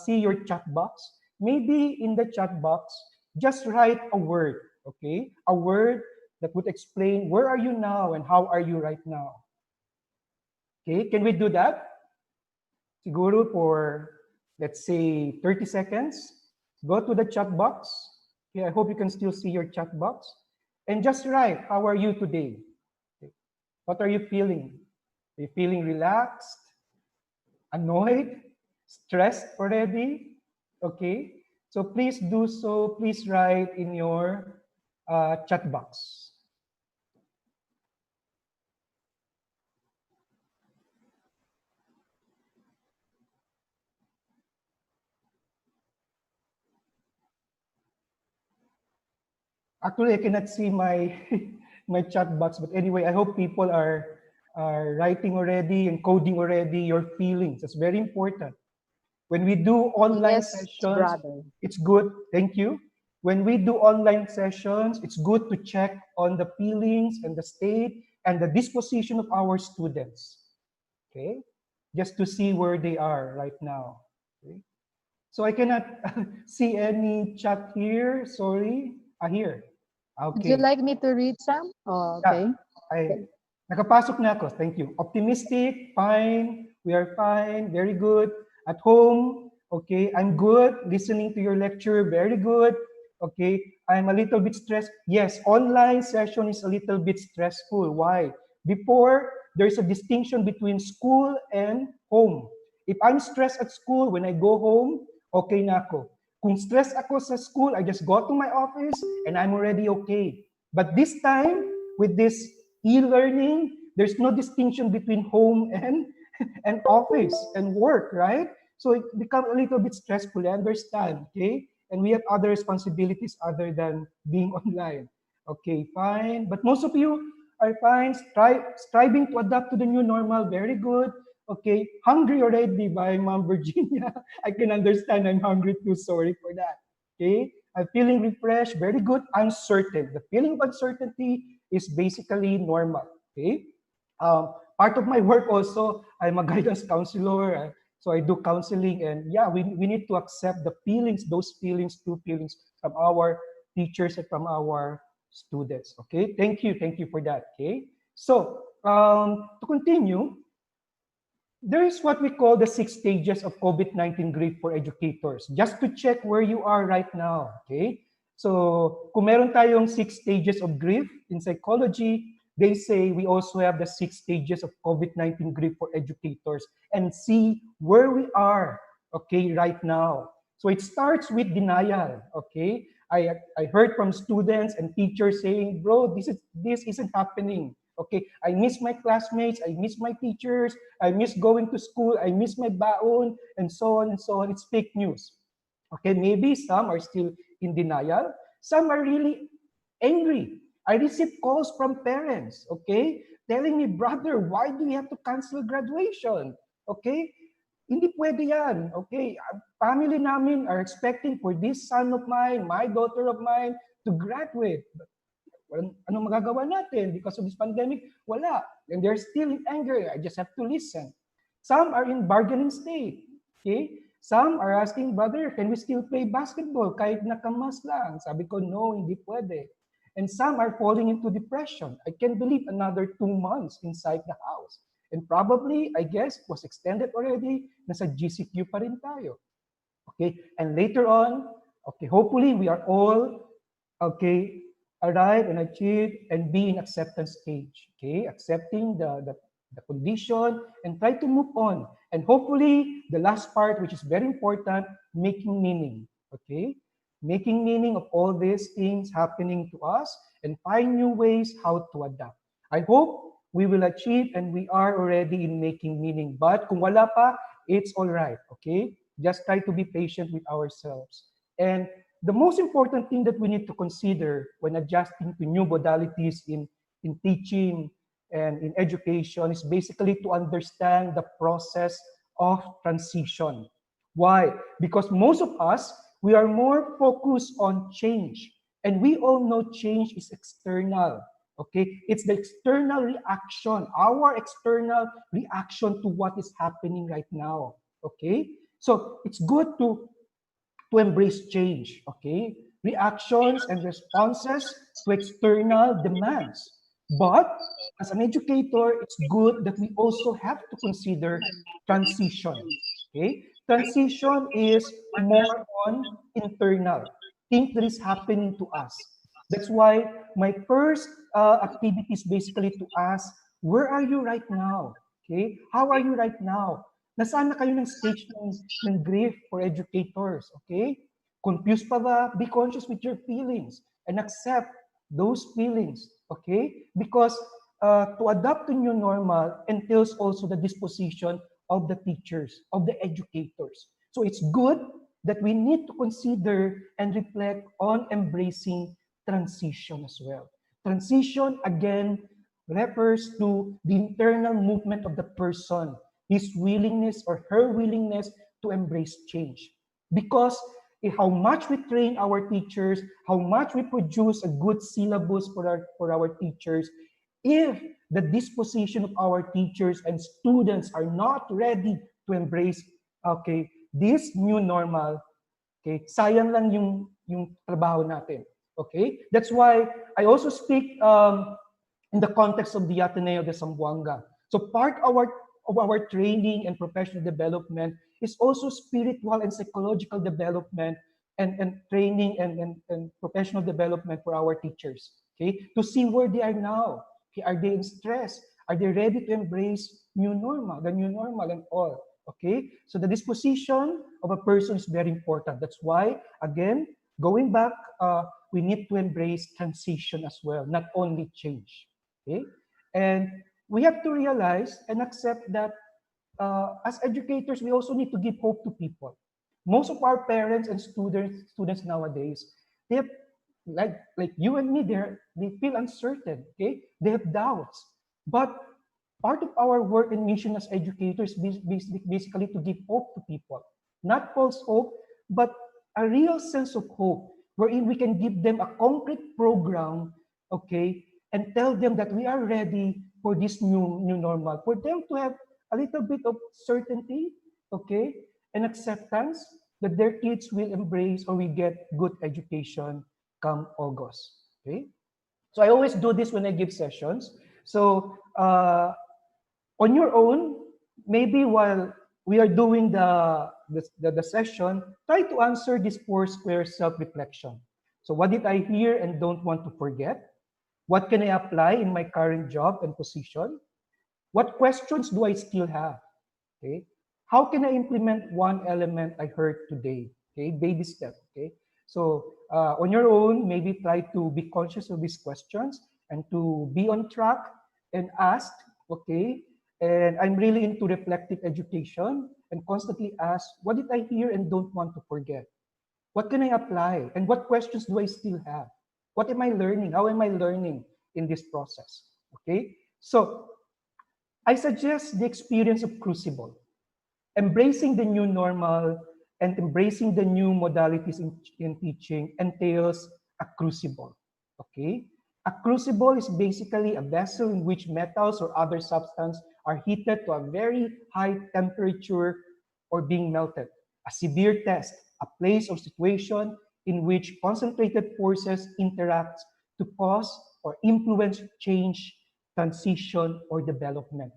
see your chat box. Maybe in the chat box, just write a word, okay? A word that would explain where are you now and how are you right now. Okay, can we do that? Siguro for, let's say, 30 seconds. Go to the chat box. Okay, I hope you can still see your chat box. And just write, how are you today? Okay. What are you feeling? Are you feeling relaxed, annoyed, stressed already? Okay, so please do so. Please write in your chat box. Actually, I cannot see my my chat box, but anyway, I hope people are writing already and coding already your feelings. That's very important. When we do online Yes, sessions, brother. it's good. Thank you. When we do online sessions, it's good to check on the feelings and the state and the disposition of our students. Okay, just to see where they are right now. Okay? So I cannot see any chat here. Sorry. Here. Would you Okay. like me to read some? Oh, Yeah. okay. Nakapasok na ako. Thank you. Optimistic, fine. We are fine. Very good. At home, okay. I'm good. Listening to your lecture, very good. Okay. I'm a little bit stressed. Yes, online session is a little bit stressful. Why? Before, there's a distinction between school and home. If I'm stressed at school, when I go home, okay na ako. Kung stress ako sa school, I just go to my office and I'm already okay. But this time, with this e-learning, there's no distinction between home and and office and work, right? So it becomes a little bit stressful, I understand, okay? And we have other responsibilities other than being online. Okay, fine. But most of you are fine, striving to adapt to the new normal, very good. Okay, hungry already by Mom Virginia. I can understand I'm hungry too, sorry for that. Okay, I'm feeling refreshed, very good, uncertain. The feeling of uncertainty is basically normal, okay? Part of my work also, I'm a guidance counselor, so I do counseling, and yeah, we need to accept the feelings, those feelings, true feelings from our teachers and from our students, okay? Thank you for that, okay? So, to continue, there is what we call the 6 stages of COVID-19 grief for educators. Just to check where you are right now, okay? So, kung meron tayong 6 stages of grief in psychology, they say we also have the 6 stages of COVID-19 grief for educators and see where we are, okay, right now. So it starts with denial, okay? I heard from students and teachers saying, bro, this isn't happening. Okay, I miss my classmates, I miss my teachers, I miss going to school, I miss my baon, and so on and so on. It's fake news. Okay, maybe some are still in denial. Some are really angry. I receive calls from parents, okay, telling me, brother, why do you have to cancel graduation? Okay, hindi pwede yan. Okay, family namin are expecting for this son of mine, my daughter of mine, to graduate. Anong magagawa natin because of this pandemic? Wala. And they're still in anger. I just have to listen. Some are in bargaining state. Okay? Some are asking, brother, can we still play basketball kahit nakamas lang? Sabi ko, no, hindi pwede. And some are falling into depression. I can't believe another 2 months inside the house. And probably, I guess, was extended already. Nasa GCQ pa rin tayo. Okay? And later on, okay, hopefully we are all, okay, arrive and achieve and be in acceptance stage, okay? Accepting the condition and try to move on. And hopefully, the last part, which is very important, making meaning, okay? Making meaning of all these things happening to us and find new ways how to adapt. I hope we will achieve and we are already in making meaning. But kung wala pa, it's all right, okay? Just try to be patient with ourselves. And the most important thing that we need to consider when adjusting to new modalities in teaching and in education is basically to understand the process of transition. Why? Because most of us, we are more focused on change. And we all know change is external. Okay? It's the external reaction, our external reaction to what is happening right now. Okay? So it's good to embrace change, okay? Reactions and responses to external demands. But as an educator, it's good that we also have to consider transition, okay? Transition is more on internal, things that is happening to us. That's why my first activity is basically to ask, where are you right now? Okay? How are you right now? Nasaan na kayo ng stage ng grief for educators, okay? Confused pa ba? Be conscious with your feelings and accept those feelings, okay? Because to adapt to new normal entails also the disposition of the teachers, of the educators. So it's good that we need to consider and reflect on embracing transition as well. Transition, again, refers to the internal movement of the person, his willingness or her willingness to embrace change. Because how much we train our teachers, how much we produce a good syllabus for our teachers, if the disposition of our teachers and students are not ready to embrace, okay, this new normal, okay, sayang lang yung trabaho natin. Okay? That's why I also speak in the context of the Ateneo de Zamboanga. So part of our training and professional development is also spiritual and psychological development and training and professional development for our teachers. Okay? To see where they are now. Okay? Are they in stress? Are they ready to embrace the new normal and all? Okay? So the disposition of a person is very important. That's why, again, going back, we need to embrace transition as well, not only change. Okay? And we have to realize and accept that as educators, we also need to give hope to people. Most of our parents and students nowadays, they have, like you and me, they feel uncertain. Okay, they have doubts. But part of our work and mission as educators is basically to give hope to people, not false hope, but a real sense of hope, wherein we can give them a concrete program, okay, and tell them that we are ready for this new normal, for them to have a little bit of certainty, okay, and acceptance that their kids will embrace or will get good education come August. Okay, so I always do this when I give sessions. So on your own, maybe while we are doing the session, try to answer this 4 square self-reflection. So what did I hear and don't want to forget? What can I apply in my current job and position? What questions do I still have? Okay. How can I implement one element I heard today? Okay, baby step. Okay. So on your own, maybe try to be conscious of these questions and to be on track and ask, okay, and I'm really into reflective education and constantly ask, what did I hear and don't want to forget? What can I apply? And what questions do I still have? What am I learning? How am I learning in this process? Okay, so I suggest the experience of Crucible. Embracing the new normal and embracing the new modalities in teaching entails a crucible. Okay? A crucible is basically a vessel in which metals or other substances are heated to a very high temperature or being melted. A severe test, a place or situation in which concentrated forces interact to cause or influence change, transition, or development.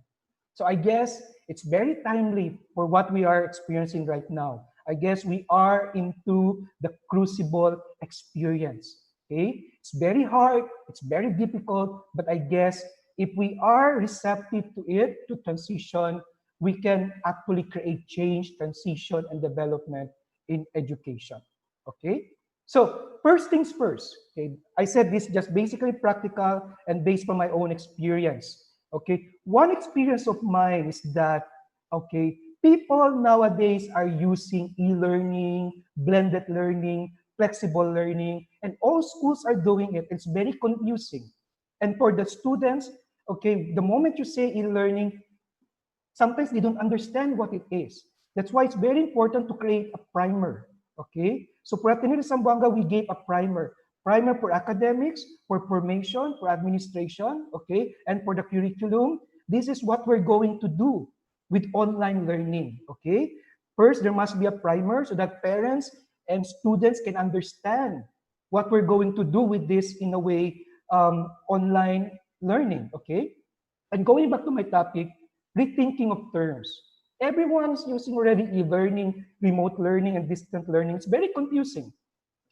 So I guess it's very timely for what we are experiencing right now. I guess we are into the crucible experience. Okay, it's very hard, it's very difficult, but I guess if we are receptive to it, to transition, we can actually create change, transition, and development in education. Okay, so first things first. Okay, I said this just basically practical and based from my own experience. Okay, one experience of mine is that, okay, people nowadays are using e-learning, blended learning, flexible learning, and all schools are doing it. It's very confusing. And for the students, okay, the moment you say e-learning, sometimes they don't understand what it is. That's why it's very important to create a primer. Okay, so for Ateneo de Zamboanga, we gave a primer. Primer for academics, for formation, for administration, okay, and for the curriculum. This is what we're going to do with online learning, okay? First, there must be a primer so that parents and students can understand what we're going to do with this in a way online learning, okay? And going back to my topic, rethinking of terms. Everyone's using already e-learning, remote learning, and distant learning. It's very confusing,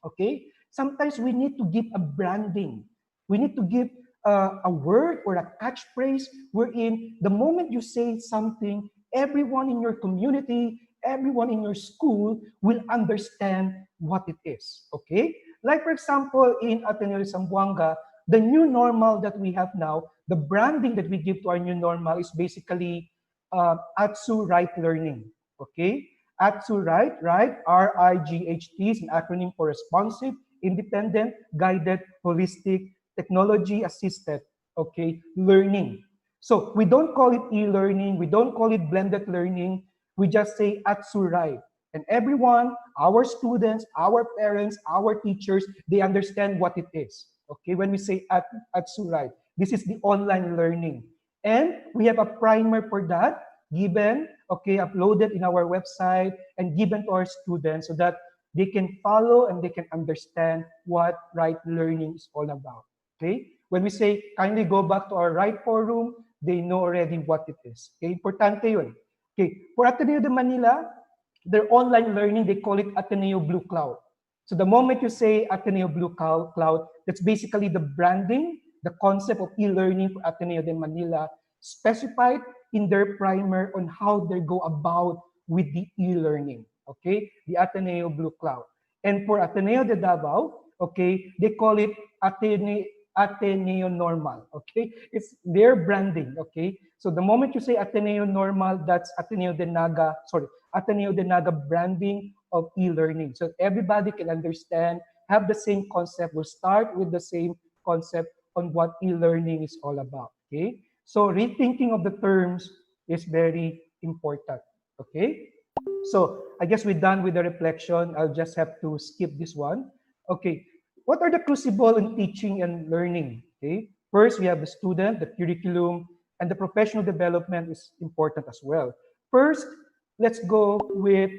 okay? Sometimes we need to give a branding. We need to give a word or a catchphrase wherein the moment you say something, everyone in your community, everyone in your school will understand what it is, okay? Like for example, in Ateneo de Zamboanga, the new normal that we have now, the branding that we give to our new normal is basically ATSU Right Learning, okay? ATSU Right, right? RIGHT is an acronym for responsive, independent, guided, holistic, technology-assisted, okay, learning. So we don't call it e-learning, we don't call it blended learning, we just say Atsurai. And everyone, our students, our parents, our teachers, they understand what it is. Okay, when we say Atsurai, this is the online learning. And we have a primer for that given, okay, uploaded in our website and given to our students so that they can follow and they can understand what right learning is all about. Okay, when we say kindly go back to our right forum, they know already what it is. Okay, importante yun. Okay, for Ateneo de Manila, their online learning, they call it Ateneo Blue Cloud. So the moment you say Ateneo Blue Cloud, that's basically the branding, the concept of e-learning for Ateneo de Manila, specified in their primer on how they go about with the e-learning, okay? The Ateneo Blue Cloud. And for Ateneo de Davao, okay, they call it Ateneo Normal, okay? It's their branding, okay? So the moment you say Ateneo Normal, that's Ateneo de Naga branding of e-learning. So everybody can understand, have the same concept. We'll start with the same concept on what e-learning is all about, okay? So rethinking of the terms is very important, okay? So I guess we're done with the reflection. I'll just have to skip this one. Okay, what are the crucible in teaching and learning? Okay, first we have the student, the curriculum, and the professional development is important as well. First, let's go with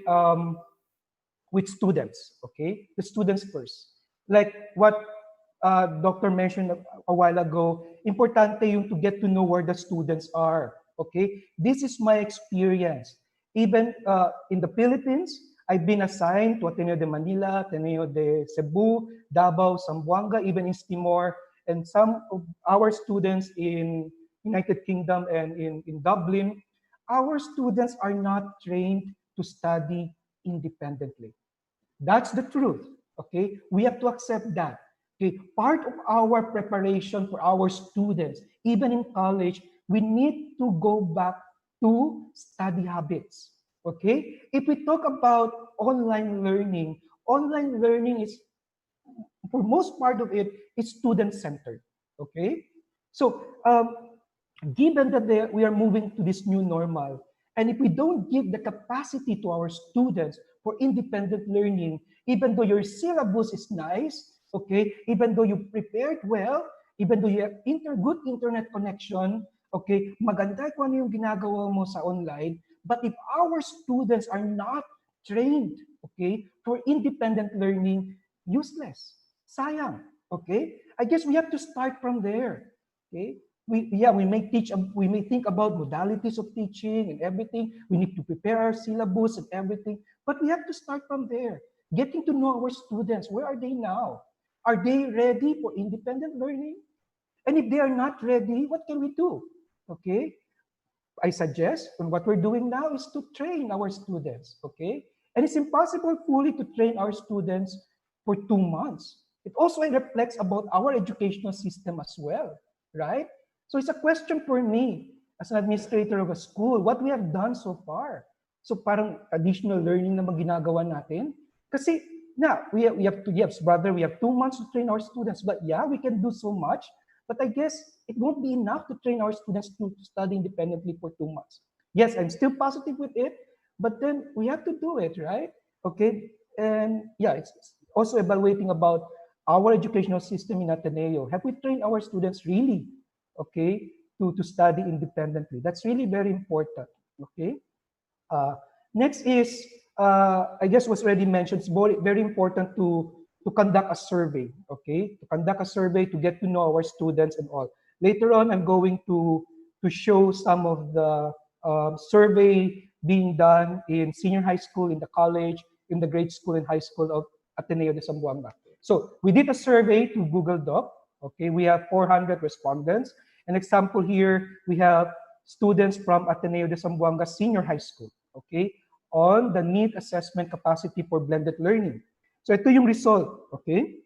students. Okay, the students first. Like what Doctor mentioned a while ago, importante yung to get to know where the students are. Okay, this is my experience. Even in the Philippines, I've been assigned to Ateneo de Manila, Ateneo de Cebu, Davao, Zamboanga, even in Timor, and some of our students in United Kingdom and in Dublin, our students are not trained to study independently. That's the truth, okay? We have to accept that. Okay, part of our preparation for our students, even in college, we need to go back to study habits, okay? If we talk about online learning is, for most part of it, is student-centered, okay? So, given that we are moving to this new normal, and if we don't give the capacity to our students for independent learning, even though your syllabus is nice, okay, even though you prepared well, even though you have good internet connection, okay, maganda kung ano yung ginagawa mo sa online, but if our students are not trained, okay, for independent learning, useless, sayang, okay? I guess we have to start from there, okay? We may think about modalities of teaching and everything. We need to prepare our syllabus and everything, but we have to start from there. Getting to know our students. Where are they now? Are they ready for independent learning? And if they are not ready, what can we do? Okay. I suggest, and what we're doing now is to train our students. Okay. And it's impossible fully to train our students for 2 months. It also reflects about our educational system as well, right? So it's a question for me as an administrator of a school, what we have done so far. So parang additional learning na ginagawa natin. Kasi we have 2 months to train our students, but yeah, we can do so much. But I guess it won't be enough to train our students to study independently for 2 months. Yes, I'm still positive with it, but then we have to do it, right? Okay, and yeah, it's also evaluating about our educational system in Ateneo. Have we trained our students really, okay, to study independently? That's really very important, okay? Next is, I guess was already mentioned, it's very important to conduct a survey, okay? To conduct a survey to get to know our students and all. Later on, I'm going to show some of the survey being done in senior high school, in the college, in the grade school and high school of Ateneo de Zamboanga. So we did a survey to Google Doc, okay? We have 400 respondents. An example here, we have students from Ateneo de Zamboanga Senior High School, okay, on the need assessment capacity for blended learning. So ito yung result, okay?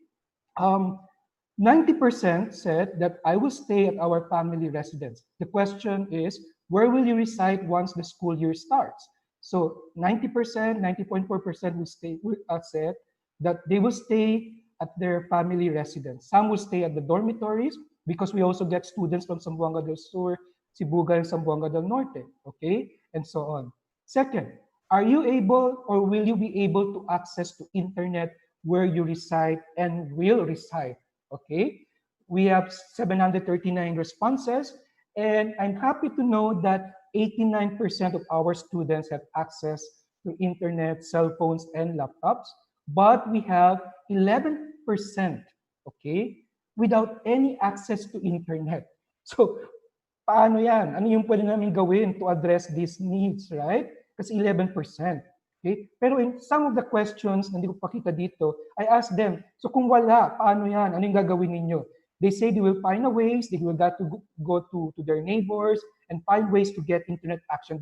90% said that I will stay at our family residence. The question is, where will you reside once the school year starts? So 90%, 90.4% will said that they will stay at their family residence. Some will stay at the dormitories because we also get students from Zamboanga del Sur, Sibuga, and Zamboanga del Norte, okay, and so on. Second, are you able or will you be able to access to internet where you reside and will reside, okay? We have 739 responses, and I'm happy to know that 89% of our students have access to internet, cell phones, and laptops, but we have 11%, okay, without any access to internet. So, paano yan? Ano yung pwede namin gawin to address these needs, right? Kasi 11%. Okay? Pero in some of the questions na hindi ko pakita dito, I asked them, so kung wala, paano yan? Ano yung gagawin ninyo? They say they will find a ways, they will got to go to their neighbors and find ways to get internet access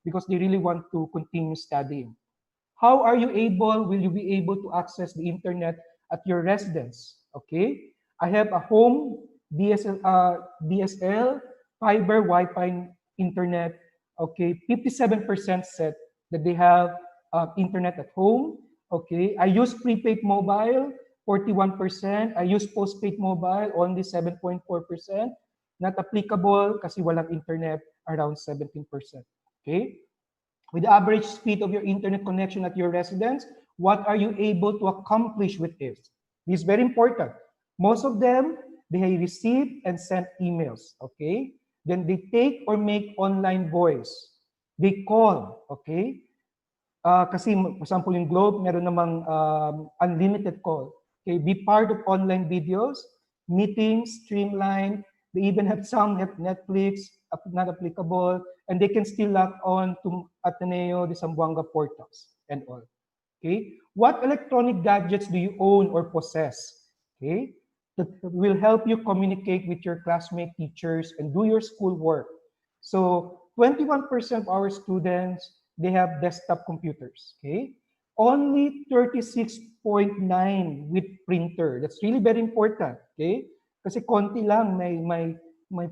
because they really want to continue studying. How are you able, will you be able to access the internet at your residence? Okay, I have a home DSL, fiber, Wi-Fi, internet. Okay, 57% said that they have internet at home. Okay, I use prepaid mobile, 41%. I use postpaid mobile, only 7.4%. Not applicable kasi walang internet, around 17%. Okay, with the average speed of your internet connection at your residence, what are you able to accomplish with this? This is very important. Most of them, they receive and send emails, okay? Then they take or make online voice. They call, okay? Kasi, for example, in Globe, meron namang unlimited call. Okay, be part of online videos, meetings, streamline. They even have some have Netflix, not applicable, and they can still log on to Ateneo de Zamboanga portals and all. Okay, what electronic gadgets do you own or possess? Okay, that will help you communicate with your classmate, teachers, and do your schoolwork. So 21% of our students, they have desktop computers, okay? Only 36.9 with printer. That's really very important, okay? Kasi konti lang may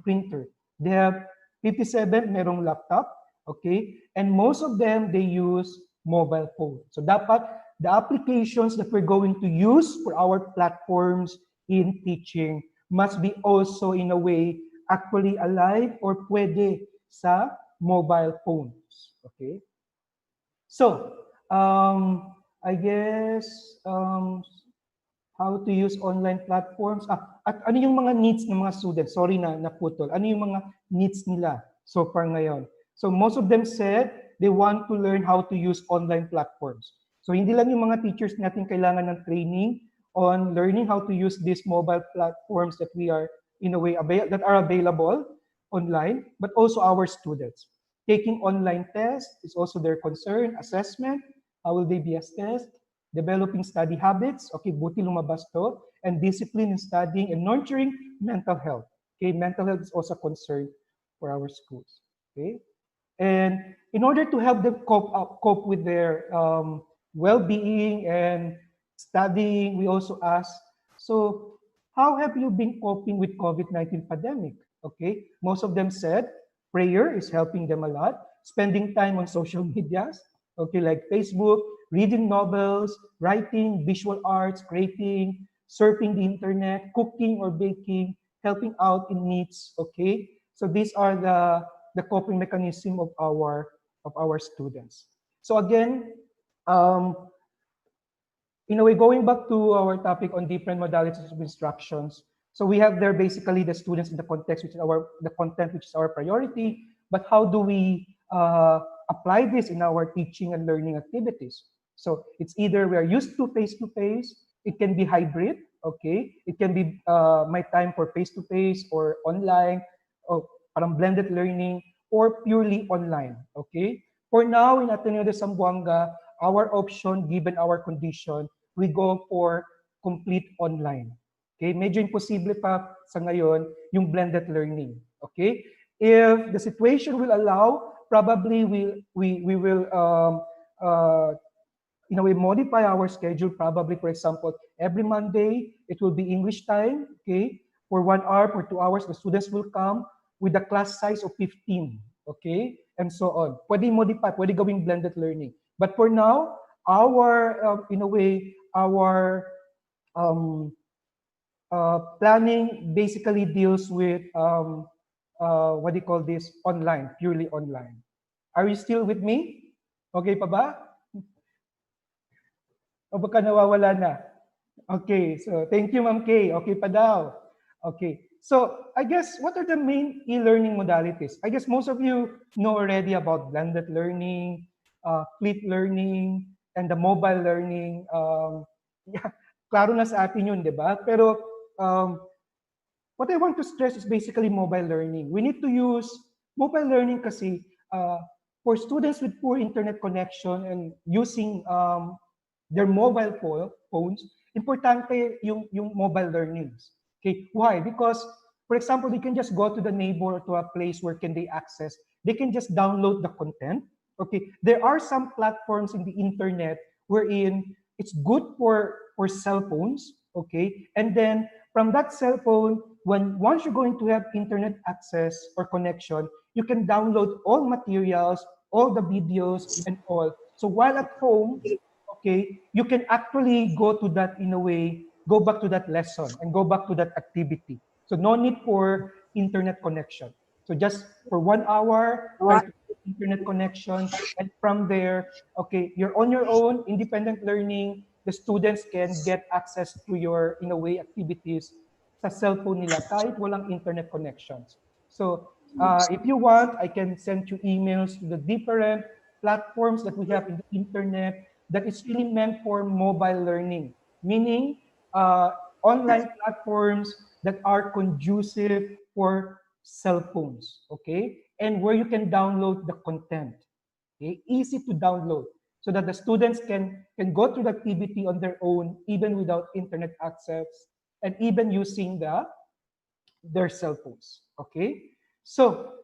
printer. They have 57 merong laptop, okay? And most of them, they use mobile phone. So dapat the applications that we're going to use for our platforms in teaching must be also in a way actually alive or pwede sa mobile phones. Okay? So, I guess, how to use online platforms. At ano yung mga needs ng mga students? Sorry na naputol. Ano yung mga needs nila so far ngayon? So most of them said they want to learn how to use online platforms. So hindi lang yung mga teachers natin kailangan ng training on learning how to use these mobile platforms that we are in a way that are available online, but also our students. Taking online tests is also their concern. Assessment, how will they be assessed? Developing study habits, okay, buti lumabas to, and discipline in studying and nurturing mental health. Okay, mental health is also a concern for our schools. Okay, and in order to help them cope with their well-being and studying, we also ask, so how have you been coping with COVID-19 pandemic? Okay, most of them said prayer is helping them a lot, spending time on social medias, okay, like Facebook, reading novels, writing, visual arts, creating, surfing the internet, cooking or baking, helping out in needs, okay? So these are the coping mechanism of our students. So again, in a way, going back to our topic on different modalities of instructions, so we have there basically the students in the context, which is the content, which is our priority, but how do we apply this in our teaching and learning activities? So it's either we are used to face-to-face, it can be hybrid, okay? It can be my time for face-to-face or online, or parang blended learning, or purely online, okay? For now, in Ateneo de Zamboanga, our option, given our condition, we go for complete online. Okay, medyo imposible pa sa ngayon yung blended learning. Okay, if the situation will allow, probably we will in a way modify our schedule. Probably, for example, every Monday it will be English time. Okay, for 1 hour, for 2 hours, the students will come with a class size of 15. Okay, and so on. Pwede modify, pwede gawing blended learning. But for now, our in a way, our um, planning basically deals with what do you call this? Online, purely online. Are you still with me? Okay pa ba? O baka nawawala na? Okay, so thank you, Ma'am Kay. Okay pa daw. Okay, so I guess what are the main e-learning modalities? I guess most of you know already about blended learning, fleet learning, and the mobile learning. Yeah, klaro na sa atin yun, di ba? Pero what I want to stress is basically mobile learning. We need to use mobile learning kasi for students with poor internet connection and using their mobile phones, importante yung mobile learnings. Okay, why? Because, for example, they can just go to the neighbor or to a place where can they access. They can just download the content. Okay, there are some platforms in the internet wherein it's good for cell phones. Okay, and then from that cell phone, once you're going to have internet access or connection, you can download all materials, all the videos, and all. So while at home, okay, you can actually go to that in a way, go back to that lesson and go back to that activity. So no need for internet connection. So just for 1 hour, try to get internet connection, and from there, okay, you're on your own, independent learning. The students can get access to your, in a way, activities sa cellphone nila kahit walang internet connections. So if you want, I can send you emails to the different platforms that we have in the internet that is really meant for mobile learning, meaning online platforms that are conducive for cell phones, okay? And where you can download the content, okay? Easy to download so that the students can go through the activity on their own, even without internet access, and even using their cell phones, okay? So,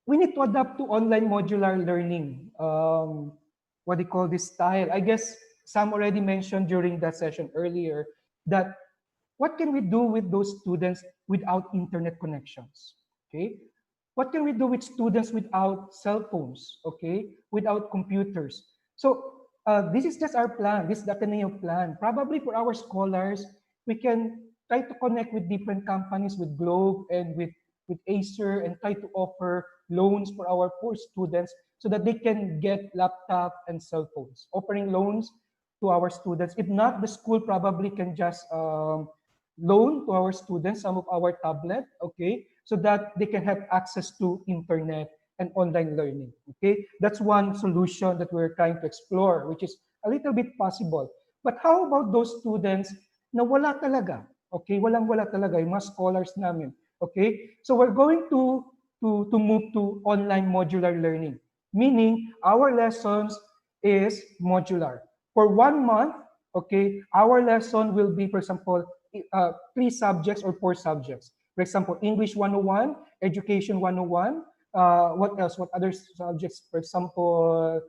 we need to adapt to online modular learning. What do you call this style? I guess Sam already mentioned during that session earlier that what can we do with those students without internet connections? Okay, what can we do with students without cell phones? Okay, without computers. So this is just our plan. This is the Ateneo plan. Probably for our scholars, we can try to connect with different companies, with Globe and with Acer, and try to offer loans for our poor students so that they can get laptop and cell phones. Offering loans to our students. If not, the school probably can just loan to our students some of our tablet, okay, so that they can have access to internet and online learning, okay? That's one solution that we're trying to explore, which is a little bit possible. But how about those students na wala talaga, okay? Walang-wala talaga, yung mga scholars namin, okay? So we're going to move to online modular learning, meaning our lessons is modular. For 1 month, okay, our lesson will be, for example, 3 subjects or 4 subjects. For example, English 101, Education 101, what else? What other subjects? For example,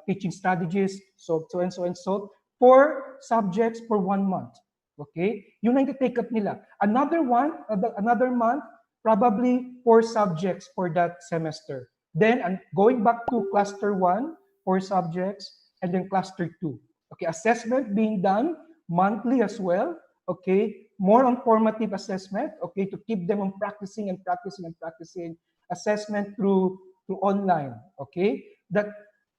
teaching strategies, so and so and so. 4 subjects for 1 month. Okay, yun ang take up nila. Another month, probably 4 subjects for that semester. Then going back to cluster 1, 4 subjects, and then cluster 2. Okay, assessment being done monthly as well. Okay, more on formative assessment. Okay, to keep them on practicing and practicing and practicing assessment through online. Okay, that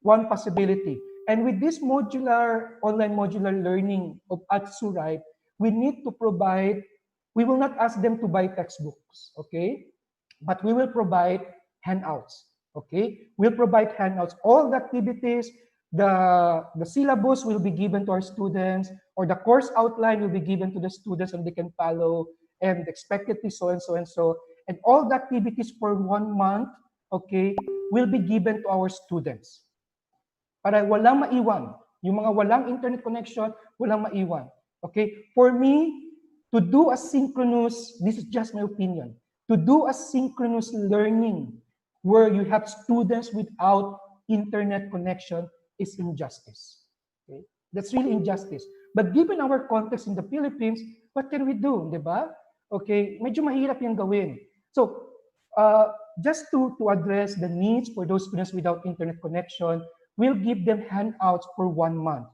one possibility. And with this modular online modular learning of Atsurai, we need to provide. We will not ask them to buy textbooks. Okay, but we will provide handouts. Okay, we'll provide handouts. All the activities, the syllabus will be given to our students, or the course outline will be given to the students, and they can follow, and expectedly so and so and so. And all the activities for 1 month, okay, will be given to our students. Para walang maiwan. Yung mga walang internet connection, walang maiwan. Okay? For me, to do asynchronous, this is just my opinion, to do asynchronous learning where you have students without internet connection is injustice. Okay? That's really injustice. But given our context in the Philippines, what can we do, di ba? Okay, medyo mahirap yung gawin. So, just to address the needs for those students without internet connection, we'll give them handouts for 1 month.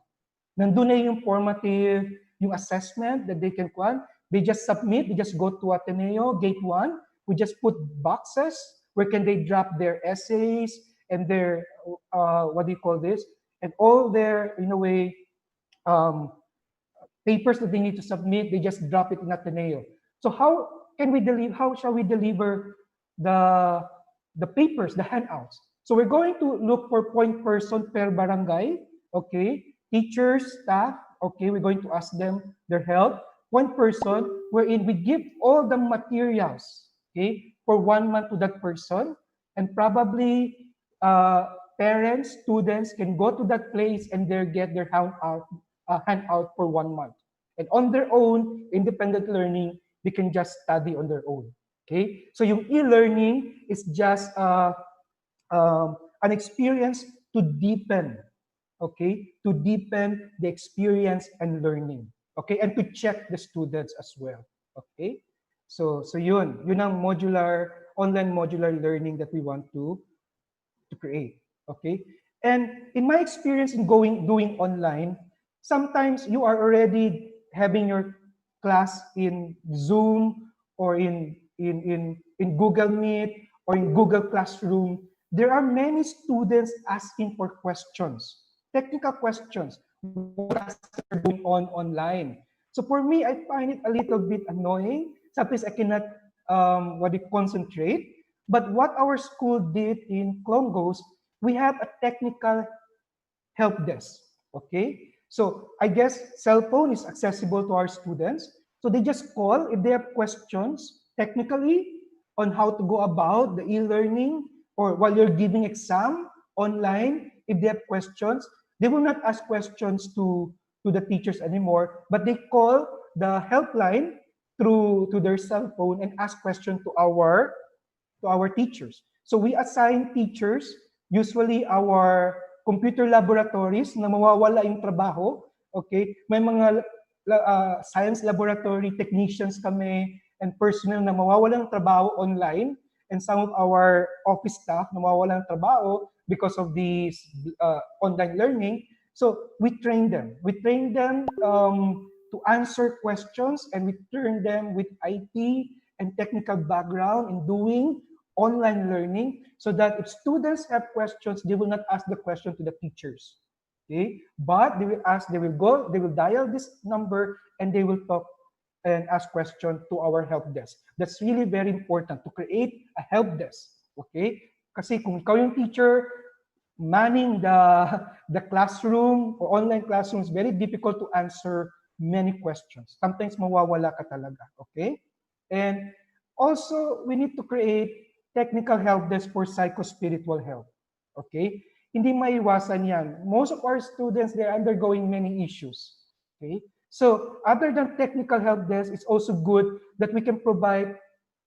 Nandun na yung formative, yung assessment that they can kwan. They just submit, they just go to Ateneo, gate 1. We just put boxes where can they drop their essays and their, what do you call this? And all their, in a way, papers that they need to submit, they just drop it in Ateneo. So how shall we deliver the papers, the handouts? So we're going to look for point person per barangay, okay? Teachers, staff, okay, we're going to ask them their help. One person, wherein we give all the materials, okay, for 1 month to that person, and probably parents, students can go to that place and they get their handout for 1 month. And on their own, independent learning, they can just study on their own. Okay? So yung e-learning is just an experience to deepen, okay? To deepen the experience and learning, okay? And to check the students as well, okay? So yun ang online modular learning that we want to create, okay? And in my experience in doing online, sometimes you are already having your class in Zoom or in Google Meet or in Google Classroom. There are many students asking for questions, technical questions, what are going on online. So for me, I find it a little bit annoying. Sometimes I cannot concentrate. But what our school did in Clongos, we have a technical help desk, okay? So I guess cell phone is accessible to our students. So they just call if they have questions technically on how to go about the e-learning or while you're giving exam online, if they have questions, they will not ask questions to the teachers anymore, but they call the helpline through to their cell phone and ask questions to our teachers. So we assign teachers, usually our computer laboratories na mawawala yung trabaho, okay? May mga science laboratory technicians kami and personnel na mawawala ng trabaho online, and some of our office staff na mawawala ng trabaho because of these online learning. So we train them. We train them to answer questions, and we train them with IT and technical background in doing online learning, so that if students have questions, they will not ask the question to the teachers, okay? But they will dial this number and they will talk and ask questions to our help desk. That's really very important to create a help desk, okay? Kasi kung ikaw yung teacher, manning the classroom or online classroom is very difficult to answer many questions. Sometimes mawawala ka talaga, okay? And also, we need to create technical help desk for psycho-spiritual health. Okay? Hindi maiwasan yan. Most of our students, they're undergoing many issues. Okay? So, other than technical help desk, it's also good that we can provide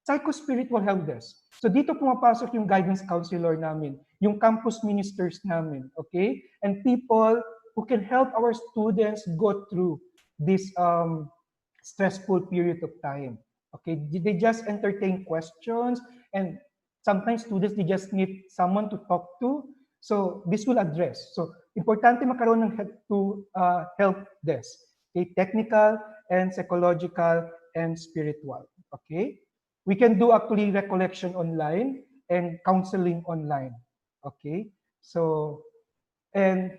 psycho-spiritual help desk. So, dito pumapasok yung guidance counselor namin, yung campus ministers namin. Okay? And people who can help our students go through this stressful period of time. Okay? They just entertain questions, and sometimes students, they just need someone to talk to. So this will address. So importante makaroon ng help desk. Okay, technical and psychological and spiritual. Okay, we can do actually recollection online and counseling online. Okay, so and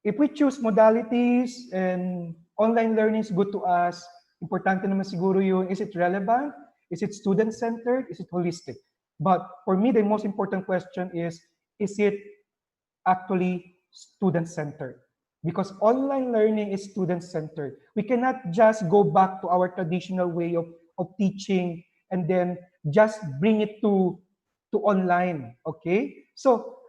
if we choose modalities and online learning is good to us, importante naman siguro yun, is it relevant? Is it student-centered? Is it holistic? But for me, the most important question is it actually student-centered? Because online learning is student-centered. We cannot just go back to our traditional way of teaching and then just bring it to online, okay? So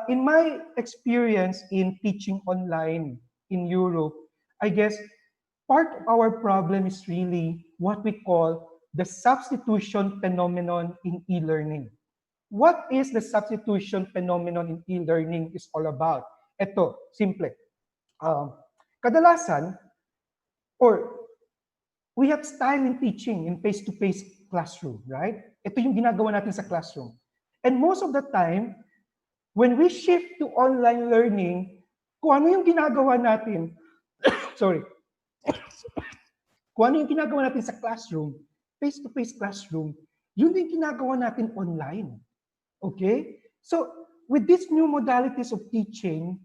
in my experience in teaching online in Europe, I guess part of our problem is really what we call the substitution phenomenon in e-learning. What is the substitution phenomenon in e-learning is all about? Ito, simple. Kadalasan, or we have style in teaching in face-to-face classroom, right? Ito yung ginagawa natin sa classroom. And most of the time, when we shift to online learning, kung ano yung ginagawa natin sorry, kung ano yung ginagawa natin sa classroom, face-to-face classroom, yun din ginagawa natin online. Okay? So, with these new modalities of teaching,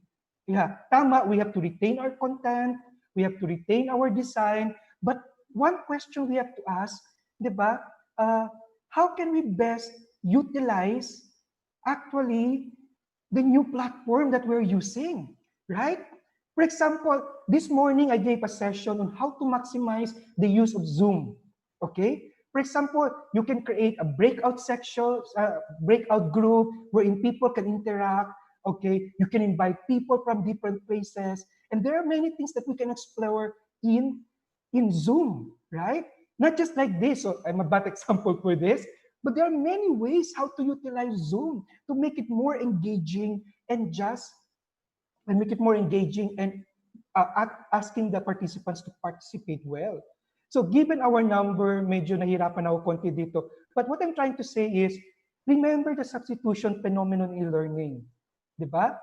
yeah, tama, we have to retain our content, we have to retain our design, but one question we have to ask, di ba, how can we best utilize actually the new platform that we're using, right? For example, this morning I gave a session on how to maximize the use of Zoom, okay? For example, you can create a breakout section, breakout group wherein people can interact, okay? You can invite people from different places, and there are many things that we can explore in Zoom, right? Not just like this, so I'm a bad example for this, but there are many ways how to utilize Zoom to make it more engaging and make it more engaging and asking the participants to participate well. So given our number, medyo nahirapan ako konti dito. But what I'm trying to say is, remember the substitution phenomenon in learning. Diba?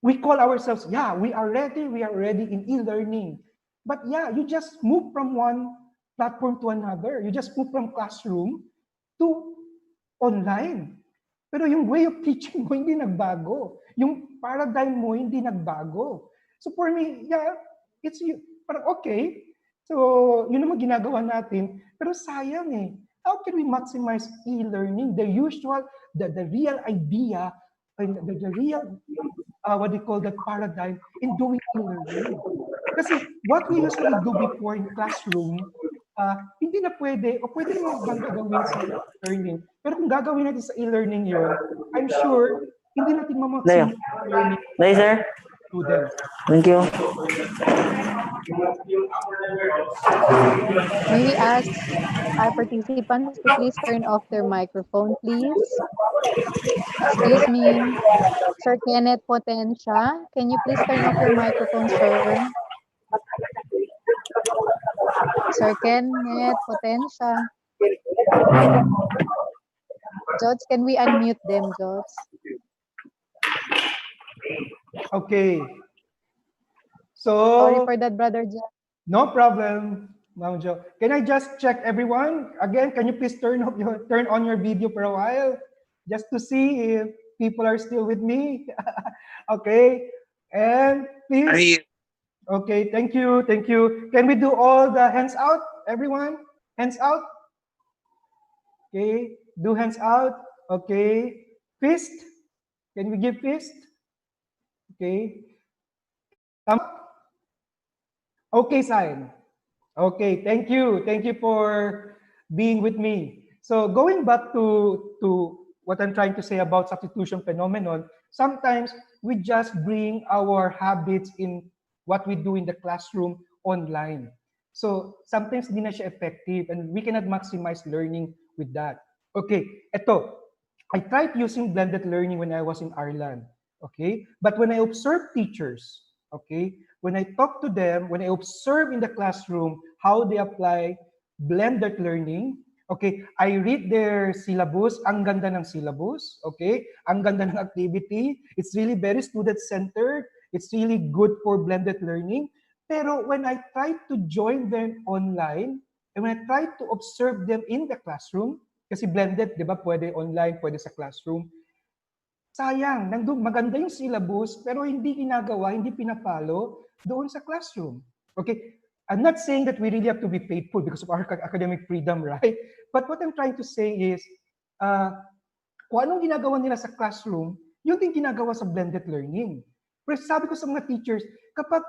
We call ourselves, yeah, we are ready in e-learning. But yeah, you just move from one platform to another. You just move from classroom to online. Pero yung way of teaching mo hindi nagbago. Yung paradigm mo hindi nagbago. So for me, yeah, it's parang okay. So yun naman ginagawa natin. Pero sayang eh. How can we maximize e-learning? The usual, the real idea, and the real, what do you call that paradigm in doing e-learning. Kasi what we usually do before in classroom, hindi na pwede, o pwede naman bang gagawin sa learning. Pero kung gagawin natin sa e-learning yun, I'm sure, hindi natin mamaximize learning sir. students. Thank you. May we ask our participants to please turn off their microphone, please? Excuse me. Sir Kenneth Potencia, can you please turn off your microphone, sir? Sir Kenneth Potencia. Jots, can we unmute them, Jots? Okay. So, sorry for that, Brother John. No problem, Ma'am Jo. Can I just check everyone? Again, can you please turn on your video for a while? Just to see if people are still with me. Okay. And please. Okay, thank you. Can we do all the hands out, everyone? Hands out. Okay, do hands out. Okay, fist. Can we give fist? Okay. Thumb up. Okay, sign. Okay, thank you. Thank you for being with me. So going back to what I'm trying to say about substitution phenomenon, sometimes we just bring our habits in what we do in the classroom online. So sometimes hindi na siya effective and we cannot maximize learning with that. Okay, eto. I tried using blended learning when I was in Ireland. Okay, but when I observe teachers, okay, when I talk to them, when I observe in the classroom how they apply blended learning, okay, I read their syllabus, ang ganda ng syllabus, okay, ang ganda ng activity, it's really very student-centered, it's really good for blended learning, pero when I try to join them online, and when I try to observe them in the classroom, kasi blended, di ba, pwede online, pwede sa classroom, sayang, nandun, maganda yung syllabus, pero hindi ginagawa, hindi pinapalo doon sa classroom. Okay, I'm not saying that we really have to be faithful because of our academic freedom, right? But what I'm trying to say is, kung anong ginagawa nila sa classroom, yun din ginagawa sa blended learning. Pero sabi ko sa mga teachers, kapag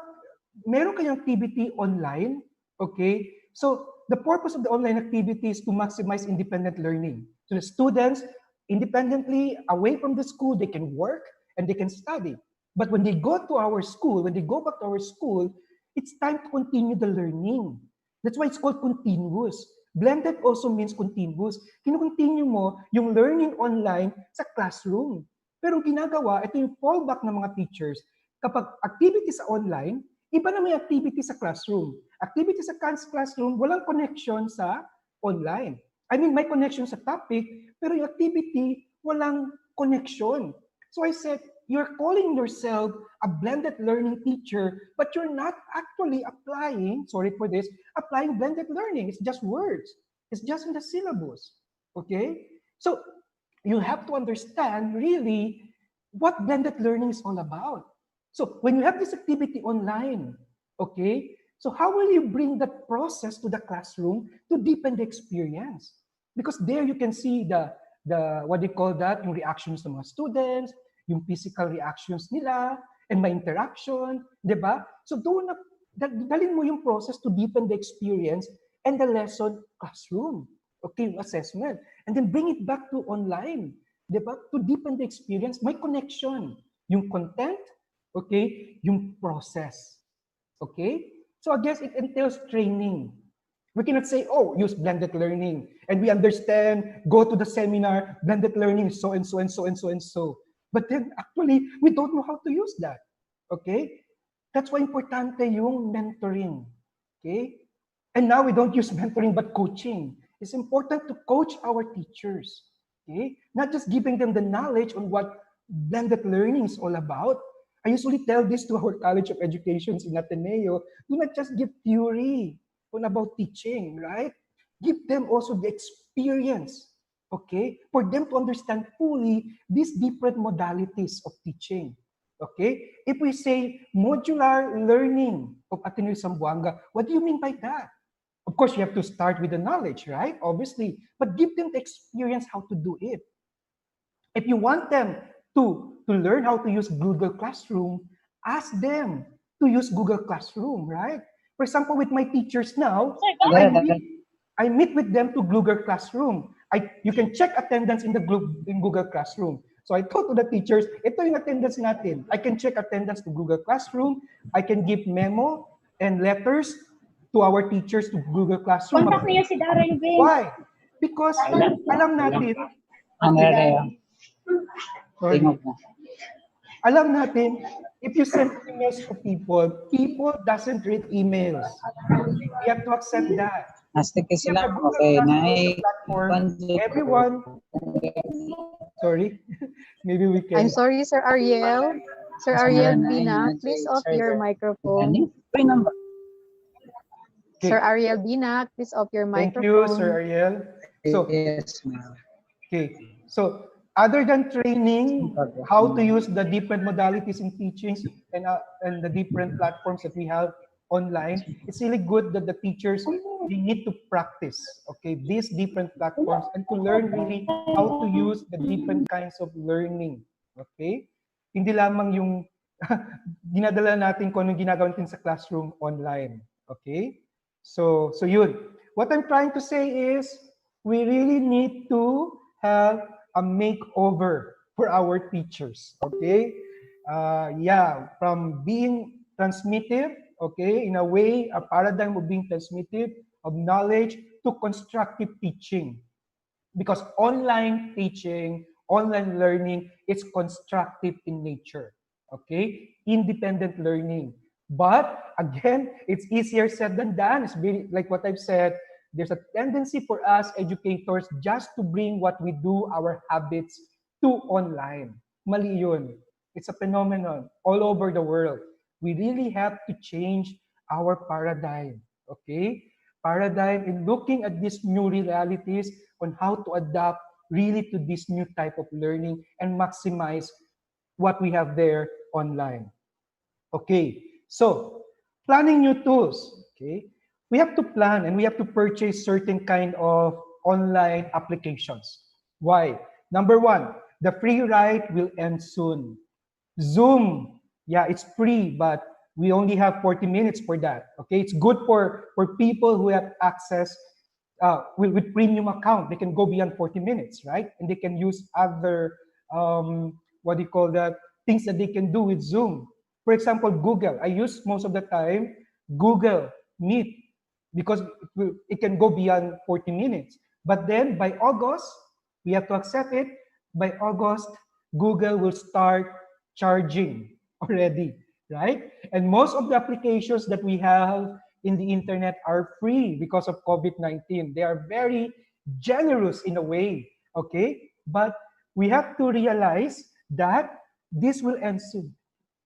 meron kayong activity online, okay, so the purpose of the online activity is to maximize independent learning. So the students, independently, away from the school, they can work and they can study. But when they go to our school, when they go back to our school, it's time to continue the learning. That's why it's called continuous. Blended also means continuous. Kinu-continue mo yung learning online sa classroom. Pero ginagawa, ito yung fallback ng mga teachers. Kapag activity sa online, iba na may activity sa classroom. Activity sa classroom, walang connection sa online. I mean, may connection sa topic, pero yung activity, walang connection. So I said, you're calling yourself a blended learning teacher, but you're not actually applying, sorry for this, applying blended learning. It's just words. It's just in the syllabus. Okay? So you have to understand really what blended learning is all about. So when you have this activity online, okay, so how will you bring that process to the classroom to deepen the experience? Because there you can see the what do you call that, yung reactions ng mga students, yung physical reactions nila, and my interaction, di ba? So doon na, dalhin mo yung process to deepen the experience and the lesson classroom. Okay, yung assessment. And then bring it back to online. Di ba? To deepen the experience, may connection. Yung content, okay, yung process. Okay? So I guess it entails training. We cannot say, oh, use blended learning. And we understand, go to the seminar, blended learning is so and so and so and so and so. But then actually, we don't know how to use that. Okay? That's why importante yung mentoring. Okay? And now we don't use mentoring but coaching. It's important to coach our teachers. Okay? Not just giving them the knowledge on what blended learning is all about. I usually tell this to our College of Educations in Ateneo. Do not just give theory on about teaching, right? Give them also the experience, okay? For them to understand fully these different modalities of teaching, okay? If we say modular learning of Ateneo Zamboanga, what do you mean by that? Of course, you have to start with the knowledge, right? Obviously, but give them the experience how to do it. If you want them to learn how to use Google Classroom, ask them to use Google Classroom, right? For example, with my teachers now, I meet with them to Google Classroom. You can check attendance in the group in Google Classroom. So I told to the teachers, ito yung attendance natin. I can check attendance to Google Classroom. I can give memo and letters to our teachers to Google Classroom. Contact niya si Darren Vin. Why? Because alam natin, sorry. Alam natin, if you send emails to people, people doesn't read emails. We have to accept that. Everyone, sorry, maybe we can. I'm sorry, Sir Ariel. Sir Ariel Bina, please off your microphone. Okay. Sir Ariel Bina, please off your Thank microphone. you, Sir Ariel. So, okay. So, other than training how to use the different modalities in teachings and the different platforms that we have online, it's really good that the teachers, they need to practice, okay, these different platforms and to learn really how to use the different kinds of learning, okay? Hindi lamang yung ginadala natin kung anong ginagawa natin sa classroom online, okay? So yun. What I'm trying to say is we really need to have a makeover for our teachers, okay? Yeah, from being transmittive, okay, in a way, a paradigm of being transmittive, of knowledge, to constructive teaching. Because online teaching, online learning, is constructive in nature, okay? Independent learning. But again, it's easier said than done. It's really, like what I've said, there's a tendency for us educators just to bring what we do, our habits, to online. Mali yun. It's a phenomenon all over the world. We really have to change our paradigm, okay? Paradigm in looking at these new realities on how to adapt really to this new type of learning and maximize what we have there online. Okay, so planning new tools, okay? We have to plan and we have to purchase certain kind of online applications. Why? Number one, the free ride will end soon. Zoom, yeah, it's free, but we only have 40 minutes for that, okay? It's good for people who have access with premium account. They can go beyond 40 minutes, right? And they can use other, what do you call that, things that they can do with Zoom. For example, Google. I use most of the time Google Meet because it can go beyond 40 minutes. But then by August, we have to accept it. By August, Google will start charging already, right? And most of the applications that we have in the internet are free because of COVID-19. They are very generous in a way, okay? But we have to realize that this will end soon.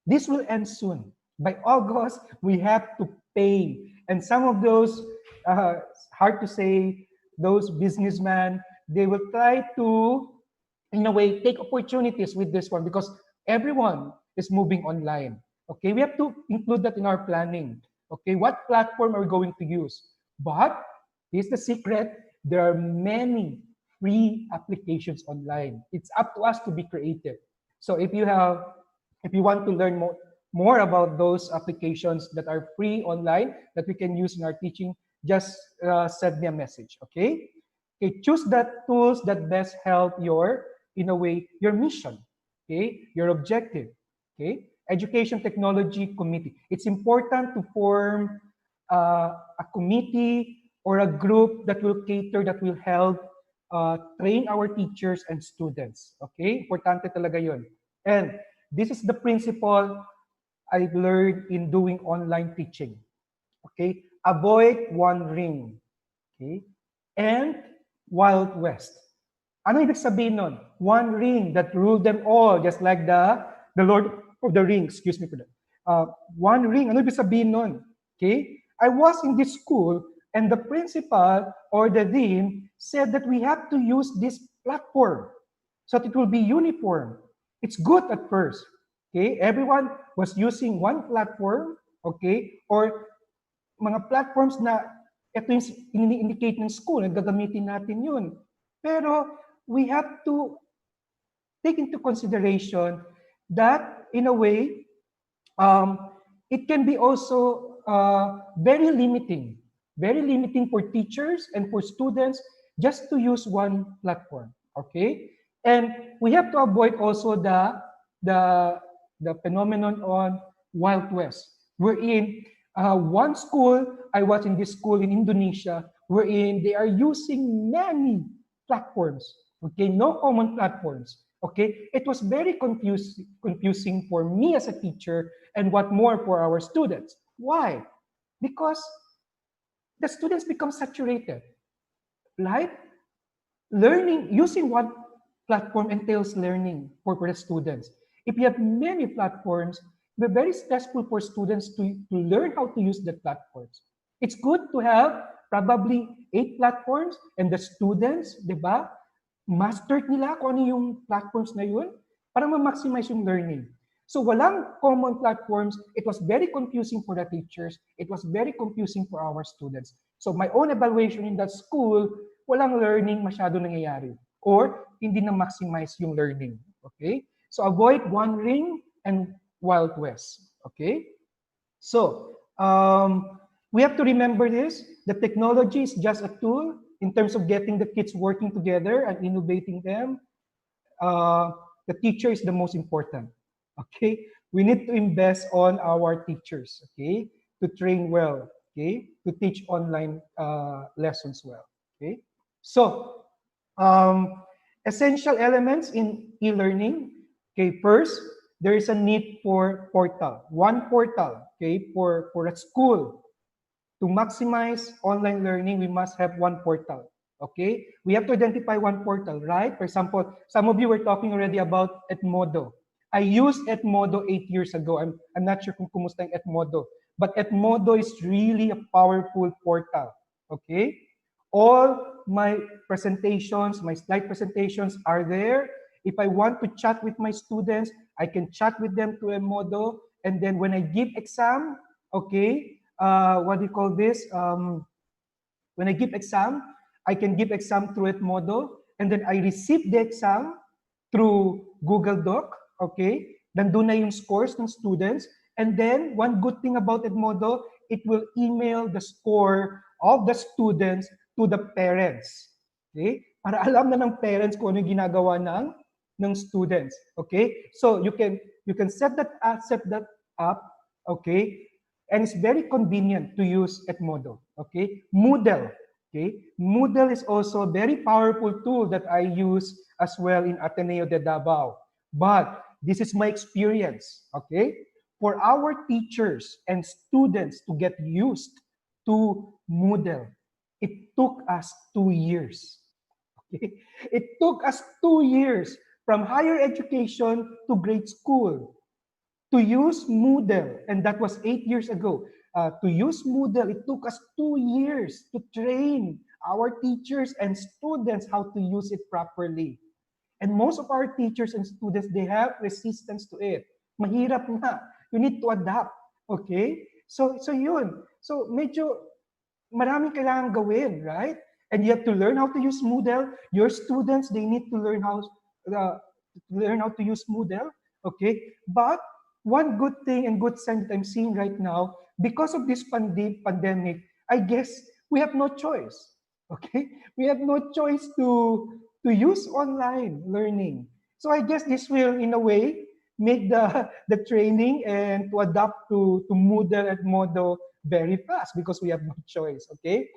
This will end soon. By August, we have to pay. And some of those, hard to say, those businessmen, they will try to, in a way, take opportunities with this one because everyone is moving online. Okay, we have to include that in our planning. Okay, what platform are we going to use? But here's the secret: there are many free applications online. It's up to us to be creative. So if you want to learn more about those applications that are free online that we can use in our teaching, just send me a message. Okay. Okay, choose the tools that best help your, in a way, your mission, okay, your objective, okay. Education Technology Committee. It's important to form a committee or a group that will cater, that will help train our teachers and students, okay. Importante talaga yun. And this is the principle I've learned in doing online teaching, okay. Avoid one ring, okay, and Wild West. Ano ibig sabihin nun? One ring that ruled them all, just like the Lord of the Rings. Excuse me for that. One ring. Ano ibig sabihin nun? Okay? I was in this school and the principal or the dean said that we have to use this platform so that it will be uniform. It's good at first. Okay? Everyone was using one platform, okay? Or mga platforms na ito yung ini-indicate ng school, gagamitin natin yun. Pero we have to take into consideration that, in a way, it can be also very limiting for teachers and for students just to use one platform, okay? And we have to avoid also the phenomenon on Wild West, wherein one school, I was in this school in Indonesia, wherein they are using many platforms, okay, no common platforms, okay. It was very confusing for me as a teacher and what more for our students. Why? Because the students become saturated, right? Learning, using one platform entails learning for the students. If you have many platforms, it's very stressful for students to learn how to use the platforms. It's good to have probably 8 platforms and the students, di ba, master nila kung ano yung platforms na yun para ma-maximize yung learning. So walang common platforms. It was very confusing for the teachers. It was very confusing for our students. So my own evaluation in that school, walang learning masyado nangyayari or hindi na maximize yung learning. Okay? So avoid one ring and Wild West. Okay? So we have to remember this. The technology is just a tool in terms of getting the kids working together and innovating them. The teacher is the most important. Okay, we need to invest on our teachers. Okay, to train well. Okay, to teach online lessons well. Okay, so essential elements in e-learning. Okay, first there is a need for portal. One portal. Okay, for a school to maximize online learning, we must have one portal. Okay, we have to identify one portal, right? For example, some of you were talking already about Edmodo. I used Edmodo 8 years ago. I'm not sure kung kumusta yung Edmodo, but Edmodo is really a powerful portal. Okay, all my presentations, my slide presentations are there. If I want to chat with my students, I can chat with them to Edmodo, and then when I give exam, okay, what do you call this? When I give exam, I can give exam through Edmodo, and then I receive the exam through Google Doc, okay? Nandun na yung scores ng students. And then, one good thing about Edmodo, it will email the score of the students to the parents. Okay? Para alam na ng parents kung ano yung ginagawa ng students. Okay? So, you can set that up, okay? And it's very convenient to use Edmodo. Okay? Moodle. Okay? Moodle is also a very powerful tool that I use as well in Ateneo de Davao. But this is my experience. Okay? For our teachers and students to get used to Moodle, it took us 2 years. Okay? It took us 2 years from higher education to grade school, to use Moodle, and that was 8 years ago. To use Moodle, it took us 2 years to train our teachers and students how to use it properly. And most of our teachers and students, they have resistance to it. Mahirap nga. You need to adapt. Okay? So yun. So medyo maraming kailangan gawin, right? And you have to learn how to use Moodle. Your students, they need to learn how to use Moodle. Okay? But one good thing and good sign that I'm seeing right now, because of this pandemic, I guess we have no choice. Okay? We have no choice to use online learning. So I guess this will, in a way, make the training and to adapt to Moodle and Modo very fast because we have no choice, okay?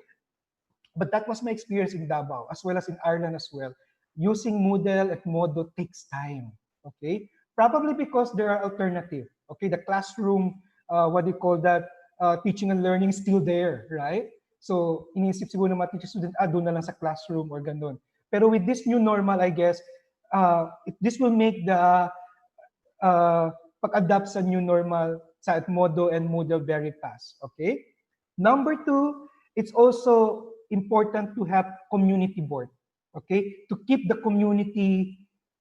But that was my experience in Davao as well as in Ireland as well. Using Moodle and Modo takes time, okay? Probably because there are alternative, okay? The classroom, what do you call that, teaching and learning is still there, right? So, iniisip siguro ng mga teacher student, doon na lang sa classroom or ganun. Pero with this new normal, I guess, this will make the pag-adapt sa new normal sa Modo and Moodle very fast, okay? Number two, it's also important to have community board, okay? To keep the community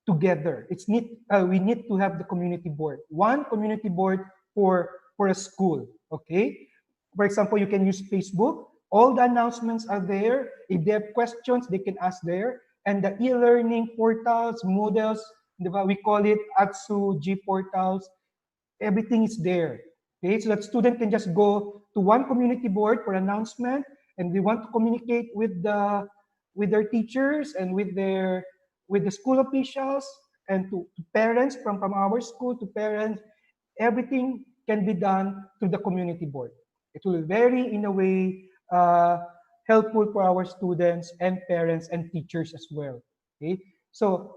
together. We need to have the community board. One community board for a school, okay? For example, you can use Facebook. All the announcements are there. If they have questions, they can ask there. And the e-learning portals, Moodles, we call it ATSU, G portals, everything is there. Okay, so that student can just go to one community board for announcement, and they want to communicate with their teachers and with the school officials and to parents from our school to parents. Everything can be done through the community board. It will very, in a way, helpful for our students and parents and teachers as well. Okay, so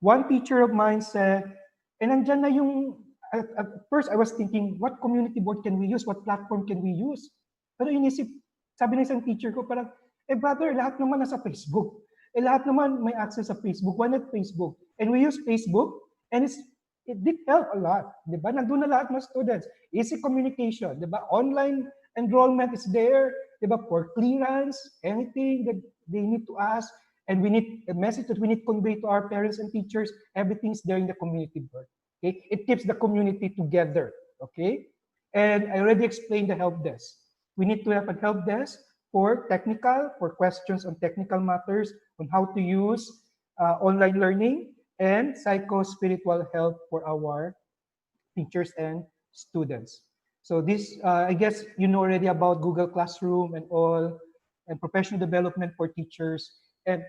one teacher of mine said, and nandyan na yung, at first I was thinking, what community board can we use? What platform can we use? Pero inisip, sabi ng isang teacher ko, parang, brother, lahat naman nasa Facebook. Lahat naman may access sa Facebook. Why not Facebook? And we use Facebook, and it did help a lot. Diba? Nandun na lahat ng students. Easy communication. Diba? Online enrollment is there. Diba? For clearance, anything that they need to ask, and we need a message that we need to convey to our parents and teachers, everything's there in the community board. Okay? It keeps the community together. Okay? And I already explained the help desk. We need to have a help desk for questions on technical matters, on how to use online learning, and psycho-spiritual help for our teachers and students. So this, I guess you know already about Google Classroom and all, and professional development for teachers. And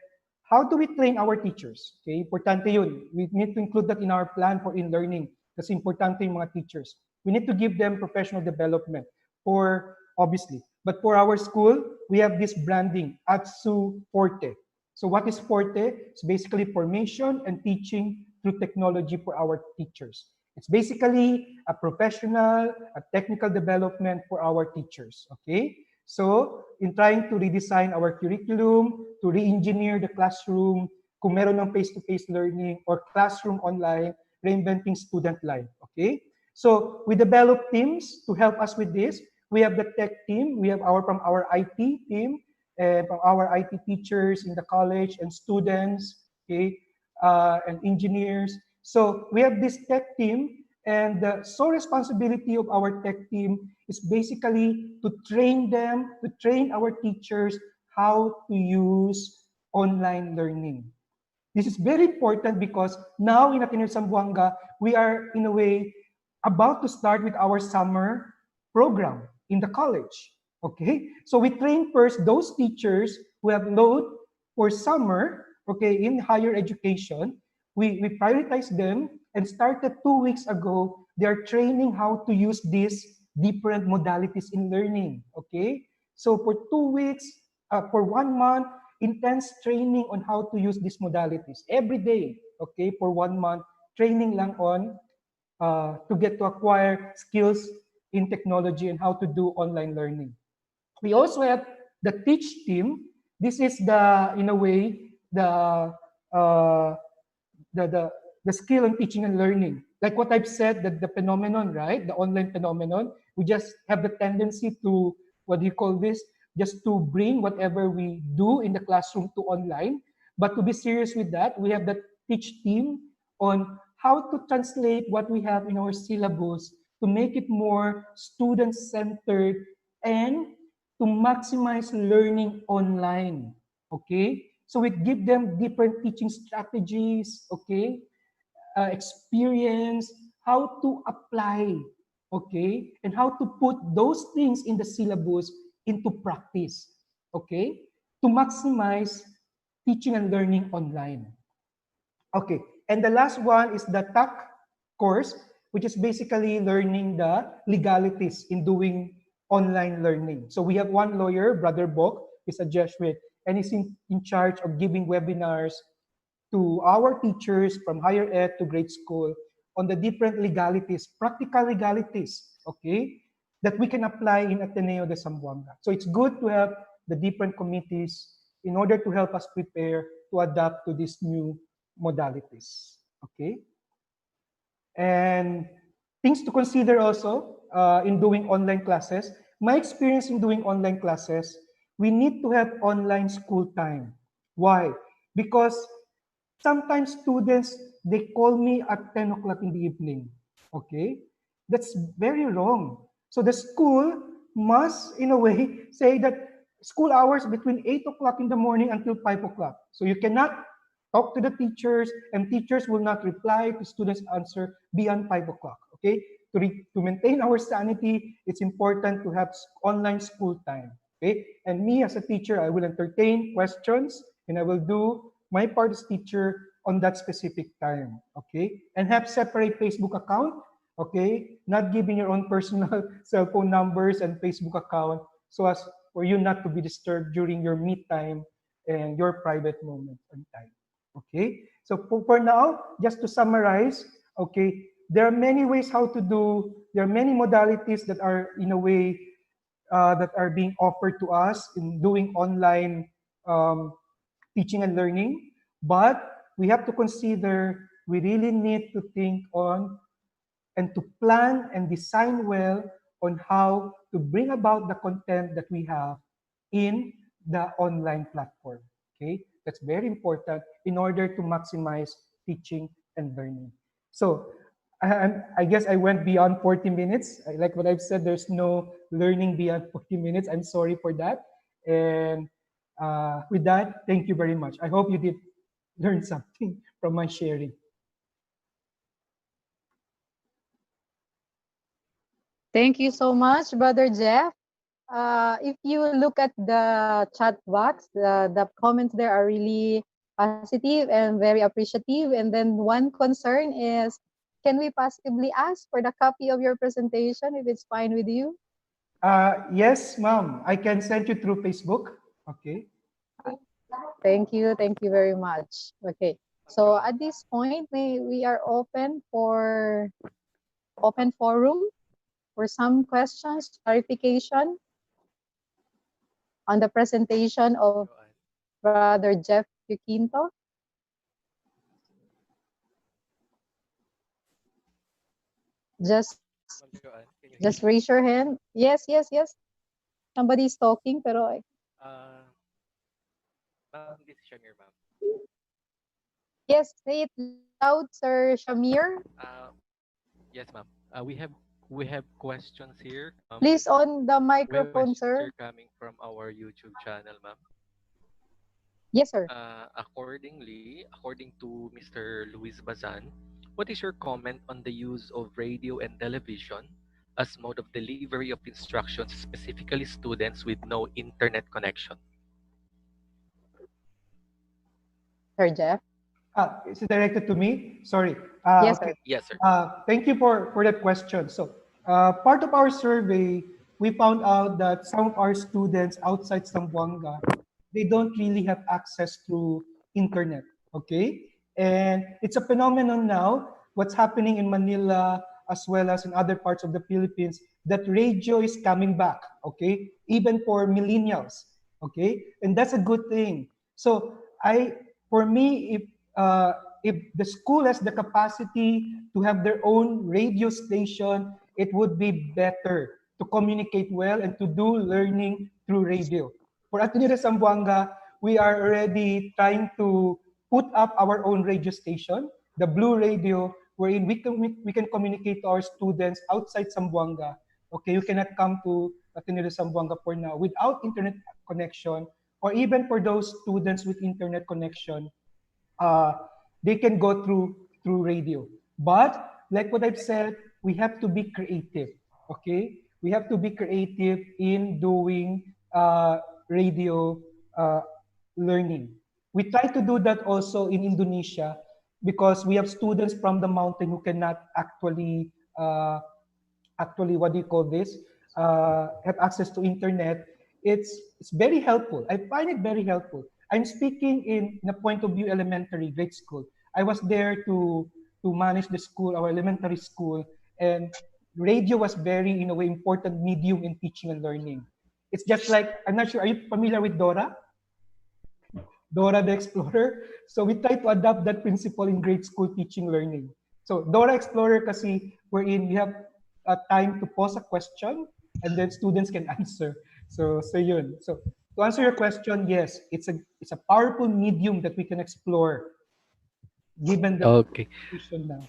how do we train our teachers? Okay, importante yun. We need to include that in our plan for in-learning kasi importante yung mga teachers. We need to give them professional development for, obviously. But for our school, we have this branding, ATSU Forte. So what is Forte? It's basically formation and teaching through technology for our teachers. It's basically a professional, a technical development for our teachers, okay? So, in trying to redesign our curriculum, to re-engineer the classroom, kung meron ng face-to-face learning or classroom online, reinventing student life, okay? So, we develop teams to help us with this. We have the tech team, we have from our IT team, from our IT teachers in the college and students, okay, and engineers. So, we have this tech team, and the sole responsibility of our tech team is basically to train them, to train our teachers how to use online learning. This is very important because now in Ateneo Zamboanga, we are in a way about to start with our summer program in the college. Okay, so we train first those teachers who have load for summer, okay, in higher education. We prioritize them and started 2 weeks ago. They are training how to use these different modalities in learning. Okay, so for 2 weeks, for 1 month, intense training on how to use these modalities every day. Okay, for 1 month, training lang on to get to acquire skills in technology and how to do online learning. We also have the teach team. This is the, in a way, the the skill on teaching and learning. Like what I've said, that the phenomenon, right? The online phenomenon, we just have the tendency to, what do you call this? Just to bring whatever we do in the classroom to online. But to be serious with that, we have the teach team on how to translate what we have in our syllabus to make it more student-centered and to maximize learning online. Okay? So we give them different teaching strategies, okay? Experience, how to apply, okay? And how to put those things in the syllabus into practice, okay? To maximize teaching and learning online. Okay, and the last one is the TAC course, which is basically learning the legalities in doing online learning. So we have one lawyer, Brother Bok, he's a Jesuit, and he's in charge of giving webinars to our teachers from higher ed to grade school on the different legalities, practical legalities, okay, that we can apply in Ateneo de Zamboanga. So it's good to have the different committees in order to help us prepare to adapt to these new modalities, okay? And things to consider also in doing online classes. My experience in doing online classes, we need to have online school time. Why? Because sometimes students, they call me at 10 o'clock in the evening, okay? That's very wrong. So the school must, in a way, say that school hours between 8 o'clock in the morning until 5 o'clock. So you cannot talk to the teachers, and teachers will not reply to students' answer beyond 5 o'clock, okay? To maintain our sanity, it's important to have online school time, okay? And me as a teacher, I will entertain questions, and I will do my part as teacher on that specific time, okay? And have separate Facebook account, okay? Not giving your own personal cell phone numbers and Facebook account so as for you not to be disturbed during your me time and your private moment and time. Okay, so for now, just to summarize, okay, there are many ways how to do, there are many modalities that are in a way that are being offered to us in doing online teaching and learning, but we have to consider, we really need to think on and to plan and design well on how to bring about the content that we have in the online platform. Okay, that's very important in order to maximize teaching and learning. So I guess I went beyond 40 minutes. Like what I've said, there's no learning beyond 40 minutes. I'm sorry for that. And with that, thank you very much. I hope you did learn something from my sharing. Thank you so much, Brother Jeff. If you look at the chat box, the comments there are really positive and very appreciative. And then one concern is, can we possibly ask for the copy of your presentation if it's fine with you? Yes, ma'am. I can send you through Facebook. Okay. Thank you. Thank you very much. Okay. So at this point, we are open for open forum for some questions, clarification on the presentation of Brother Jeff Yuquinto. Just raise your hand. Yes, yes, yes. Somebody's talking, pero Ma'am, this is Shamir, ma'am. yes, say it loud, Sir Shamir. Yes, ma'am. We have questions here. Please on the microphone, Questions sir. are coming from our YouTube channel, ma'am. Yes, sir. According to Mr. Luis Bazan, what is your comment on the use of radio and television as mode of delivery of instructions, specifically students with no internet connection? Sir Jeff. Is it directed to me? Sorry. Yes, Okay. sir. Yes, sir. Thank you for that question. So part of our survey, we found out that some of our students outside Zamboanga, they don't really have access to internet, okay? And it's a phenomenon now, what's happening in Manila as well as in other parts of the Philippines, that radio is coming back, okay? Even for millennials, okay? And that's a good thing. So for me, if if the school has the capacity to have their own radio station, it would be better to communicate well and to do learning through radio. For Ateneo de Zamboanga, we are already trying to put up our own radio station, the Blue Radio, wherein we can communicate to our students outside Zamboanga. Okay, you cannot come to Ateneo de Zamboanga for now without internet connection, or even for those students with internet connection, uh, they can go through radio. But like what I've said, we have to be creative. Okay, we have to be creative in doing radio uh, learning. We try to do that also in Indonesia because we have students from the mountain who cannot actually what do you call this, have access to internet. It's very helpful. I find it very helpful. I'm speaking in a point of view elementary grade school. I was there to manage the school, our elementary school, and radio was very, in a way, important medium in teaching and learning. It's just like, I'm not sure, are you familiar with Dora? Dora the Explorer. So we try to adapt that principle in grade school teaching learning. So Dora Explorer kasi wherein you have a time to pose a question and then students can answer. So yun. So to answer your question, yes, it's a powerful medium that we can explore given the Okay. situation now.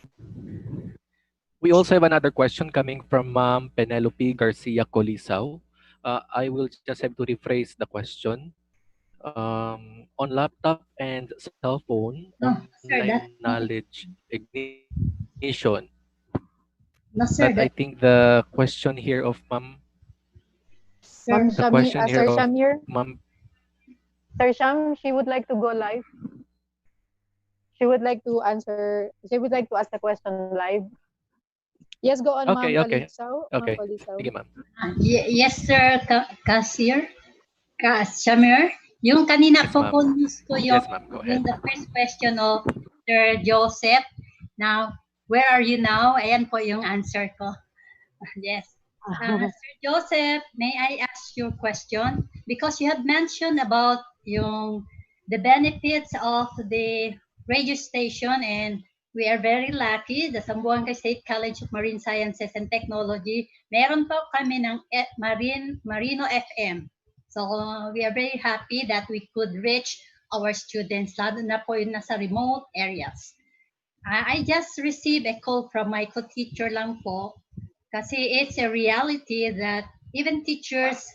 We also have another question coming from Ma'am Penelope Garcia Colisao. I will just have to rephrase the question. On laptop and cell phone, No, online sir, that knowledge ignition. no, But sir, I that think the question here of Ma'am, sir. the question here Sir of Shamir, Ma'am, Sir Sham, she would like to go live. She would like to answer. She would like to ask the question live. Yes, go on, Ma'am okay. Kalisao. Ma'am Okay. Kalisao. Sige, ma'am. Yes, sir, Shamir. Yung kanina Yes, po ma'am. po gusto Yes, ma'am. Go ahead. yung the first question of Sir Joseph. Now, where are you now? Ayan po yung answer ko. Yes. Sir Joseph, may I ask your question? Because you have mentioned about the benefits of the radio station, and we are very lucky, the Zamboanga State College of Marine Sciences and Technology, meron po kami ng Marino FM. So we are very happy that we could reach our students, lalo na po yung nasa remote areas. I just received a call from my co-teacher lang po, kasi it's a reality that even teachers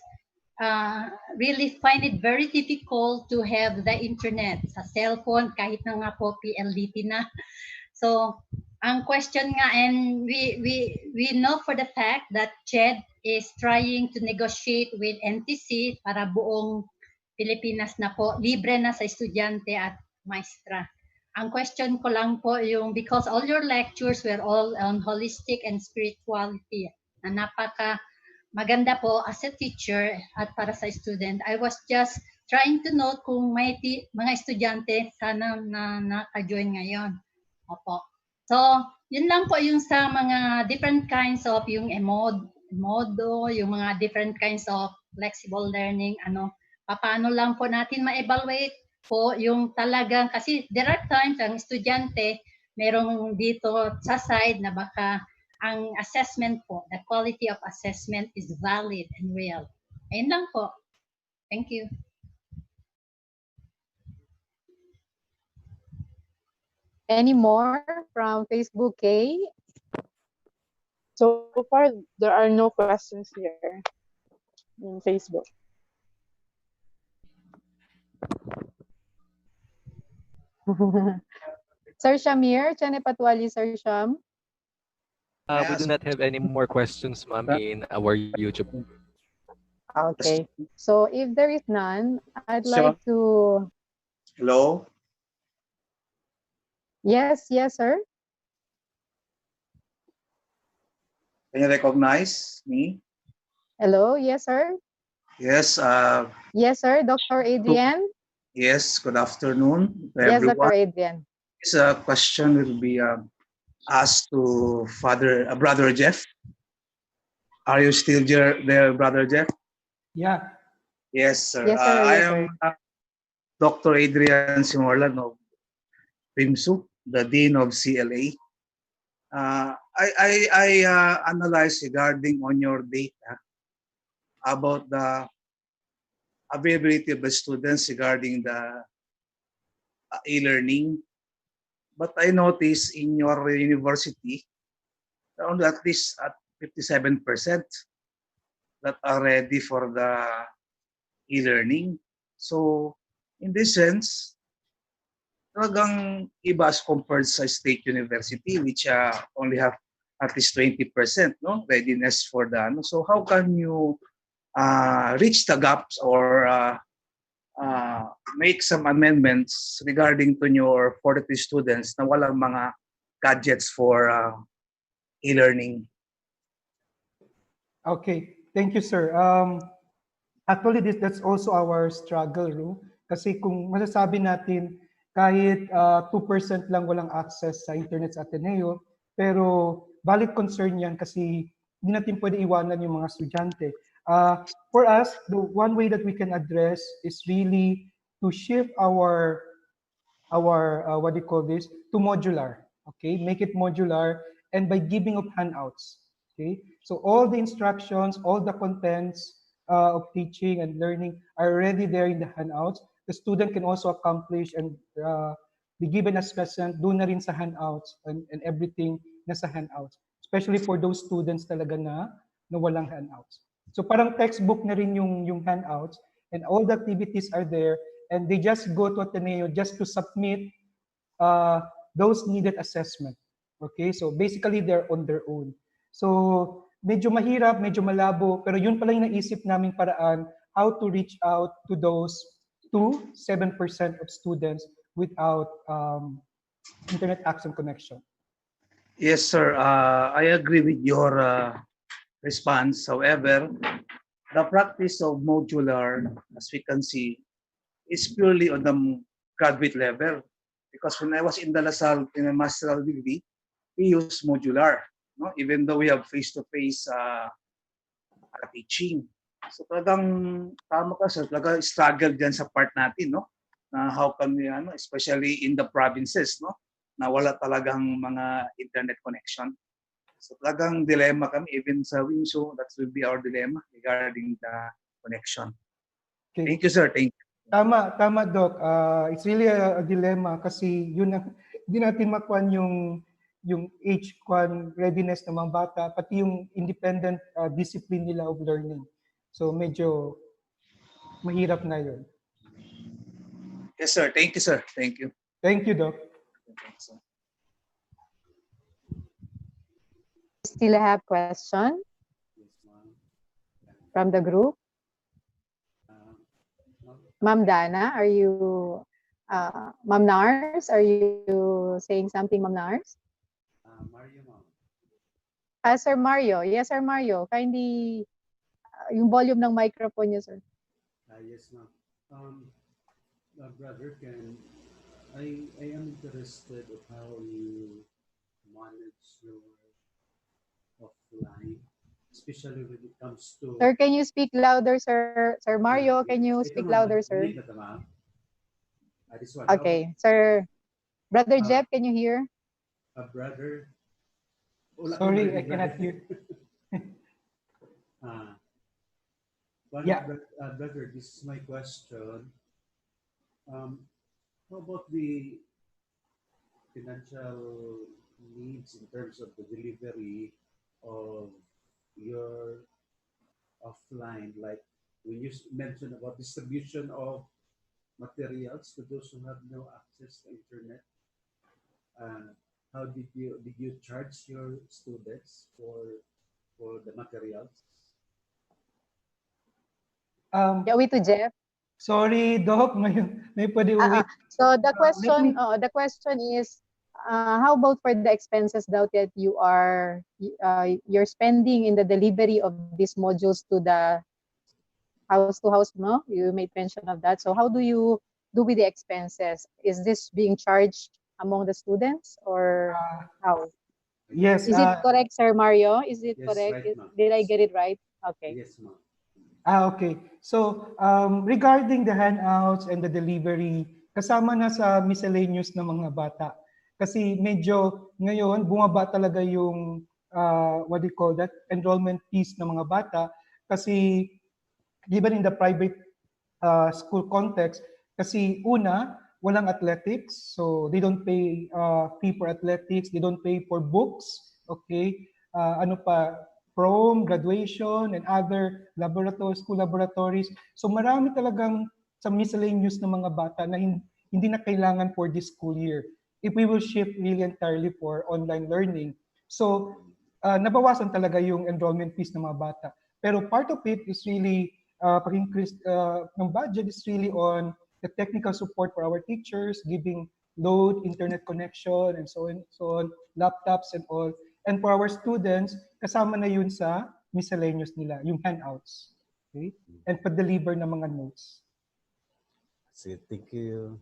really find it very difficult to have the internet sa cellphone, kahit na nga po PLDT na. So, ang question nga, and we know for the fact that CHED is trying to negotiate with NTC para buong Pilipinas na po, libre na sa estudyante at maestra. Ang question ko lang po yung, because all your lectures were all on holistic and spirituality, na napaka maganda po as a teacher at para sa student. I was just trying to note kung may mga estudyante sana na naka-join ngayon. Opo. So, yun lang po yung sa mga different kinds of yung modo, yung mga different kinds of flexible learning, paano lang po natin ma-evaluate po yung talagang, kasi there are times ang estudyante, merong dito sa side na baka ang assessment po, the quality of assessment is valid and real. Ayun lang po. Thank you. Any more from Facebook, Kay? So far, there are no questions here in Facebook. Sir Shamir, Chane Patwali, Sir Sham. We do not have any more questions, ma'am, in our YouTube. Okay. So if there is none, I'd Sure. like to... Hello? Yes, sir. Can you recognize me? Hello, yes, sir. Yes. Yes, sir. Dr. Adrian. Yes. Good afternoon to Yes, everyone. Dr. Adrian. This question will be asked to Brother Jeff. Are you still there, Brother Jeff? Yeah. Yes, sir. Yes, sir. I Yes, am sir. Dr. Adrian Simorlan of PIMSU. the Dean of CLA. I analyzed regarding on your data about the availability of the students regarding the e-learning. But I noticed in your university, around at least at 57% that are ready for the e-learning. So in this sense, talagang iba as compared sa state university which only have at least 20% no readiness for the ano. So how can you reach the gaps or make some amendments regarding to your 43 students na walang mga gadgets for e-learning? Okay, thank you, sir. Actually, that's also our struggle, no? Kasi kung masasabi natin, kahit 2% lang walang access sa internet sa Ateneo, pero valid concern yan kasi hindi natin pwede iwanan yung mga estudyante. For us, the one way that we can address is really to shift our what do you call this, to modular. Okay, make it modular, and by giving of handouts. Okay, so all the instructions, all the contents of teaching and learning are already there in the handouts. The student can also accomplish and be given assessment doon na rin sa handouts and everything nasa handouts. Especially for those students talaga na walang handouts. So parang textbook na rin yung handouts, and all the activities are there, and they just go to Ateneo just to submit those needed assessment. Okay, so basically they're on their own. So medyo mahirap, medyo malabo, pero yun pala yung naisip namin paraan how to reach out to those 7% of students without internet access connection. Yes, sir. I agree with your response. However, the practice of modular, as we can see, is purely on the graduate level. Because when I was in the Lasal in a master's degree, we use modular, no? Even though we have face-to-face teaching. So talagang tama ka, sir. Talagang struggle dyan sa part natin, no? Na how can we, especially in the provinces, no? Na wala talagang mga internet connection. So talagang dilemma kami, even sa WIMSU, that will be our dilemma regarding the connection. Okay. Thank you, sir. Thank you. Tama, Doc. It's really a dilemma kasi yun ang hindi natin makuha yung age readiness ng mga bata, pati yung independent discipline nila of learning. So medyo mahirap na yun. Yes, sir. Thank you, sir. Thank you. Thank you, Doc. Still have question from the group? Ma'am Dana, are you, Ma'am Nars, are you saying something, Ma'am Nars? Mario, ma'am. Sir Mario. Yes, Sir Mario. Kindly, yung volume ng microphone niyo, sir. Yes, ma'am. Brother, I am interested of how you manage your offline, especially when it comes to... Sir, can you speak louder, sir? Sir Mario, can you speak louder, sir? Okay, sir. Brother Jeff, can you hear? Brother. Sorry, I cannot hear. Yeah. Brother, this is my question. How about the financial needs in terms of the delivery of your offline, like when you mentioned about distribution of materials to those who have no access to internet? How did you charge your students for the materials? Wait to Jeff. Sorry, Doc, may pwede wait. So the question is, how about for the expenses that you are you're spending in the delivery of these modules to the house to house? No, you made mention of that. So how do you do with the expenses? Is this being charged among the students or how? Yes. Is it correct, Sir Mario? Is it yes, correct? Right, Did I get it right? Okay. Yes, ma'am. Okay. So, regarding the handouts and the delivery, kasama na sa miscellaneous ng mga bata. Kasi medyo ngayon bumaba talaga yung what do you call that, enrollment fees ng mga bata kasi even in the private school context, kasi una, walang athletics, so they don't pay fee for athletics, they don't pay for books, okay? Ano pa, prom, graduation, and other school laboratories. So marami talagang sa miscellaneous ng mga bata na hindi na kailangan for this school year if we will shift really entirely for online learning. So nabawasan talaga yung enrollment fees ng mga bata. Pero part of it is really pag-increase ng budget is really on the technical support for our teachers, giving load, internet connection, and so on, laptops and all. And for our students, kasama na yun sa miscellaneous nila, yung handouts. Okay? And pa-deliver ng mga notes. Thank you,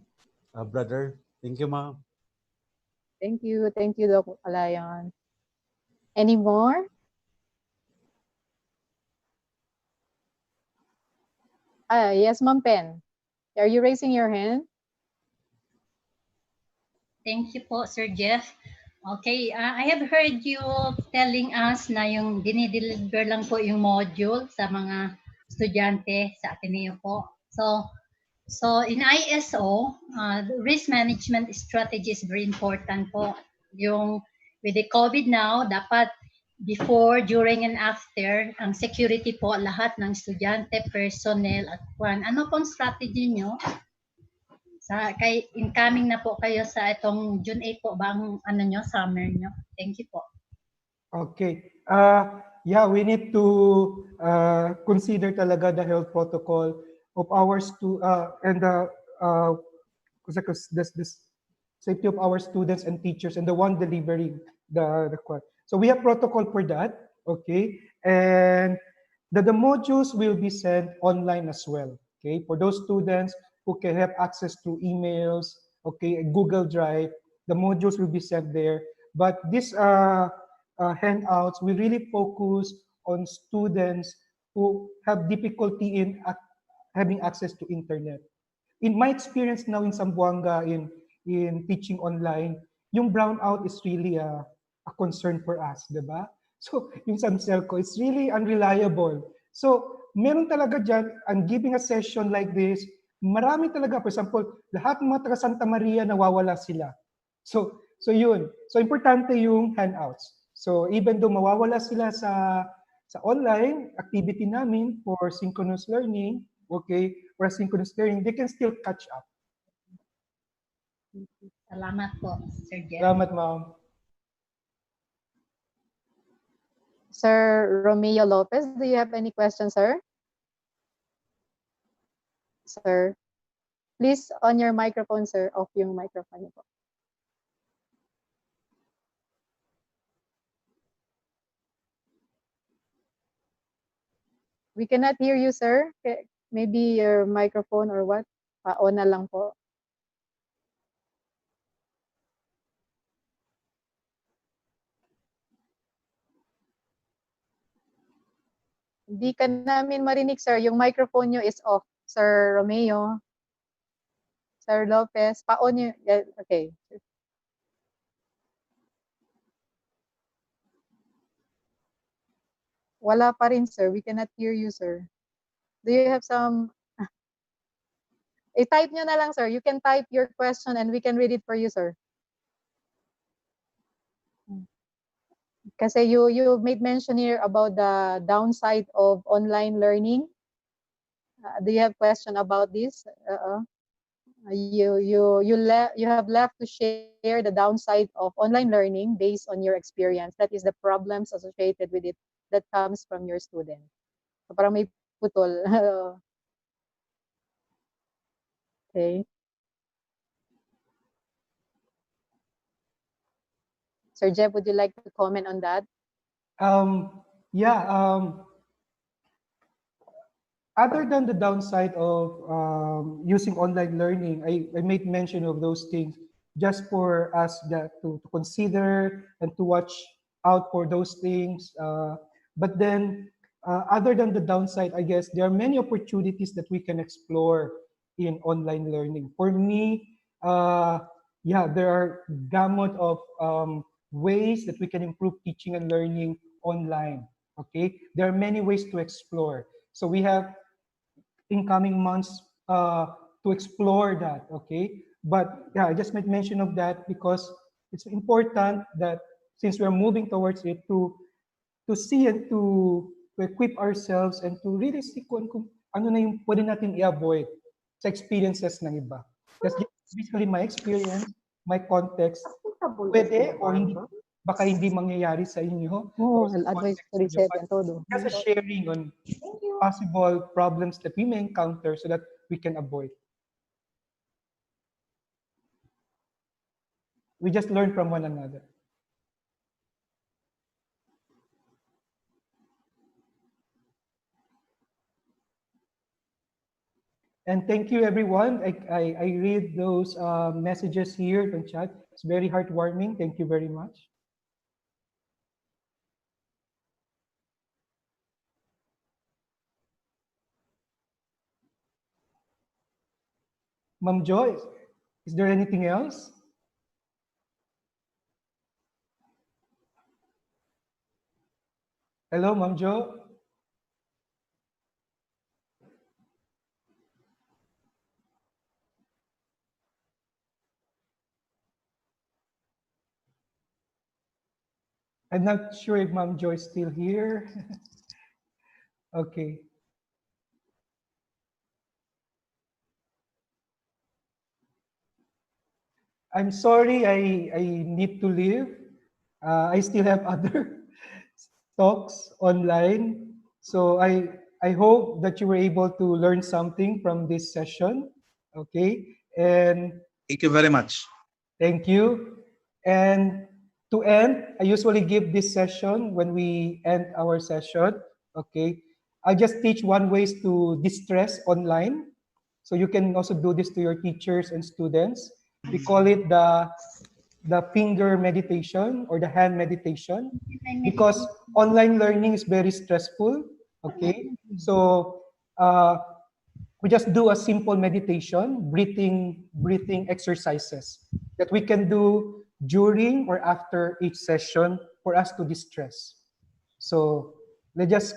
brother. Thank you, ma'am. Thank you, Doc Alayan. Any more? Yes, Ma'am Pen. Are you raising your hand? Thank you po, Sir Jeff. Okay, I have heard you telling us na yung dinideliver lang po yung module sa mga estudyante sa Ateneo po. So in ISO, risk management strategy is very important po. Yung with the COVID now, dapat before, during, and after, ang security po lahat ng estudyante, personnel, at kwan. Ano pong strategy nyo? Incoming na po kayo sa itong June 8 po ba ang ano nyo, summer nyo? Thank you po. Okay. Yeah, we need to consider talaga the health protocol of our and the safety of our students and teachers and the one delivering the course. So we have protocol for that, okay? And the modules will be sent online as well, okay? For those students who can have access to emails, okay, Google Drive, the modules will be sent there. But these handouts, we really focus on students who have difficulty in having access to internet. In my experience now in Zamboanga in teaching online, yung brownout is really a concern for us, di ba? So yung Samselco is really unreliable. So meron talaga dyan, and giving a session like this, marami talaga, for example, lahat ng mga taga Santa Maria nawawala sila. So yun. So importante yung handouts. So even though mawawala sila sa online activity namin for synchronous learning, okay, for synchronous learning, they can still catch up. Salamat po, Sir Jeff. Salamat, ma'am. Sir Romeo Lopez, do you have any questions, sir? Sir, please on your microphone, sir. Off yung microphone niyo po. We cannot hear you, sir. Maybe your microphone or what? On na lang po. Hindi ka namin marinig, sir. Yung microphone nyo is off, Sir Romeo. Sir Lopez, pa-on nyo. Okay. Wala pa rin, sir. We cannot hear you, sir. Do you have some... I-type nyo na lang, sir. You can type your question and we can read it for you, sir. Kasi you made mention here about the downside of online learning. Do you have question about this? You have left to share the downside of online learning based on your experience. That is the problems associated with it that comes from your student. So parang may putol. Okay. Sir Jeff, would you like to comment on that? Other than the downside of using online learning, I made mention of those things just for us to consider and to watch out for those things. But then, other than the downside, I guess there are many opportunities that we can explore in online learning. For me, yeah, there are gamut of ways that we can improve teaching and learning online. Okay, there are many ways to explore. So we have in coming months to explore that. Okay, but yeah, I just made mention of that because it's important that since we're moving towards it to see and to equip ourselves and to really see kung ano na yung pwede natin i-avoid sa experiences ng iba. That's just basically my experience, my context. Pwede o hindi, baka hindi mangyayari sa inyo. Oo, Or sa advice context ko ninyo, reset but yan todo. just a sharing on possible problems that we may encounter so that we can avoid. We just learn from one another. And thank you, everyone. I read those messages here in chat. It's very heartwarming. Thank you very much. Ma'am Joy, is there anything else? Hello, Ma'am Jo. I'm not sure if Ma'am Jo is still here. Okay. I'm sorry, I need to leave. I still have other talks online. So I hope that you were able to learn something from this session. Okay. And Thank you very much. thank you. And to end, I usually give this session when we end our session. Okay. I just teach one ways to distress online. So you can also do this to your teachers and students. We call it the finger meditation or the hand meditation because online learning is very stressful. Okay. So we just do a simple meditation, breathing exercises that we can do during or after each session for us to distress. So let's just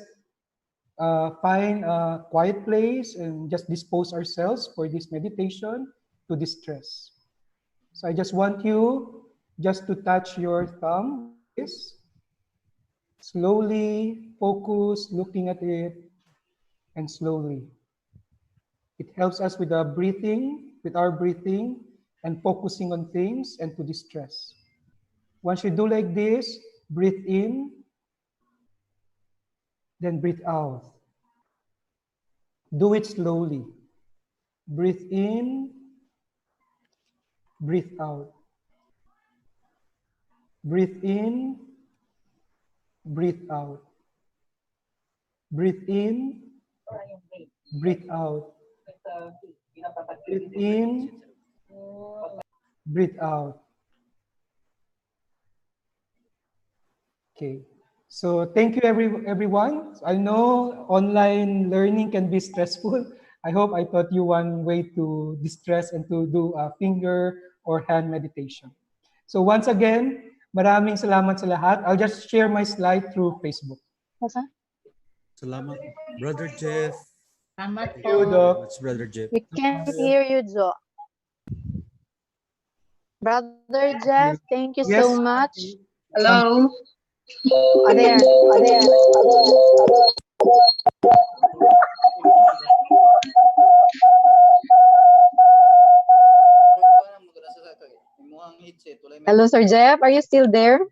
find a quiet place and just dispose ourselves for this meditation to distress. So I just want you just to touch your thumb like this. Slowly focus, looking at it, and slowly. It helps us with our breathing, and focusing on things and to distress. Once you do like this, breathe in, then breathe out. Do it slowly. Breathe in, breathe out. Breathe in, breathe out. Breathe in, breathe out. Breathe in, breathe out. Okay. So thank you everyone. I know online learning can be stressful. I hope I taught you one way to distress and to do a finger or hand meditation. So once again, maraming salamat sa lahat. I'll just share my slide through Facebook. Salamat, Brother Jeff. Salamat Thank you, Doc. Much, Brother Jeff. We can't hear you, Jo. Brother Jeff, thank you Yes. so much. Hello. Oh, there. Hello, Sir Jeff. Are you still there?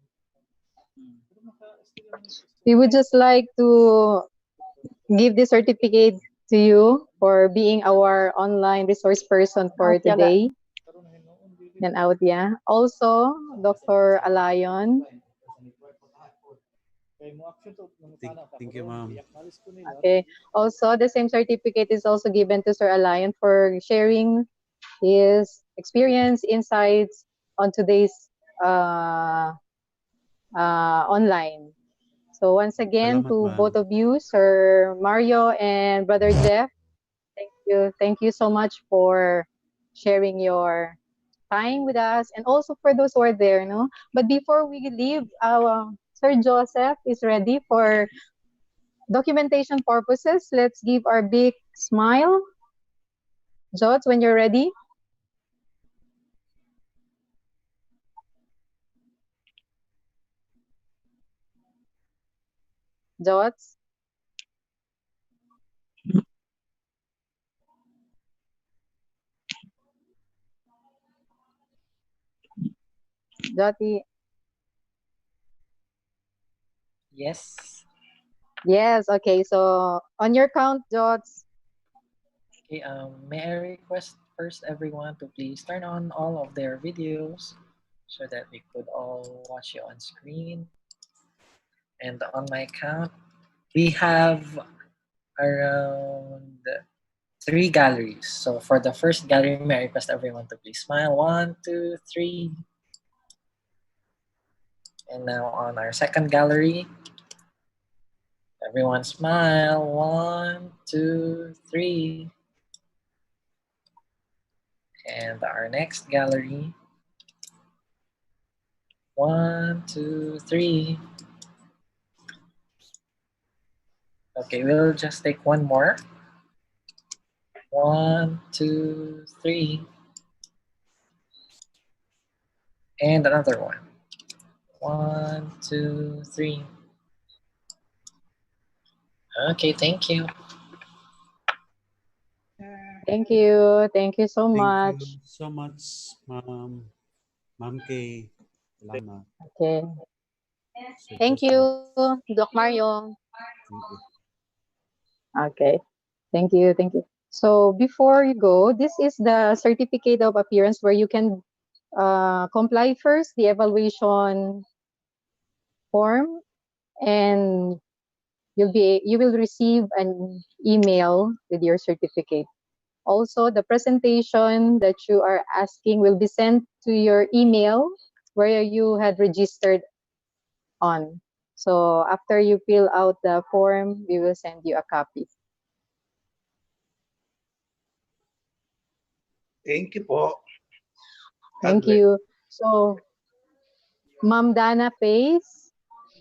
We would just like to give this certificate to you for being our online resource person for today. Then out, yeah. Also, Dr. Alayon. Thank you, Ma'am. Okay. Also, the same certificate is also given to Sir Alayon for sharing his experience, insights on today's online. So once again, Salamat, to ma'am. both of you, Sir Mario and Brother Jeff, thank you so much for sharing your time with us, and also for those who are there, no? But before we leave, Sir Joseph is ready for documentation purposes. Let's give our big smile. Jots, when you're ready. Jots. Joti. Yes. Yes, okay. So on your count, Jots. Okay, may I request first everyone to please turn on all of their videos so that we could all watch you on screen. And on my count, we have around 3 galleries. So for the first gallery, may I request everyone to please smile. 1, 2, 3. And now on our second gallery, everyone smile. 1, 2, 3. And our next gallery, 1, 2, 3. Okay, we'll just take one more. 1, 2, 3. And another one. 1, 2, 3. Okay, thank you. Thank you. Thank you so Thank much. you so much, Ma'am Kay. Salamat. Okay. Sir Thank Joseph. you, Doc Mario. Thank you. Okay. Thank you. Thank you. So before you go, this is the certificate of appearance where you can comply first the evaluation form, and you will receive an email with your certificate. Also, the presentation that you are asking will be sent to your email where you had registered on. So after you fill out the form, we will send you a copy. Thank you po. Thank you. So Ma'am Dana Pace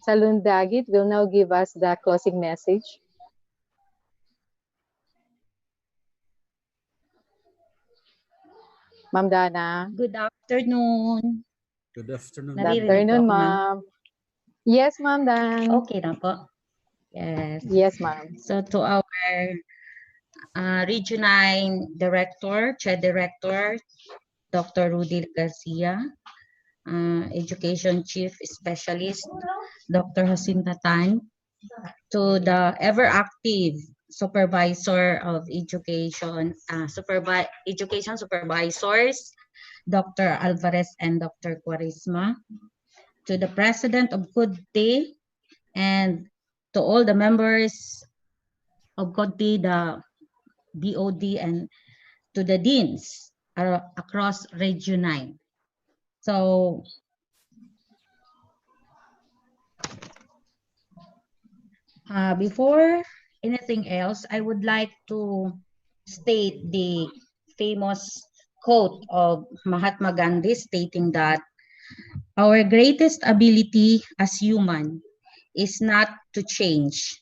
Salundagit will now give us the closing message. Ma'am Dana. Good afternoon. Good afternoon. Good afternoon, ma'am. Yes, Ma'am Dan. Okay na po. Yes. Yes, ma'am. So to our Region 9 Director, CHED Director, Dr. Rudy Garcia, Education Chief Specialist, Dr. Jacinta Tan, to the ever-active Supervisor of Education, Education Supervisors, Dr. Alvarez and Dr. Quaresma, to the President of CODTE, and to all the members of CODTE, the BOD, and to the deans across Region 9. So, before anything else, I would like to state the famous quote of Mahatma Gandhi stating that our greatest ability as human is not to change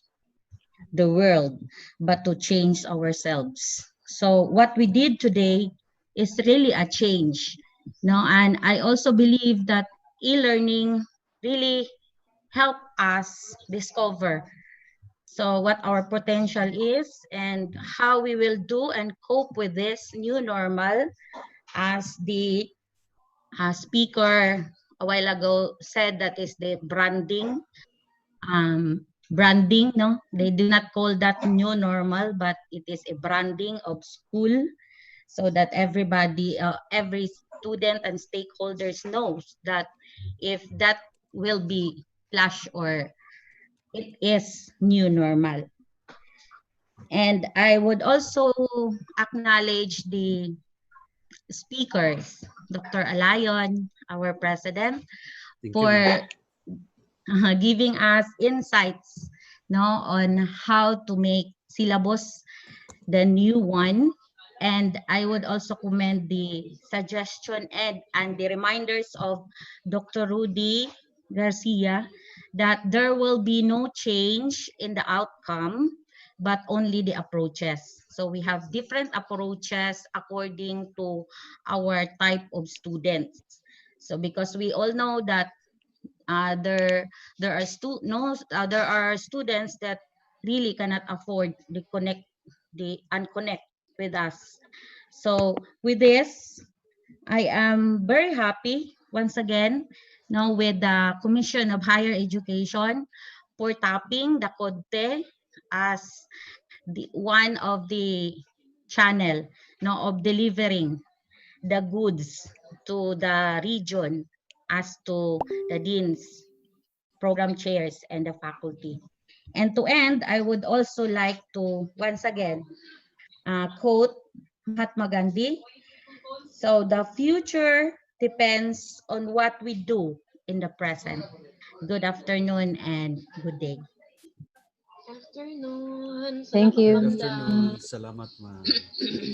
the world, but to change ourselves. So what we did today is really a change. No, and I also believe that e-learning really help us discover so what our potential is and how we will do and cope with this new normal, as the speaker a while ago said, that is the branding, no, they do not call that new normal, but it is a branding of school, so that everybody, every student and stakeholders knows that if that will be flash or it is new normal. And I would also acknowledge the speakers, Dr. Alayon, our president, for giving us insights, no, on how to make syllabus the new one, And I would also commend the suggestion and the reminders of Dr. Rudy Garcia that there will be no change in the outcome, but only the approaches. So we have different approaches according to our type of students. So because we all know that there are there are students that really cannot afford the unconnect with us. So with this, I am very happy once again now with the Commission of Higher Education for tapping the CODTE as the one of the channel now of delivering the goods to the region as to the deans, program chairs, and the faculty. And to end, I would also like to once again quote Mahatma Gandhi. So the future depends on what we do in the present. Good afternoon and good day. Afternoon. Thank Salamat, Good you. afternoon. ma'am. Salamat, ma'am.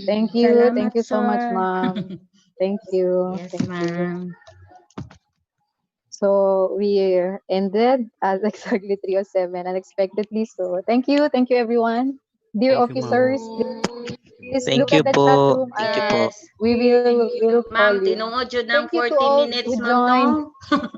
Thank you. Thank Salamat, you so much, sir. ma'am. Thank you. Yes, Thank you. ma'am. So we ended at exactly 3:07 unexpectedly. So thank you. Thank you, everyone. Dear Thank you, ma'am. officers, Thank you, please ma'am. look Thank at you the chat po. room Thank you po. and Yes. we will call Ma'am, you. tinuod yun ng Thank you to 40 all minutes, who ma'am, joined. no?